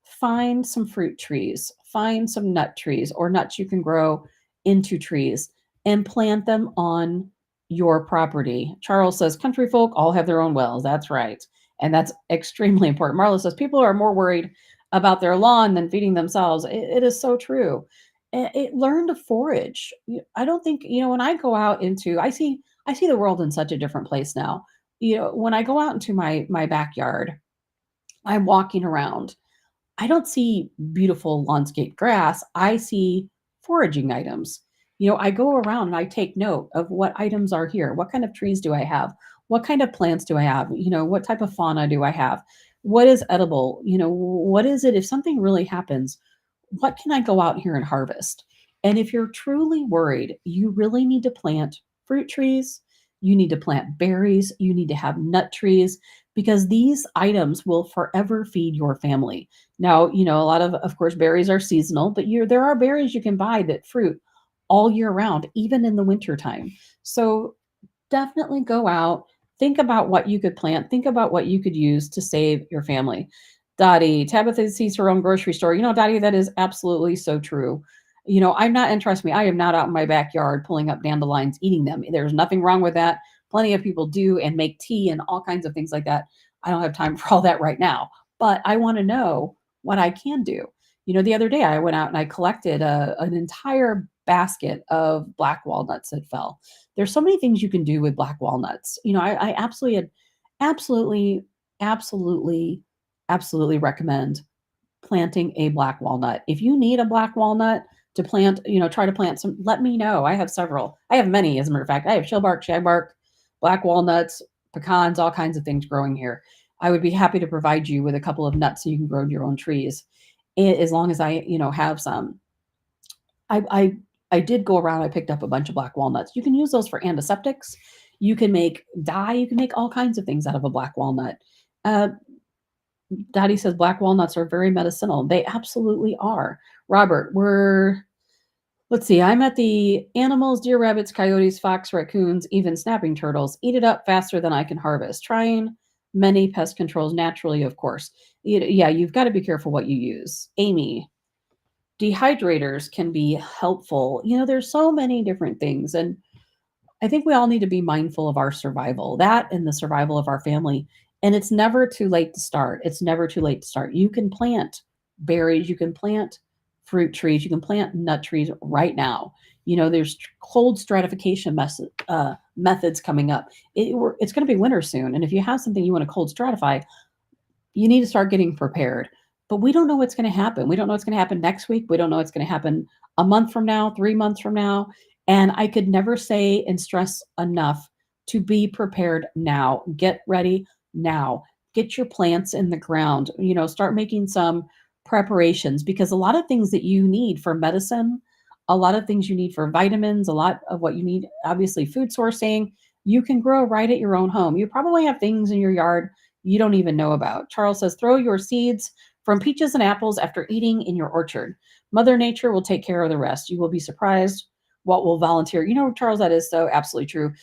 find some fruit trees, find some nut trees or nuts you can grow into trees, and plant them on your property. Charles says country folk all have their own wells. That's right. And that's extremely important. Marla says people are more worried about their lawn than feeding themselves. It is so true. Learn to forage. I don't think, when I go out into, I see the world in such a different place now. When I go out into my backyard, I'm walking around. I don't see beautiful landscape grass. I see foraging items. I go around and I take note of what items are here. What kind of trees do I have? What kind of plants do I have? What type of fauna do I have? What is edible? What is it if something really happens? What can I go out here and harvest? And if you're truly worried, you really need to plant fruit trees. You need to plant berries. You need to have nut trees, because these items will forever feed your family. Now, a lot of course, berries are seasonal, but there are berries you can buy that fruit all year round, even in the wintertime. So definitely go out, think about what you could plant, think about what you could use to save your family. Dottie, Tabitha sees her own grocery store. Dottie, that is absolutely so true. I'm not, and trust me, I am not out in my backyard pulling up dandelions, eating them. There's nothing wrong with that. Plenty of people do, and make tea and all kinds of things like that. I don't have time for all that right now, but I want to know what I can do. The other day I went out and I collected an entire basket of black walnuts that fell. There's so many things you can do with black walnuts. I absolutely, absolutely, absolutely recommend planting a black walnut. If you need a black walnut to plant, try to plant some, let me know. I have several. I have many, as a matter of fact. I have shellbark, shagbark, black walnuts, pecans, all kinds of things growing here. I would be happy to provide you with a couple of nuts so you can grow your own trees, as long as I, have some. I did go around. I picked up a bunch of black walnuts. You can use those for antiseptics. You can make dye. You can make all kinds of things out of a black walnut. Uh, Dottie says black walnuts are very medicinal. They absolutely are. Robert, Let's see. I'm at the animals, deer, rabbits, coyotes, fox, raccoons, even snapping turtles. Eat it up faster than I can harvest. Trying many pest controls naturally, of course. Yeah, you've got to be careful what you use. Amy, dehydrators can be helpful. There's so many different things. And I think we all need to be mindful of our survival, that and the survival of our family. And it's never too late to start. It's never too late to start. You can plant berries, you can plant fruit trees, you can plant nut trees right now. There's cold stratification methods coming up. It's going to be winter soon. And if you have something you want to cold stratify, you need to start getting prepared. But we don't know what's going to happen. We don't know what's going to happen next week. We don't know what's going to happen a month from now, 3 months from now. And I could never say and stress enough to be prepared now. Get ready now. Get your plants in the ground. Start making some preparations, because a lot of things that you need for medicine, a lot of things you need for vitamins, a lot of what you need, obviously food sourcing, you can grow right at your own home. You probably have things in your yard you don't even know about. Charles says, throw your seeds from peaches and apples after eating in your orchard. Mother Nature will take care of the rest. You will be surprised what will volunteer. Charles, that is so absolutely true.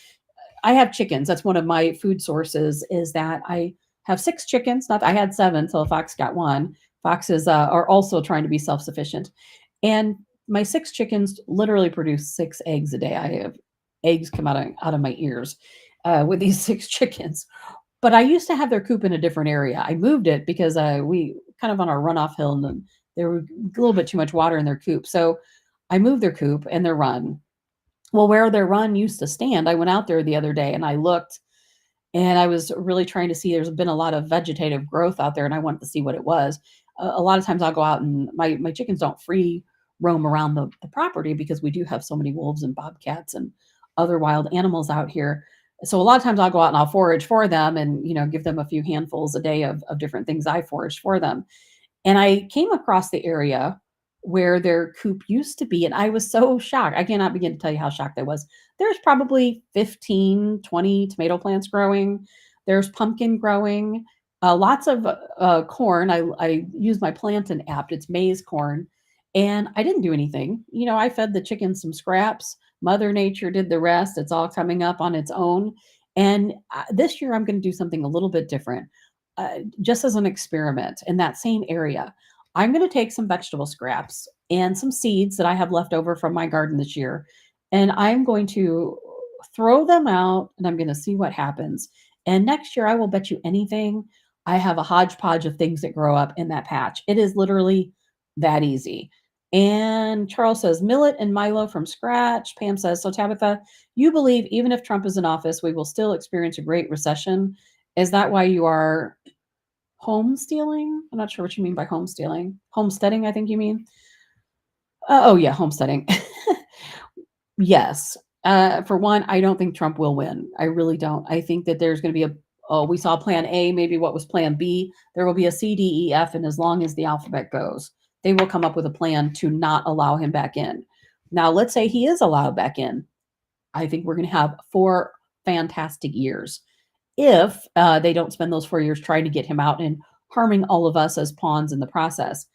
I have chickens. That's one of my food sources, is that I have 6 chickens. Not I had 7 until a fox got one. Foxes are also trying to be self-sufficient. And my 6 chickens literally produce 6 eggs a day. I have eggs come out of my ears with these 6 chickens. But I used to have their coop in a different area. I moved it because we kind of on our runoff hill, and there was a little bit too much water in their coop. So I moved their coop and their run. Well, where their run used to stand, I went out there the other day and I looked, and I was really trying to see, there's been a lot of vegetative growth out there, and I wanted to see what it was. A lot of times I'll go out, and my chickens don't free roam around the property because we do have so many wolves and bobcats and other wild animals out here. So a lot of times I'll go out and I'll forage for them, and give them a few handfuls a day of different things I foraged for them. And I came across the area where their coop used to be, and I was so shocked. I cannot begin to tell you how shocked I was. There's probably 15, 20 tomato plants growing. There's pumpkin growing, lots of corn. I use my plantain app. It's maize corn. And I didn't do anything. I fed the chickens some scraps. Mother Nature did the rest. It's all coming up on its own. And this year I'm going to do something a little bit different, just as an experiment in that same area. I'm going to take some vegetable scraps and some seeds that I have left over from my garden this year, and I'm going to throw them out, and I'm going to see what happens. And next year, I will bet you anything, I have a hodgepodge of things that grow up in that patch. It is literally that easy. And Charles says, millet and Milo from scratch. Pam says, so Tabitha, you believe even if Trump is in office, we will still experience a great recession? Is that why you are home stealing? I'm not sure what you mean by home stealing. Homesteading, I think you mean. Oh, yeah, homesteading. Yes. For one, I don't think Trump will win. I really don't. I think that there's going to be we saw plan A, maybe what was plan B. There will be a C, D, E, F, and as long as the alphabet goes, they will come up with a plan to not allow him back in. Now, let's say he is allowed back in. I think we're going to have 4 fantastic years if they don't spend those 4 years trying to get him out and harming all of us as pawns in the process.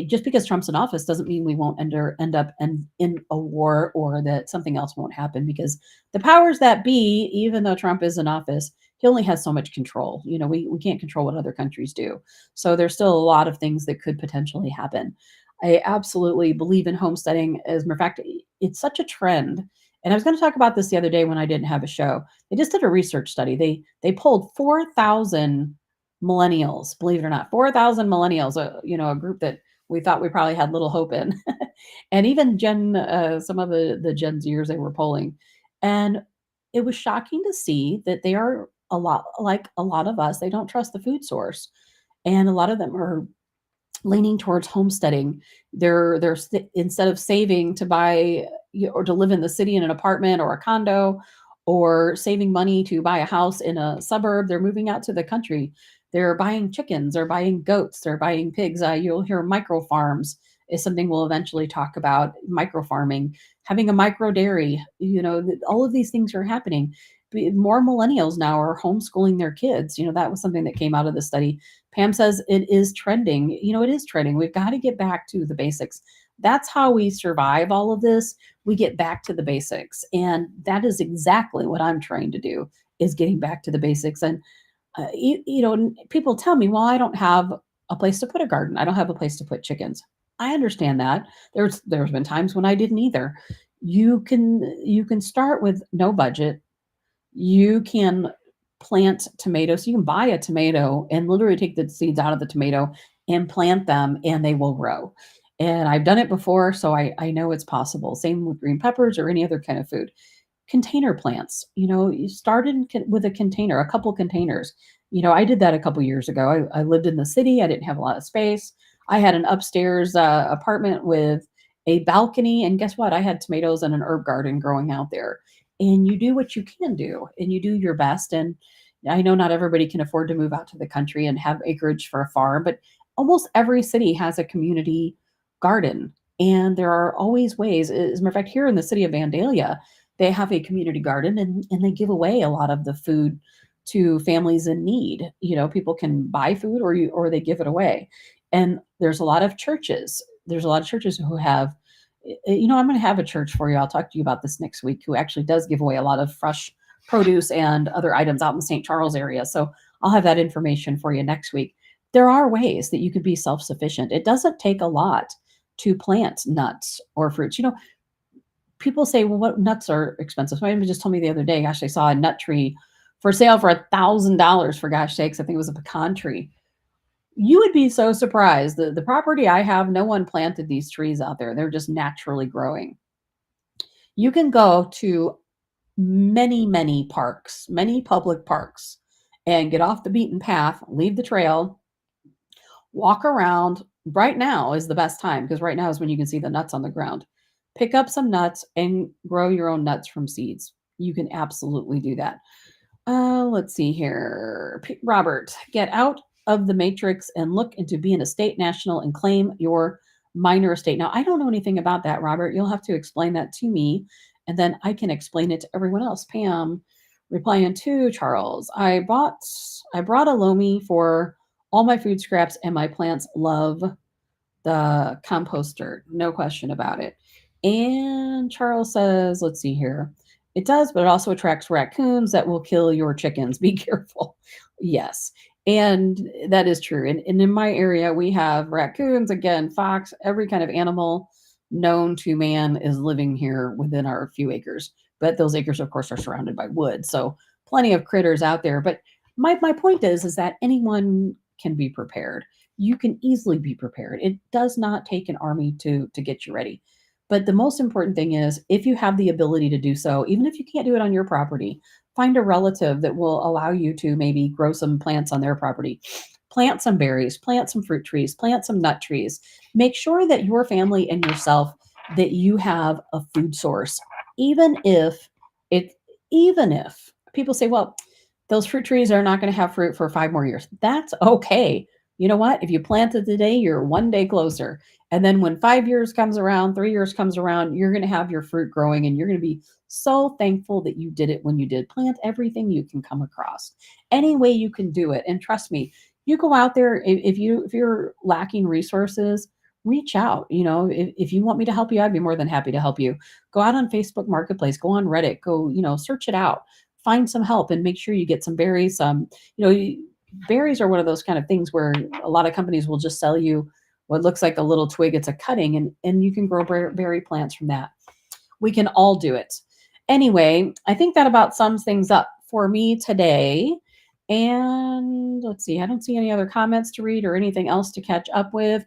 Just because Trump's in office doesn't mean we won't end up in a war, or that something else won't happen, because the powers that be, even though Trump is in office, he only has so much control. We can't control what other countries do. So there's still a lot of things that could potentially happen. I absolutely believe in homesteading. As a matter of fact, it's such a trend. And I was going to talk about this the other day when I didn't have a show. They just did a research study. They polled 4,000 millennials, believe it or not, 4,000 millennials, a group that we thought we probably had little hope in. And even some of the Gen Zers they were polling. And it was shocking to see that they are a lot like a lot of us. They don't trust the food source. And a lot of them are leaning towards homesteading. They're instead of saving to buy or to live in the city in an apartment or a condo, or saving money to buy a house in a suburb, they're moving out to the country. They're buying chickens, they're buying goats, they're buying pigs. You'll hear micro farms is something we'll eventually talk about. Micro farming, having a micro dairy, all of these things are happening. More millennials now are homeschooling their kids. That was something that came out of the study. Pam says it is trending. It is trending. We've got to get back to the basics. That's how we survive all of this. We get back to the basics. And that is exactly what I'm trying to do, is getting back to the basics. And people tell me, well, I don't have a place to put a garden. I don't have a place to put chickens. I understand that. There's been times when I didn't either. You can start with no budget. You can plant tomatoes. You can buy a tomato and literally take the seeds out of the tomato and plant them, and they will grow. And I've done it before, so I know it's possible. Same with green peppers or any other kind of food. Container plants, you started with a container, a couple containers. I did that a couple years ago. I lived in the city. I didn't have a lot of space. I had an upstairs apartment with a balcony, and guess what? I had tomatoes and an herb garden growing out there. And you do what you can do, and you do your best. And I know not everybody can afford to move out to the country and have acreage for a farm, but almost every city has a community garden. And there are always ways. As a matter of fact, here in the city of Vandalia, they have a community garden, and they give away a lot of the food to families in need. People can buy food, or they give it away. And there's a lot of churches. There's a lot of churches who have, I'm going to have a church for you. I'll talk to you about this next week, who actually does give away a lot of fresh produce and other items out in the St. Charles area. So I'll have that information for you next week. There are ways that you could be self-sufficient. It doesn't take a lot to plant nuts or fruits. People say, well, what nuts are expensive? Somebody just told me the other day, gosh, they saw a nut tree for sale for $1,000, for gosh sakes. I think it was a pecan tree. You would be so surprised. The property I have, no one planted these trees out there. They're just naturally growing. You can go to many, many parks, many public parks, and get off the beaten path, leave the trail, walk around. Right now is the best time, because right now is when you can see the nuts on the ground. Pick up some nuts and grow your own nuts from seeds. You can absolutely do that. Let's see here. Robert, get out of the matrix and look into being a state national and claim your minor estate. Now, I don't know anything about that, Robert. You'll have to explain that to me, and then I can explain it to everyone else. Pam, replying to Charles, I brought a Lomi for all my food scraps, and my plants love the composter. No question about it. And Charles says, let's see here. It does, but it also attracts raccoons that will kill your chickens. Be careful. Yes. And that is true. And in my area, we have raccoons, again, fox, every kind of animal known to man is living here within our few acres. But those acres, of course, are surrounded by wood. So plenty of critters out there. But my point is that anyone can be prepared. You can easily be prepared. It does not take an army to get you ready. But the most important thing is, if you have the ability to do so, even if you can't do it on your property, find a relative that will allow you to maybe grow some plants on their property. Plant some berries, plant some fruit trees, plant some nut trees. Make sure that your family and yourself, that you have a food source. Even if people say, well, those fruit trees are not going to have fruit for 5 more years. That's okay. You know what? If you planted today, you're one day closer. And then when 5 years comes around, 3 years comes around, you're going to have your fruit growing, and you're going to be so thankful that you did it when you did. Plant everything you can come across. Any way you can do it. And trust me, you go out there, if you're lacking resources, reach out. If you want me to help you, I'd be more than happy to help you. Go out on Facebook Marketplace, go on Reddit, go, search it out. Find some help and make sure you get some berries. Berries are one of those kind of things where a lot of companies will just sell you what looks like a little twig. It's a cutting, and you can grow berry plants from that. We can all do it. Anyway, I think that about sums things up for me today. And let's see, I don't see any other comments to read or anything else to catch up with.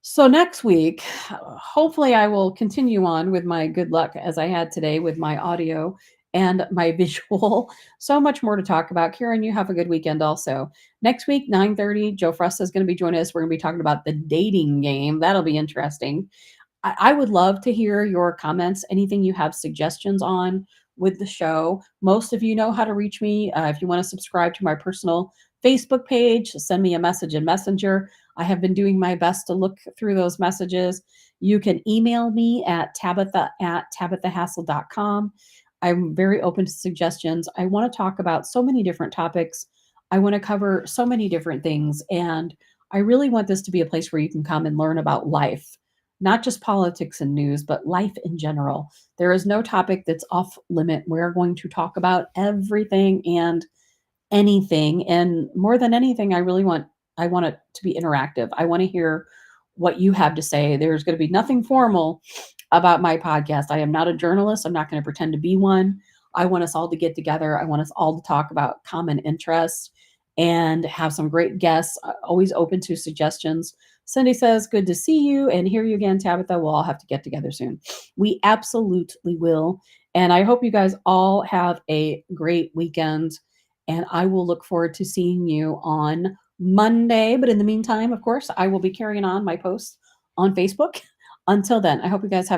So next week, hopefully I will continue on with my good luck as I had today with my audio and my visual. So much more to talk about. Karen, you have a good weekend also. Next week, 9:30, Joe Fresta is going to be joining us. We're going to be talking about the dating game. That'll be interesting. I would love to hear your comments, anything you have suggestions on with the show. Most of you know how to reach me. If you want to subscribe to my personal Facebook page, send me a message in Messenger. I have been doing my best to look through those messages. You can email me at tabitha@tabithahassell.com. I'm very open to suggestions. I want to talk about so many different topics. I want to cover so many different things. And I really want this to be a place where you can come and learn about life, not just politics and news, but life in general. There is no topic that's off limit. We're going to talk about everything and anything. And more than anything, I want it to be interactive. I want to hear what you have to say. There's going to be nothing formal about my podcast. I am not a journalist. I'm not going to pretend to be one. I want us all to get together. I want us all to talk about common interests and have some great guests. Always open to suggestions. Cindy says, good to see you and hear you again, Tabitha. We'll all have to get together soon. We absolutely will. And I hope you guys all have a great weekend. And I will look forward to seeing you on Monday. But in the meantime, of course, I will be carrying on my posts on Facebook. Until then, I hope you guys have